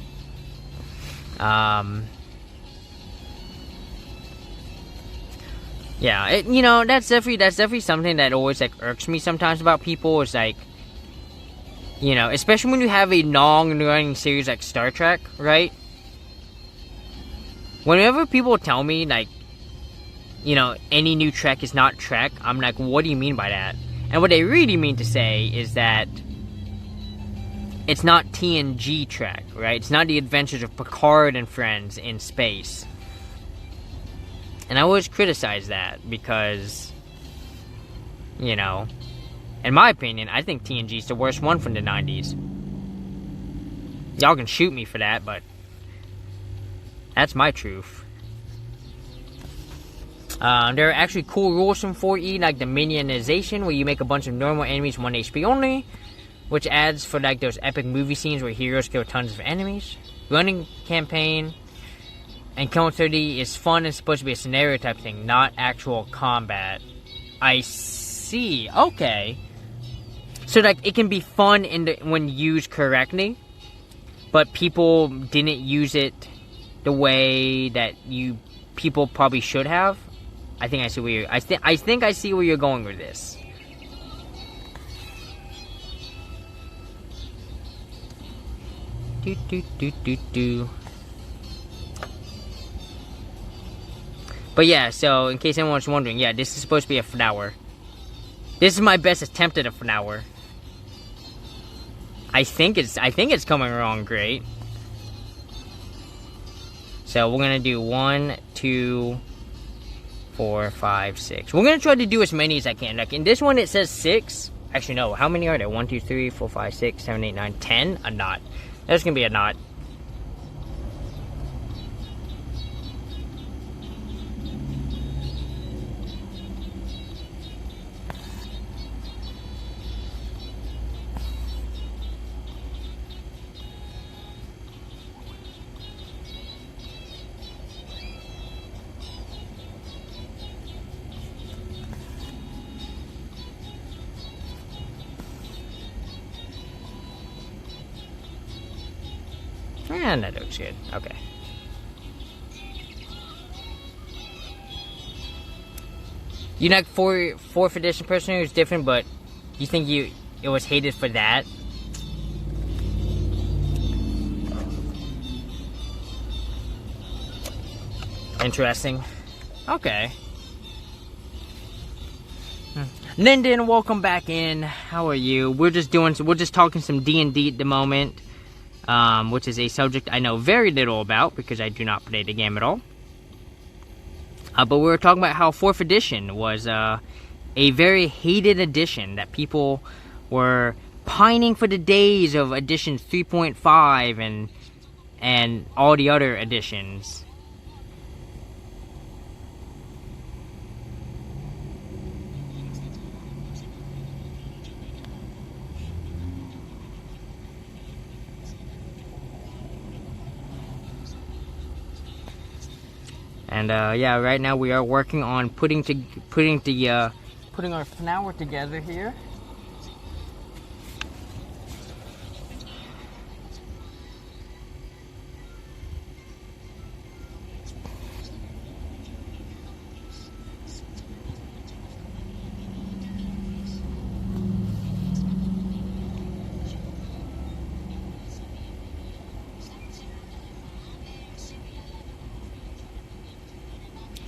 that's definitely something that always like irks me sometimes about people. Is like, especially when you have a long running series like Star Trek, right? Whenever people tell me like, any new Trek is not Trek, I'm like, what do you mean by that? And what they really mean to say is that it's not TNG Trek, right? It's not the adventures of Picard and friends in space. And I always criticize that because, In my opinion, I think TNG is the worst one from the 90s. Y'all can shoot me for that, but that's my truth. There are actually cool rules from 4E, like the minionization, where you make a bunch of normal enemies 1 HP only, which adds for like those epic movie scenes where heroes kill tons of enemies. Running campaign and killing 30 is fun and supposed to be a scenario type thing, not actual combat. I see. Okay. So like it can be fun when used correctly, but people didn't use it the way that people probably should have. I think I see where you're. I think I see where you're going with this. Do. But yeah, so in case anyone's wondering, yeah, this is supposed to be a flower. This is my best attempt at a flower. I think it's coming along great. So we're gonna do 1, 2, 4, 5, 6. We're gonna try to do as many as I can. Like in this one, it says 6. Actually, no. How many are there? 1, 2, 3, 4, 5, 6, 7, 8, 9, 10. A knot. That's gonna be a knot. And that looks good. Okay. You're not 4th edition person who's different, but you think it was hated for that? Interesting. Okay. Linden, welcome back in. How are you? We're just talking some D&D at the moment. Which is a subject I know very little about because I do not play the game at all. But we were talking about how 4th edition was a very hated edition, that people were pining for the days of editions 3.5 and all the other editions. And yeah, right now we are working on putting our flower together here.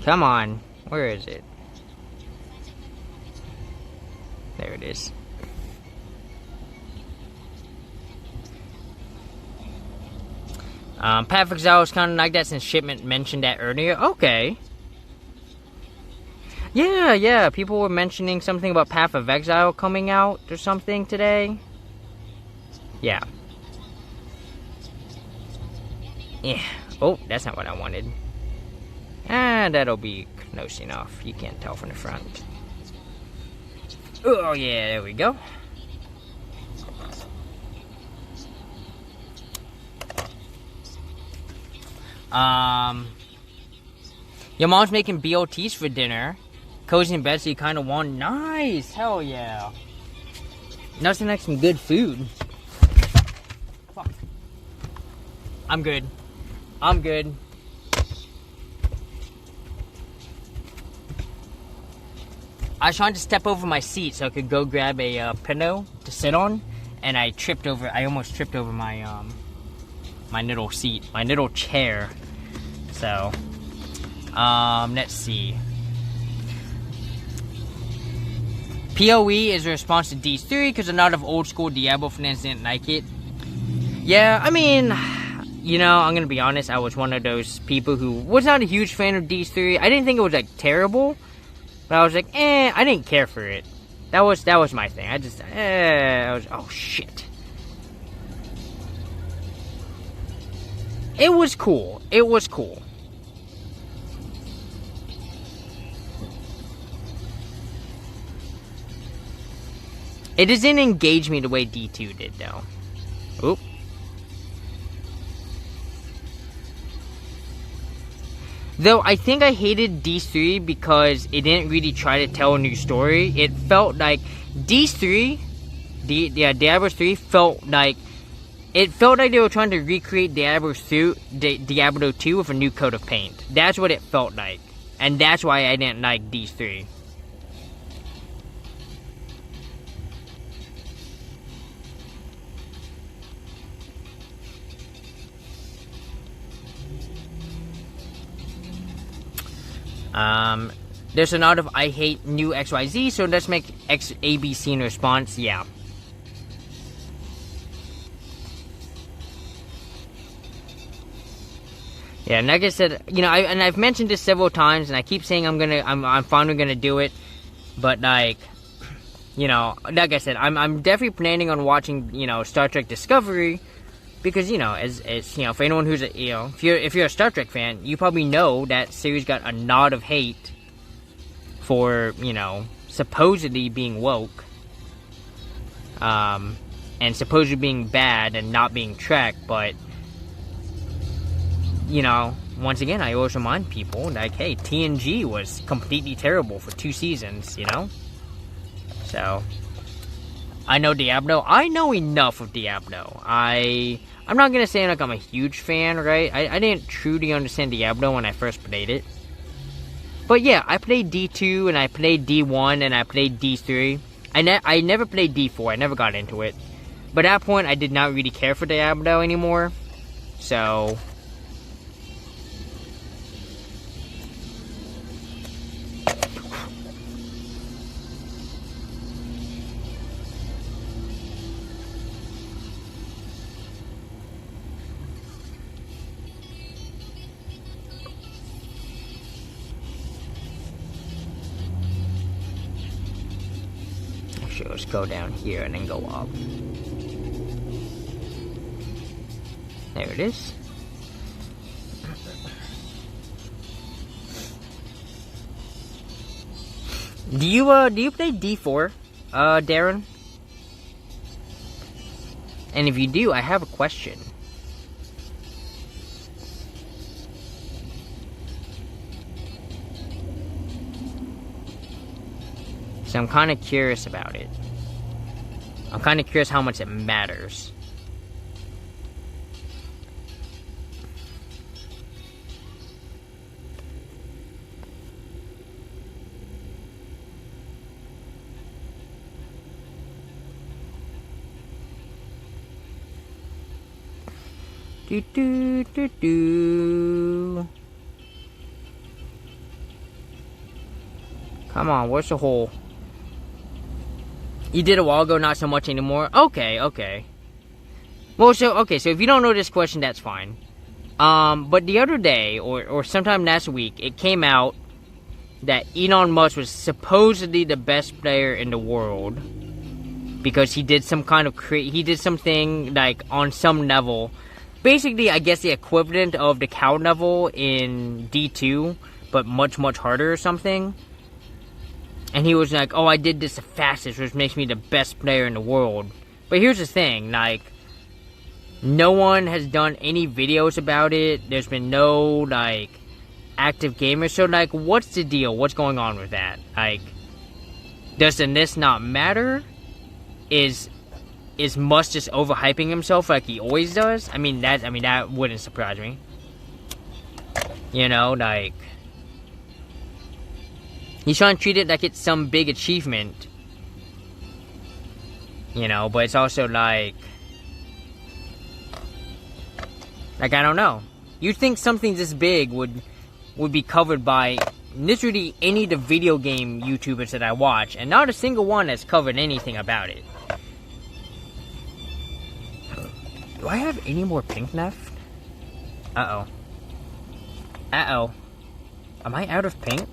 Come on, where is it? There it is. Path of Exile is kind of like that since Shipment mentioned that earlier. Okay. Yeah, people were mentioning something about Path of Exile coming out or something today. Yeah. Yeah. Oh, that's not what I wanted. And that'll be close enough. You can't tell from the front. Oh yeah, there we go. Your mom's making BLTs for dinner. Cozy in bed, so you kind of want. Nice, hell yeah. Nothing like some good food. Fuck. I'm good. I was trying to step over my seat so I could go grab a pillow to sit on, and I almost tripped over my my little seat, my little chair. So, let's see. PoE is a response to D3 because a lot of old school Diablo fans didn't like it. Yeah, I mean, you know, I'm gonna be honest, I was one of those people who was not a huge fan of D3. I didn't think it was like terrible. But I was like, I didn't care for it. That was my thing. Oh shit. It was cool. It was cool. It doesn't engage me the way D2 did, though. Oop. Though I think I hated D3 because it didn't really try to tell a new story. It felt like D3, Diablo 3 felt like they were trying to recreate Diablo 2 with a new coat of paint. That's what it felt like. And that's why I didn't like D3. There's a lot of I hate new XYZ, so let's make X ABC in response. Yeah. Yeah, and like I said, you know, I've mentioned this several times, and I keep saying I'm finally gonna do it, but like, you know, like I said, I'm definitely planning on watching, you know, Star Trek Discovery, because, you know, as you know, for anyone who's a, you know, if you're a Star Trek fan, you probably know that series got a lot of hate for, you know, supposedly being woke, and supposedly being bad and not being Trek, but, you know, once again, I always remind people, like, hey, TNG was completely terrible for 2 seasons, you know? So, I know Diablo. I know enough of Diablo. I'm not gonna say like I'm a huge fan, right? I didn't truly understand Diablo when I first played it. But yeah, I played D2, and I played D1, and I played D3. I never played D4, I never got into it. But at that point, I did not really care for Diablo anymore. So... let's go down here and then go up. There it is. Do you play D4, Darren? And if you do, I have a question. So I'm kind of curious about it. I'm kind of curious how much it matters. Do do do do. Come on, where's the hole? You did a while ago, not so much anymore. Okay, okay. Well, so if you don't know this question, that's fine. But the other day, or sometime last week, it came out that Elon Musk was supposedly the best player in the world because he did some kind of he did something like on some level, basically I guess the equivalent of the cow level in D2, but much harder or something. And he was like, oh, I did this the fastest, which makes me the best player in the world. But here's the thing, like, no one has done any videos about it. There's been no, like, active gamers. So, like, what's the deal? What's going on with that? Like, does this not matter? Is Musk just overhyping himself like he always does? I mean, that wouldn't surprise me. You know, like... He's trying to treat it like it's some big achievement. You know, but it's also like... Like, I don't know. You'd think something this big would be covered by literally any of the video game YouTubers that I watch, and not a single one has covered anything about it. Do I have any more pink left? Uh-oh. Uh-oh. Am I out of pink?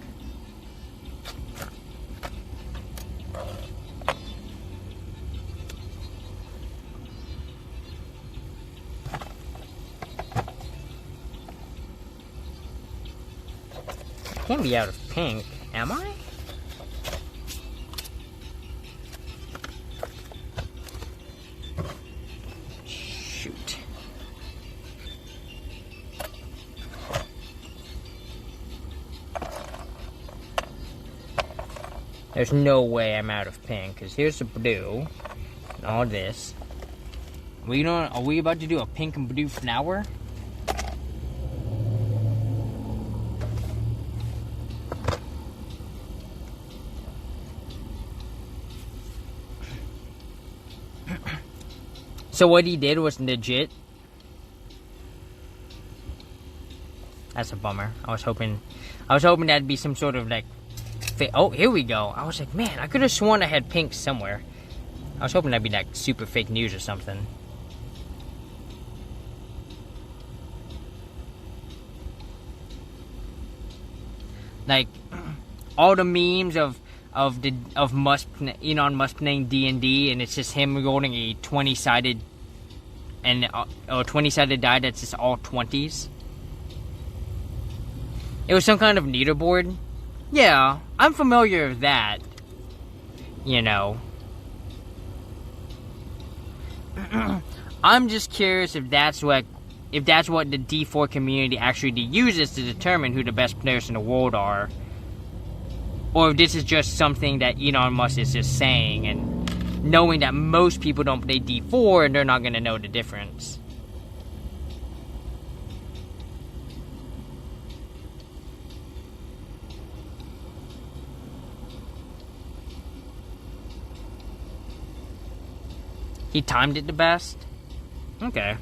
can't be out of pink, am I? Shoot. There's no way I'm out of pink, because here's the blue, and all this. Are we about to do a pink and blue flower? So what he did was legit. That's a bummer. I was hoping that'd be some sort of like. Oh, here we go. I was like, man, I could have sworn I had pink somewhere. I was hoping that'd be like super fake news or something. Like all the memes of Musk, Elon Musk playing D&D, and it's just him rolling a 20-sided and a 20-sided die that's just all 20s. It was some kind of leaderboard. Yeah, I'm familiar with that. You know. I'm just curious if that's what the D4 community actually uses to determine who the best players in the world are. Or if this is just something that Elon Musk is just saying, and knowing that most people don't play D4 and they're not going to know the difference. He timed it the best? Okay.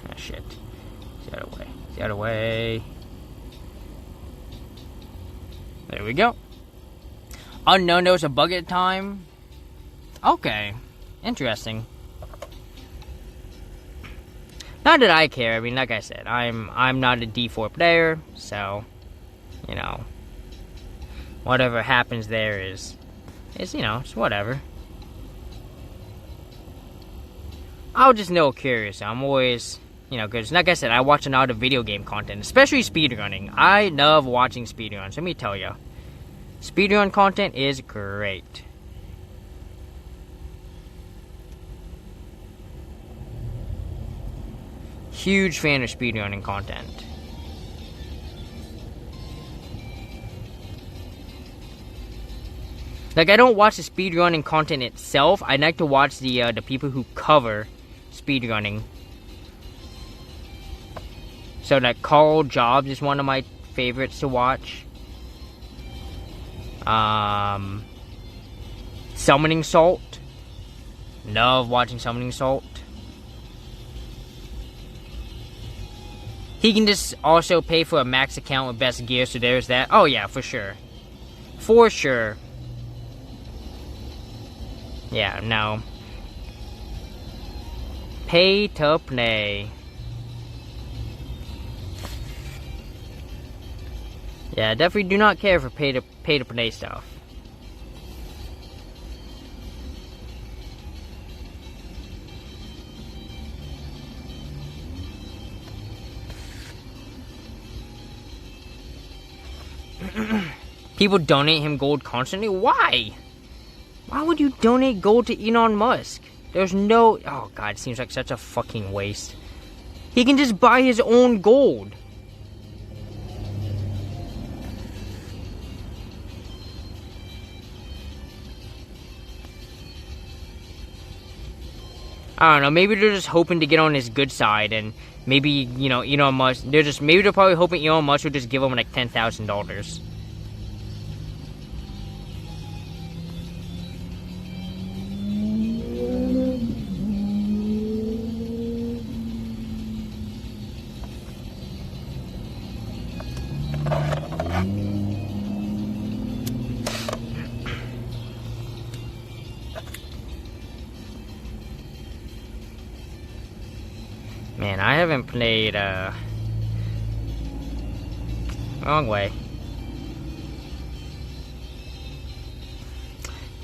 Ah, shit. Get out of the way. Get out of the way. There we go. Unknown, there was a bug at time. Okay. Interesting. Not that I care. I mean, like I said, I'm not a D4 player, so you know, whatever happens there is you know, it's whatever. I was just curious. I'm always, you know, because like I said, I watch a lot of video game content, especially speedrunning. I love watching speedruns. Let me tell you, speedrun content is great. Huge fan of speedrunning content. Like, I don't watch the speedrunning content itself. I like to watch the people who cover speedrunning. So, like, Carl Jobs is one of my favorites to watch. Summoning Salt. Love watching Summoning Salt. He can just also pay for a max account with best gear, so there's that. Oh yeah, for sure. For sure. Yeah, no. Pay to play. Yeah, definitely do not care for pay to play stuff. People donate him gold constantly. Why? Why would you donate gold to Elon Musk? There's no... Oh, God, it seems like such a fucking waste. He can just buy his own gold. I don't know, maybe they're just hoping to get on his good side, and maybe, you know, Elon Musk, maybe they're probably hoping Elon Musk will just give him like $10,000. Man, I haven't played, wrong way.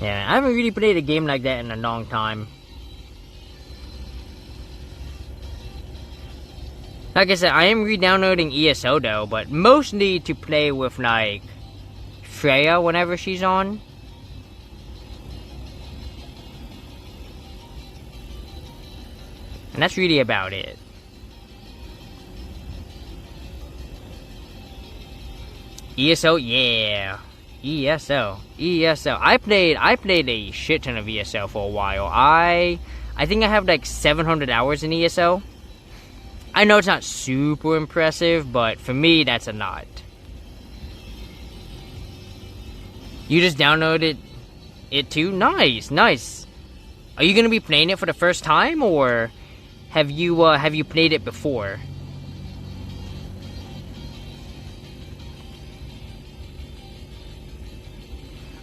Yeah, I haven't really played a game like that in a long time. Like I said, I am re-downloading ESO though, but mostly to play with like Freya whenever she's on. And that's really about it. ESO, yeah. ESO. I played a shit ton of ESO for a while. I think I have like 700 hours in ESO. I know it's not super impressive, but for me, that's a lot. You just downloaded it too? Nice, nice. Are you gonna be playing it for the first time, or have you played it before?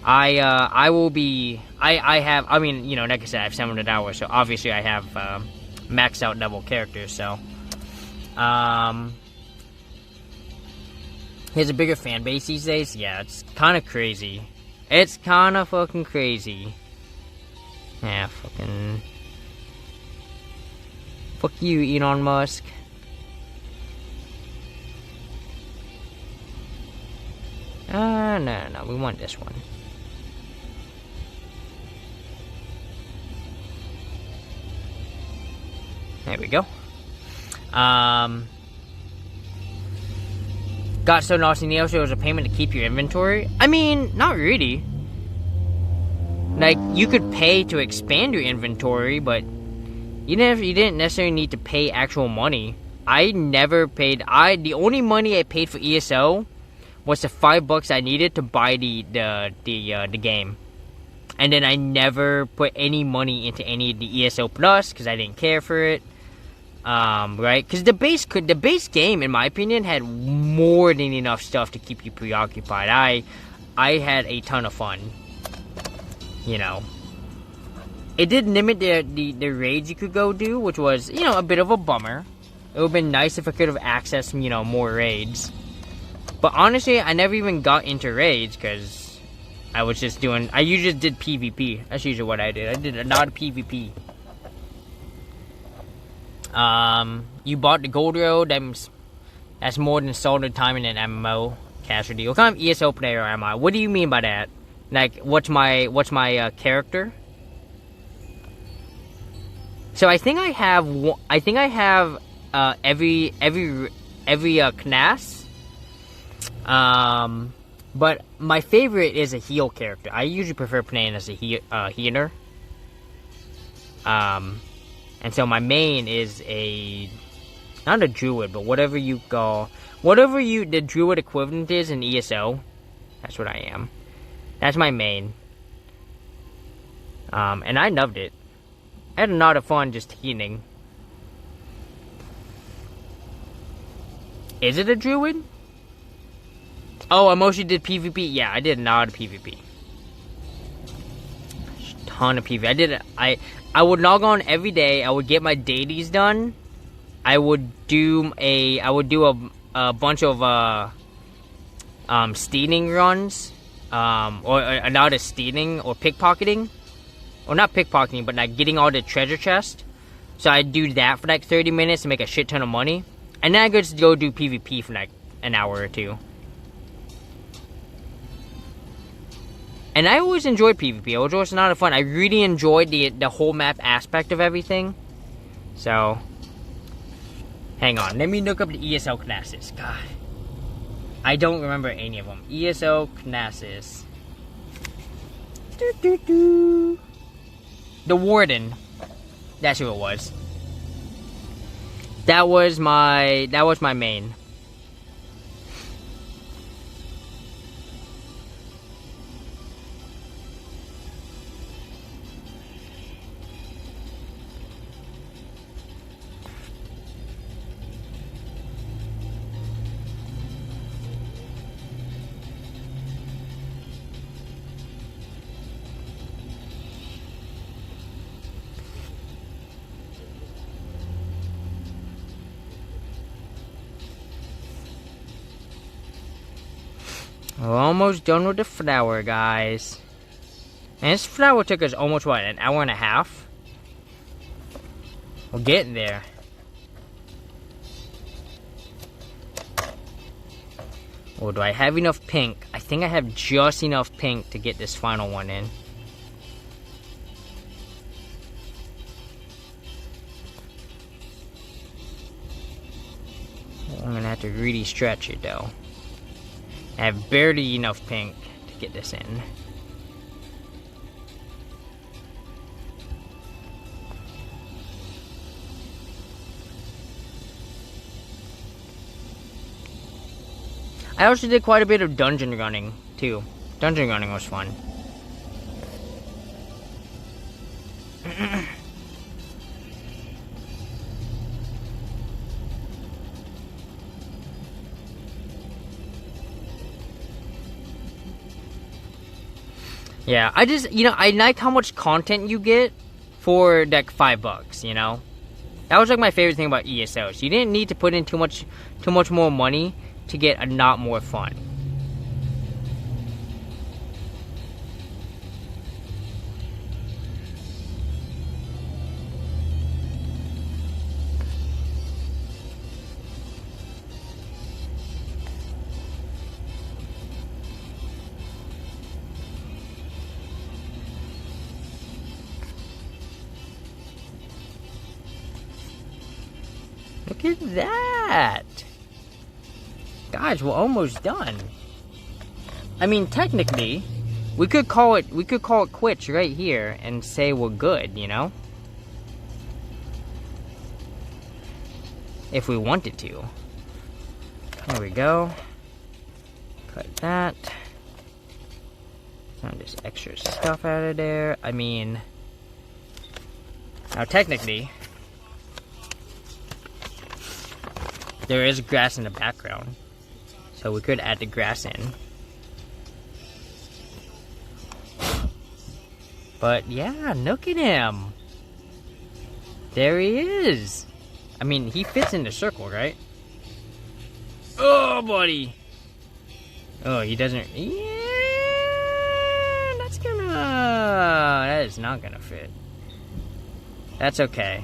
I will be. I mean, you know, like I said, I have 700 hours, so obviously I have maxed out level characters. So. He has a bigger fan base these days. Yeah, it's kind of crazy. It's kind of fucking crazy. Yeah, fucking. Fuck you, Elon Musk. No, we want this one. There we go. Got so lost in the ocean, it was a payment to keep your inventory? I mean, not really. Like, you could pay to expand your inventory, but you didn't necessarily need to pay actual money. I never paid. The only money I paid for ESO was the $5 I needed to buy the game, and then I never put any money into any of the ESO Plus because I didn't care for it. Right? Because the base game, in my opinion, had more than enough stuff to keep you preoccupied. I had a ton of fun. You know, it did limit the raids you could go do, which was, you know, a bit of a bummer. It would have been nice if I could have accessed, you know, more raids. But honestly, I never even got into raids because I was just doing. I usually did PvP. That's usually what I did. I did a lot of PvP. You bought the gold road. That's more than solid time in an MMO. Casualty. What kind of ESO player am I? What do you mean by that? Like, what's my character? So I think I have every class. But my favorite is a heal character. I usually prefer playing as a healer. And so my main is not a druid, but whatever the druid equivalent is in ESO. That's what I am. That's my main. And I loved it. I had a lot of fun just healing. Is it a druid? Oh, I mostly did PvP. Yeah, I did a lot of PvP. Ton of PvP. I would log on every day. I would get my dailies done. I would do a bunch of stealing runs, or a lot of stealing or pickpocketing, or not pickpocketing, but like getting all the treasure chest. So I'd do that for like 30 minutes to make a shit ton of money, and then I could just go do PvP for like an hour or two. And I always enjoyed PvP. It was always a lot of fun. I really enjoyed the whole map aspect of everything. So, hang on. Let me look up the ESO classes. God. I don't remember any of them. ESO classes. The Warden. That's who it was. That was my main. We're almost done with the flower, guys. And this flower took us almost, what, an hour and a half? We're getting there. Well, do I have enough pink? I think I have just enough pink to get this final one in. I'm gonna have to really stretch it though. I have barely enough pink to get this in. I also did quite a bit of dungeon running too. Dungeon running was fun. Yeah, I just, I like how much content you get for like $5, you know? That was like my favorite thing about ESOs. You didn't need to put in too much more money to get a lot more fun. Look at that! Guys, we're almost done. I mean, technically, we could call it quits right here and say we're good, you know? If we wanted to. There we go. Cut that. Some this extra stuff out of there. I mean, now technically, there is grass in the background. So we could add the grass in. But yeah, look at him. There he is. I mean, he fits in the circle, right? Oh, buddy. Oh, he doesn't. Yeah, that is not gonna fit. That's okay.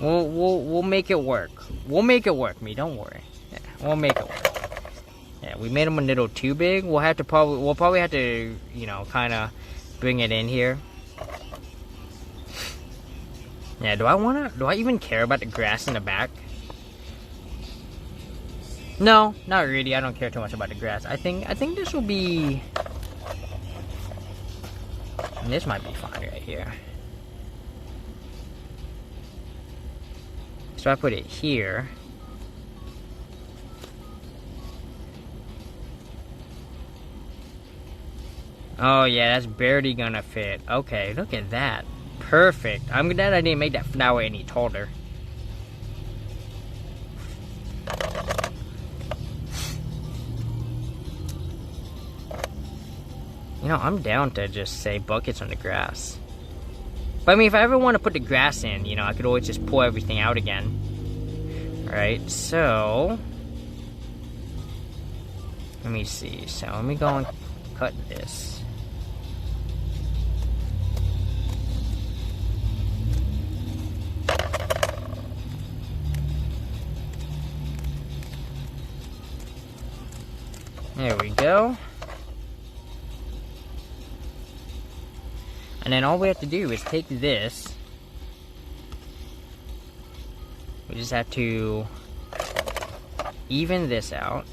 We'll make it work. We'll make it work, don't worry. Yeah, we'll make it work. Yeah, we made him a little too big. We'll probably have to, kind of bring it in here. Yeah, do I even care about the grass in the back? No, not really. I don't care too much about the grass. I think this will be, this might be fine right here. So I put it here. Oh yeah, that's barely gonna fit. Okay, look at that. Perfect. I'm glad I didn't make that flower any taller. I'm down to just say buckets on the grass. But I mean, if I ever want to put the grass in, I could always just pull everything out again. Alright, so let me see. So let me go and cut this. There we go. And then all we have to do is take this. We just have to even this out.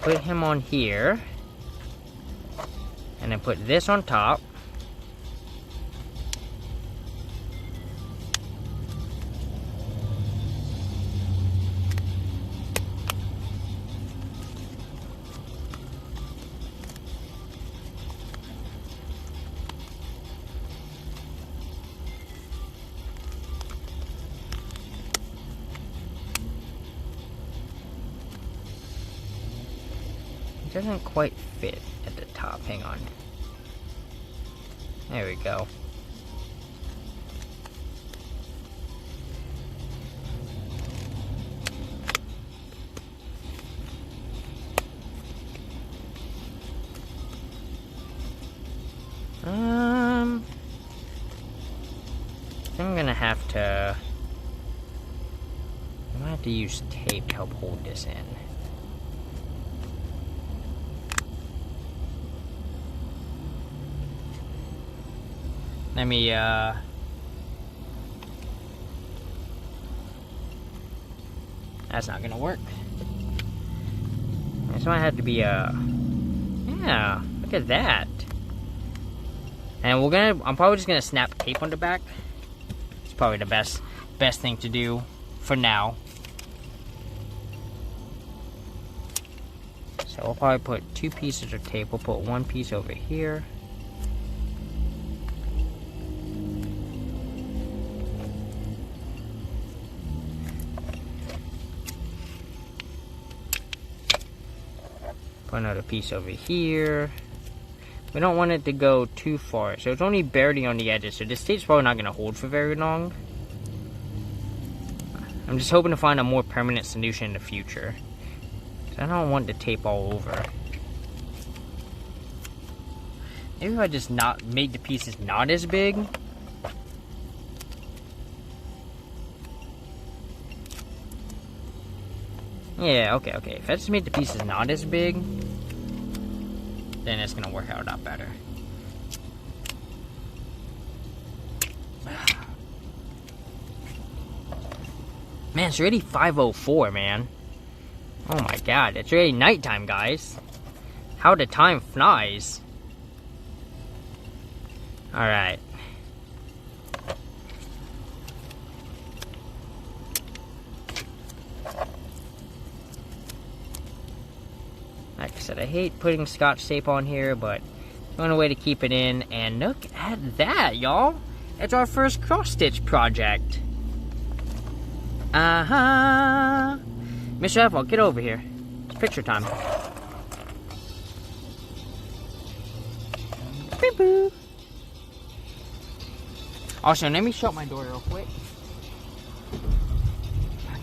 Put him on here. And then put this on top. It doesn't quite fit at the top. Hang on. There we go. I'm gonna have to. I'm gonna have to use tape to help hold this in. Let me, that's not gonna work. This might have to be yeah, look at that. And I'm probably just gonna snap tape on the back. It's probably the best thing to do for now. So we'll probably put 2 pieces of tape. We'll put 1 piece over here. Put another piece over here. We don't want it to go too far, so it's only barely on the edges, so this tape's probably not going to hold for very long. I'm just hoping to find a more permanent solution in the future. I don't want the tape all over. Maybe if I just not make the pieces not as big. Yeah, okay. If I just make the pieces not as big, then it's gonna work out a lot better. Man, it's already 5:04, man. Oh my god, it's already nighttime, guys. How the time flies. Alright. Like I said, I hate putting Scotch tape on here, but one way to keep it in. And look at that, y'all. It's our first cross-stitch project. Uh-huh. Mr. Hefhog, get over here. It's picture time. Beep boo. Also, let me shut my door real quick.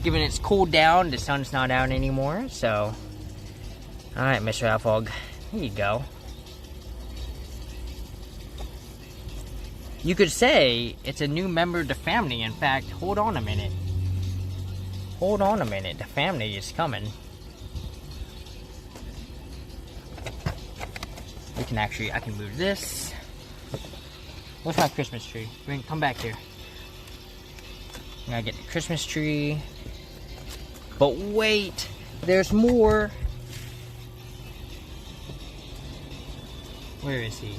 Given it's cooled down, the sun's not out anymore, so... Alright, Mr. Hefhog. Here you go. You could say it's a new member of the family. In fact, hold on a minute. Hold on a minute. The family is coming. We can actually... I can move this. Where's my Christmas tree? Come back here. I gotta get the Christmas tree. But wait! There's more! Where is he?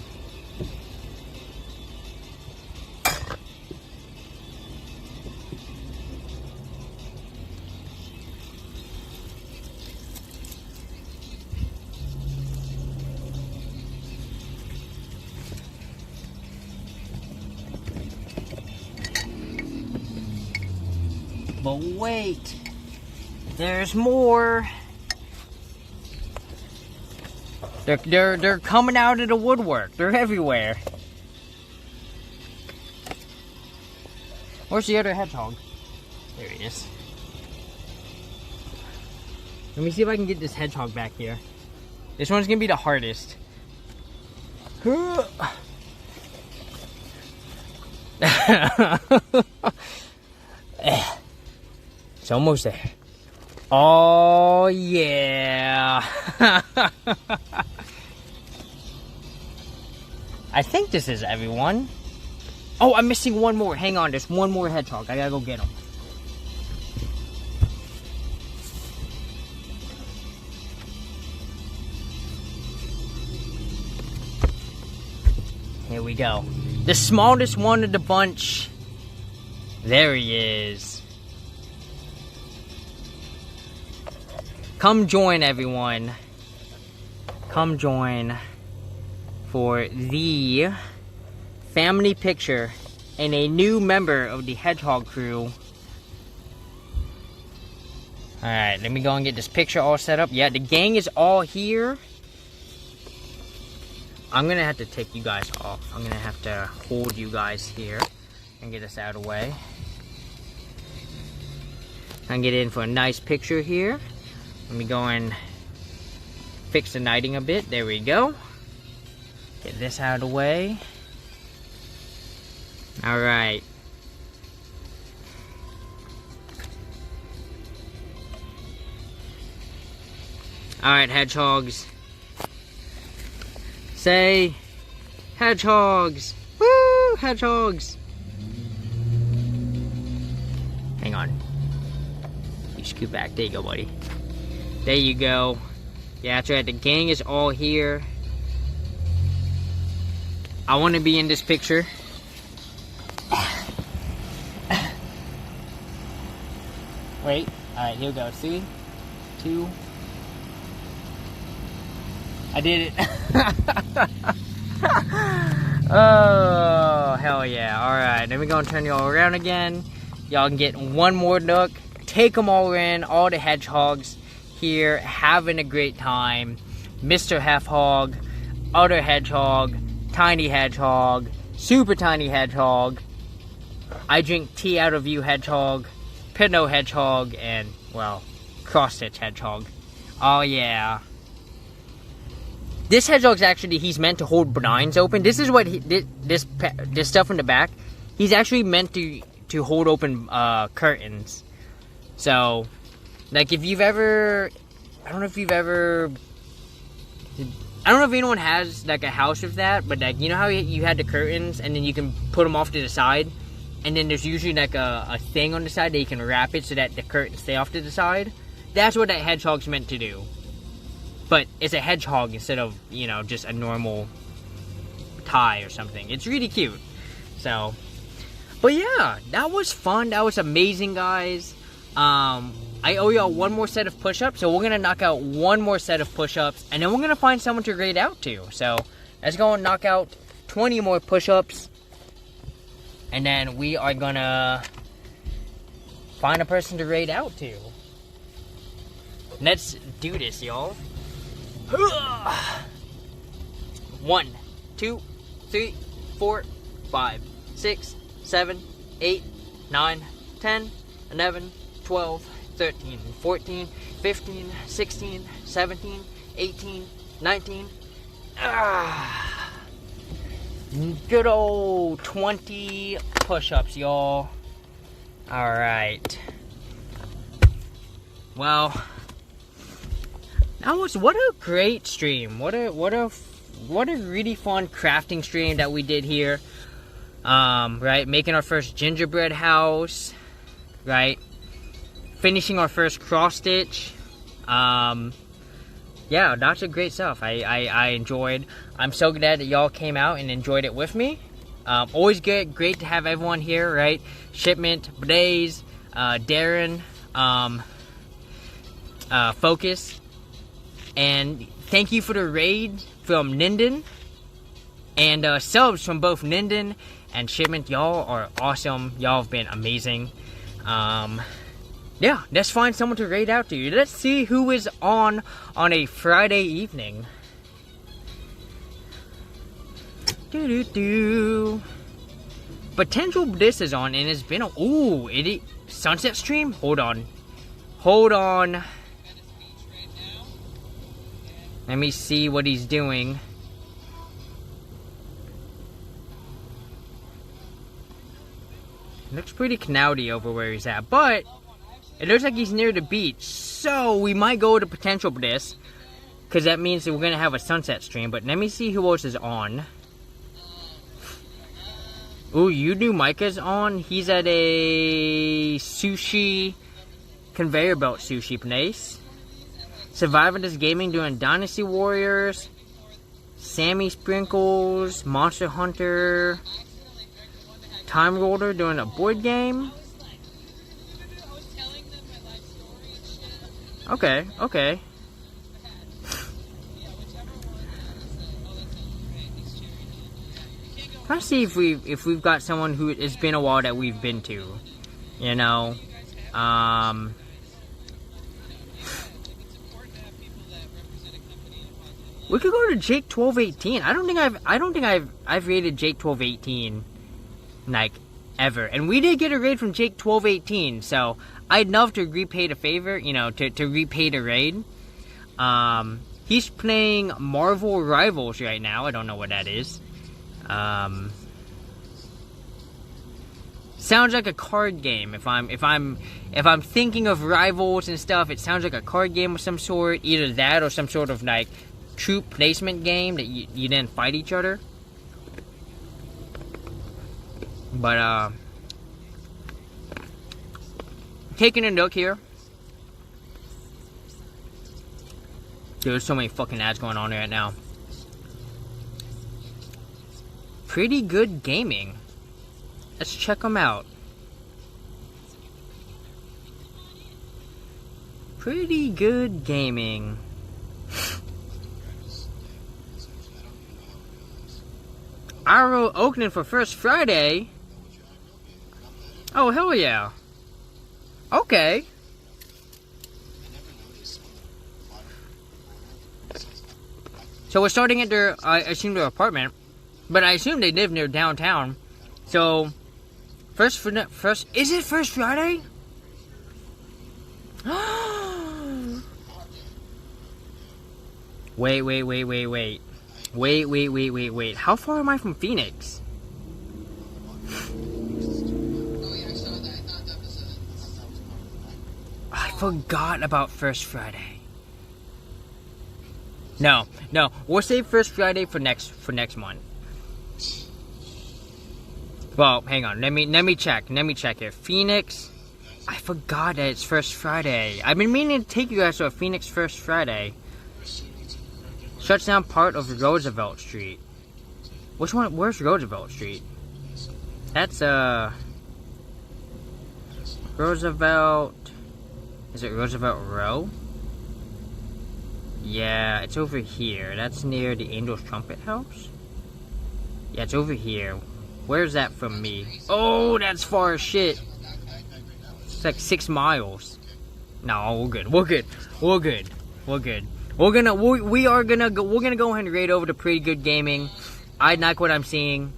But wait, there's more. They're coming out of the woodwork. They're everywhere. Where's the other hedgehog? There he is. Let me see if I can get this hedgehog back here. This one's gonna be the hardest. It's almost there. Oh yeah. I think this is everyone. Oh, I'm missing one more. Hang on, there's one more hedgehog. I gotta go get him. Here we go. The smallest one of the bunch. There he is. Come join, everyone. Come join for the family picture and a new member of the hedgehog crew. Alright, let me go and get this picture all set up. Yeah, the gang is all here. I'm gonna have to take you guys off. I'm gonna have to hold you guys here and get us out of the way. And get in for a nice picture here. Let me go and fix the lighting a bit. There we go. Get this out of the way. Alright. Alright, hedgehogs. Say, hedgehogs. Woo, hedgehogs. Hang on. You scoot back. There you go, buddy. There you go. Yeah, that's right. The gang is all here. I want to be in this picture. Wait. Alright, here we go. 3, 2. I did it. Oh, hell yeah. Alright, then we're going to turn y'all around again. Y'all can get one more look. Take them all in. All the hedgehogs here having a great time. Mr. Hefhog, other hedgehog, tiny hedgehog, super tiny hedgehog. I drink tea out of you hedgehog, Pinot hedgehog, and, well, cross-stitch hedgehog. Oh, yeah. This hedgehog's actually, he's meant to hold blinds open. This is what this stuff in the back. He's actually meant to hold open curtains. So, like if you've ever, I don't know if anyone has like a house with that, but like you know how you had the curtains and then you can put them off to the side, and then there's usually like a thing on the side that you can wrap it so that the curtains stay off to the side. That's what that hedgehog's meant to do. But it's a hedgehog instead of, you know, just a normal tie or something. It's really cute. So, but yeah, that was fun. That was amazing, guys. I owe y'all one more set of push-ups, so we're going to knock out one more set of push-ups, and then we're going to find someone to grade out to. So, let's go and knock out 20 more push-ups, and then we are going to find a person to grade out to. Let's do this, y'all. 1, 2, 3, 4, 5, 6, 7, 8, 9, 10, 11, 12, 13, 14, 15, 16, 17, 18, 19. Good old 20 push-ups, y'all. Alright. Well, what a great stream. What a really fun crafting stream that we did here. Right, making our first gingerbread house, right? Finishing our first cross stitch. Yeah, lots of great stuff. I enjoyed. I'm so glad that y'all came out and enjoyed it with me. Always great to have everyone here, right? Shipment, Blaze, Darren, Focus. And thank you for the raid from Ninden. And subs from both Ninden and Shipment. Y'all are awesome. Y'all have been amazing. Yeah, let's find someone to raid out to you. Let's see who is on a Friday evening. Potential Bliss is on, and it's been a... Ooh, Sunset Stream? Hold on. Let me see what he's doing. Looks pretty cloudy over where he's at, but it looks like he's near the beach. So we might go to Potential Bliss, because that means that we're going to have a sunset stream. But let me see who else is on. Ooh, you do Micah's on. He's at a sushi, conveyor belt sushi place. Survivalist Gaming doing Dynasty Warriors. Sammy Sprinkles, Monster Hunter. Time Roller doing a board game. Okay. Trying to see if we've got someone who it's been a while that we've been to, you know. We could go to Jake 1218. I don't think I've raided Jake 1218 like ever, and we did get a raid from Jake 1218. So I'd love to repay the favor, you know, to repay the raid. He's playing Marvel Rivals right now. I don't know what that is. Sounds like a card game. If I'm thinking of Rivals and stuff, it sounds like a card game of some sort. Either that or some sort of like troop placement game that you then fight each other. But taking a look here. Dude, there's so many fucking ads going on right now. Pretty Good Gaming. Let's check them out. Pretty Good Gaming. Arrow opening for First Friday. Oh, hell yeah. Okay. So we're starting at their, I assume, their apartment. But I assume they live near downtown. So, first, is it First Friday? Wait. Wait. How far am I from Phoenix? I forgot about First Friday. No. We'll save First Friday for next month. Well, hang on. Let me check here. Phoenix. I forgot that it's First Friday. I've been meaning to take you guys to a Phoenix First Friday. Shuts down part of Roosevelt Street. Which one? Where's Roosevelt Street? That's Roosevelt. Is it Roosevelt Row? Yeah, it's over here. That's near the Angel's Trumpet House. Yeah, it's over here. Where's that from me? Oh, that's far as shit. It's like 6 miles. No, we're good. We're gonna go ahead and raid over to Pretty Good Gaming. I like what I'm seeing.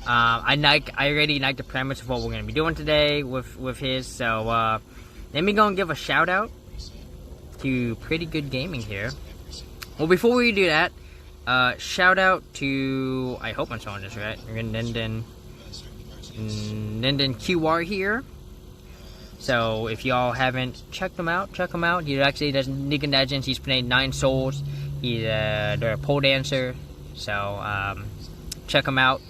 I already like the premise of what we're gonna be doing today with his. So let me go and give a shout out to Pretty Good Gaming here. Well, before we do that, shout out to, I hope I'm spelling this right, Linden QR here. So if y'all haven't checked them out, check them out. He actually does League of Legends. He's played 9 Souls. They're a pole dancer. So check them out.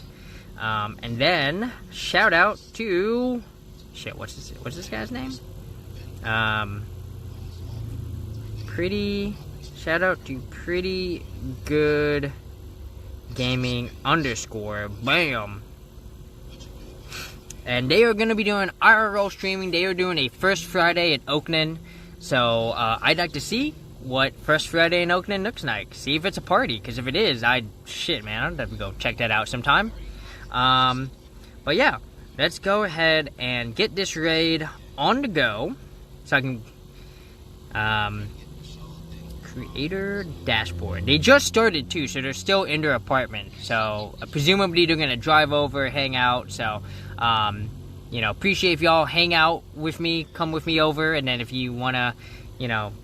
And then shout out to what's this guy's name? Shout out to Pretty Good Gaming _ bam. And they are going to be doing IRL streaming. They are doing a First Friday in Oakland. So I'd like to see what First Friday in Oakland looks like. See if it's a party. Because if it is, I'd have to go check that out sometime. But yeah, let's go ahead and get this raid on the go. So I can... Creator dashboard. They just started too, so they're still in their apartment. So presumably they're gonna drive over, hang out. So appreciate if y'all hang out with me, come with me over, and then if you wanna,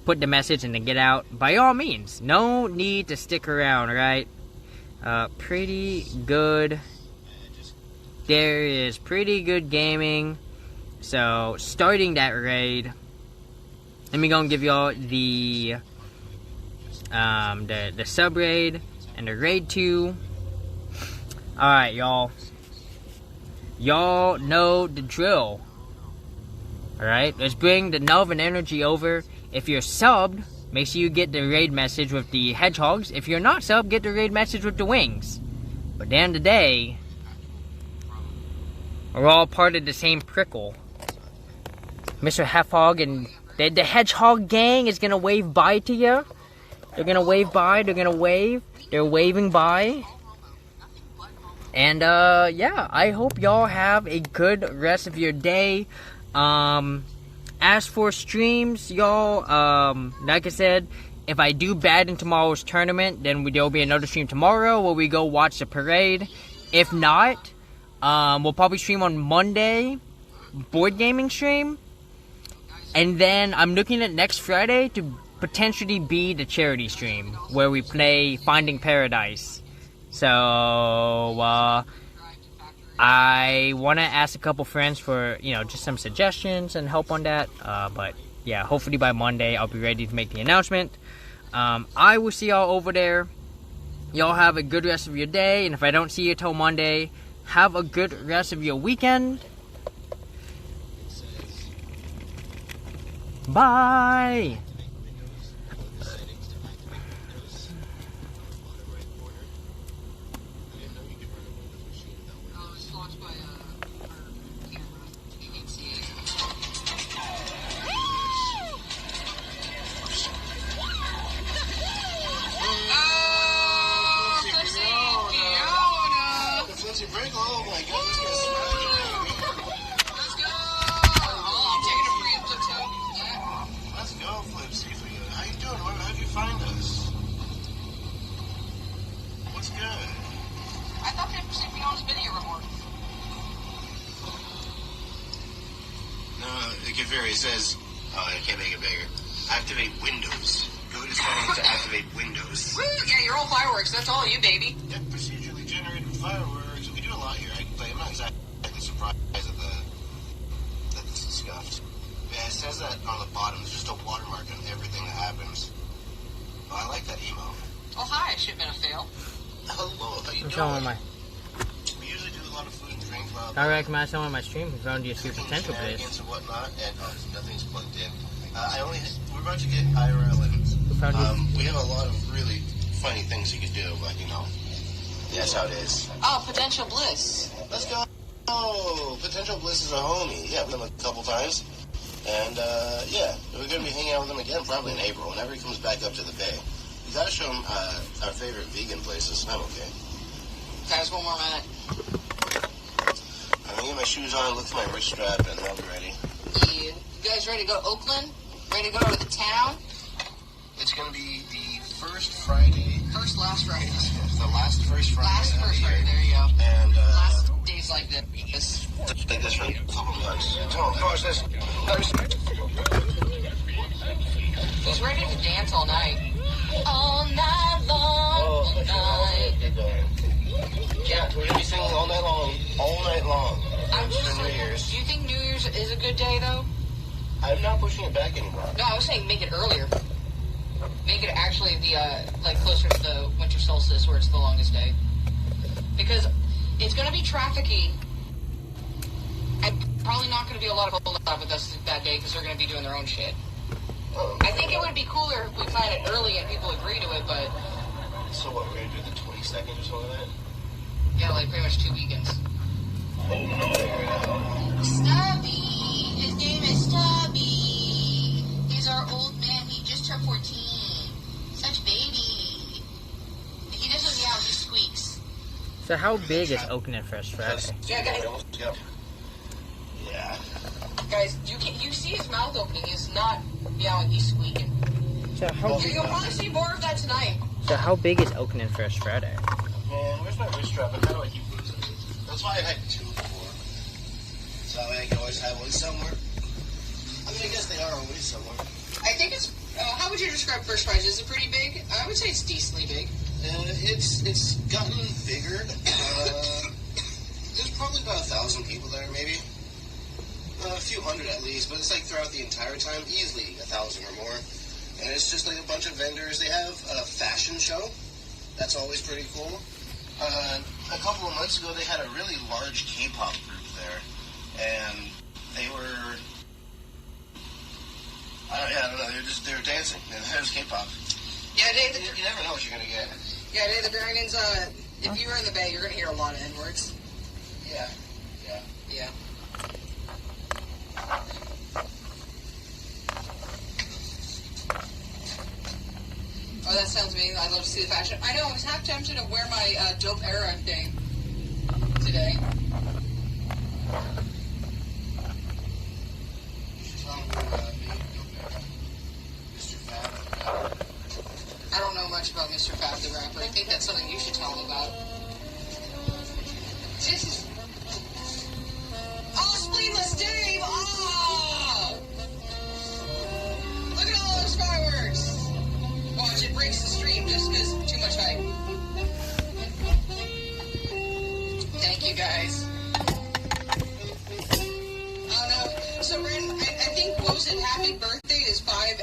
put the message and then get out, by all means. No need to stick around, right? Pretty good. There is Pretty Good Gaming. So starting that raid. Let me go and give y'all the sub raid and the raid 2. Alright, y'all know the drill. Alright, let's bring the love and energy over. If you're subbed, make sure you get the raid message with the hedgehogs. If you're not subbed, get the raid message with the wings. But at the end of the day, we're all part of the same prickle. Mr. Hefhog and the hedgehog gang is gonna wave bye to you. They're gonna wave by. They're waving by. And yeah, I hope y'all have a good rest of your day. As for streams, y'all, like I said, if I do bad in tomorrow's tournament, then there'll be another stream tomorrow where we go watch the parade. If not, we'll probably stream on Monday, board gaming stream. And then I'm looking at next Friday to potentially be the charity stream where we play Finding Paradise. So, I want to ask a couple friends for, just some suggestions and help on that. But, yeah, hopefully by Monday I'll be ready to make the announcement. I will see y'all over there. Y'all have a good rest of your day. And if I don't see you till Monday, have a good rest of your weekend. Bye! Oh my goodness. Let's go! Oh, I'm taking a free flip too. Yeah. Let's go, Flipsy. How you doing? How'd you find us? What's good? I thought they'd see me on his video report. No, it can vary. It says, I can't make it bigger. Activate Windows. Go to settings to activate Windows. Woo! Yeah, your old fireworks. That's all you, baby. Yeah, procedurally generated fireworks. We do a lot here. I can tell you, I'm not exactly surprised that this is scuffed. Yeah, it says that on the bottom. There's just a watermark on everything that happens. Oh, I like that emo. Oh, hi. Shipment of fail. Hello, how you I'm doing? showing my. We usually do a lot of food and drink. I recommend showing my stream. If you found you a super potential for this. And whatnot, and nothing's plugged in. We're about to get IRL, and we have a lot of really funny things you could do, but that's how it is. Oh, potential bliss. Let's go. Oh, Potential Bliss is a homie. Yeah, we've met him a couple times, and yeah, we're gonna be hanging out with him again probably in April whenever he comes back up to the Bay. We gotta show him our favorite vegan places. I'm okay. Guys, one more minute. I'm gonna get my shoes on, look for my wrist strap, and I'll be ready. You guys ready to go to Oakland? Ready to go to the town? It's gonna be the first Friday. Last Friday. The first Friday. Last first Friday, there you go. And Last days like this. like this for a couple months. Oh, gosh, this. He's ready to dance all night. All night long. All night. Yeah, we're gonna be singing all night long. All night long. I'm just for New saying, Year's. do you think New Year's is a good day, though? I'm not pushing it back anymore. No, I was saying make it earlier. Make it actually the, closer to the winter solstice where it's the longest day. Because it's going to be trafficy. And probably not going to be a lot of people out with us that day because they're going to be doing their own shit. I think it would be cooler if we plan it early and people agree to it, but... So what, we're going to do the 22nd or something like that? Yeah, like pretty much 2 weekends. Stubby. His name is Stubby. He's our old man. He just turned 14. Such baby. He doesn't meow, he squeaks. So how big is Oakland Fresh Friday? Yeah, guys. Yeah. Guys, you see his mouth opening. He's not meowing, he's squeaking. So how You'll probably see more of that tonight. So how big is Oakland Fresh Friday? Man, where's my wrist strap? And how do I keep losing it? That's why I had two before. So that way I can always have one somewhere. I mean, I guess they are always somewhere. I think it's... how would you describe First Prize? Is it pretty big? I would say it's decently big. It's gotten bigger. There's probably about 1,000 people there, maybe. A few hundred at least, but it's like throughout the entire time, easily 1,000 or more. And it's just like a bunch of vendors. They have a fashion show. That's always pretty cool. A couple of months ago, they had a really large K-pop group there, and they were... I don't know. They were dancing. And there's K-pop. Yeah, You never know what you're gonna get. Yeah, Dave the Dragons, if you were in the Bay, you're gonna hear a lot of N-words. Yeah. Yeah. Oh, that sounds amazing. I'd love to see the fashion. I know, I was half tempted to wear my Dope Era thing today. I don't know much about Mr. Fab the rapper. I think that's something you should tell him about. Oh, Spleenless Dave! Oh! Look at all those fireworks! you guys. Oh no. So Ren, I think, what was it, happy birthday is 5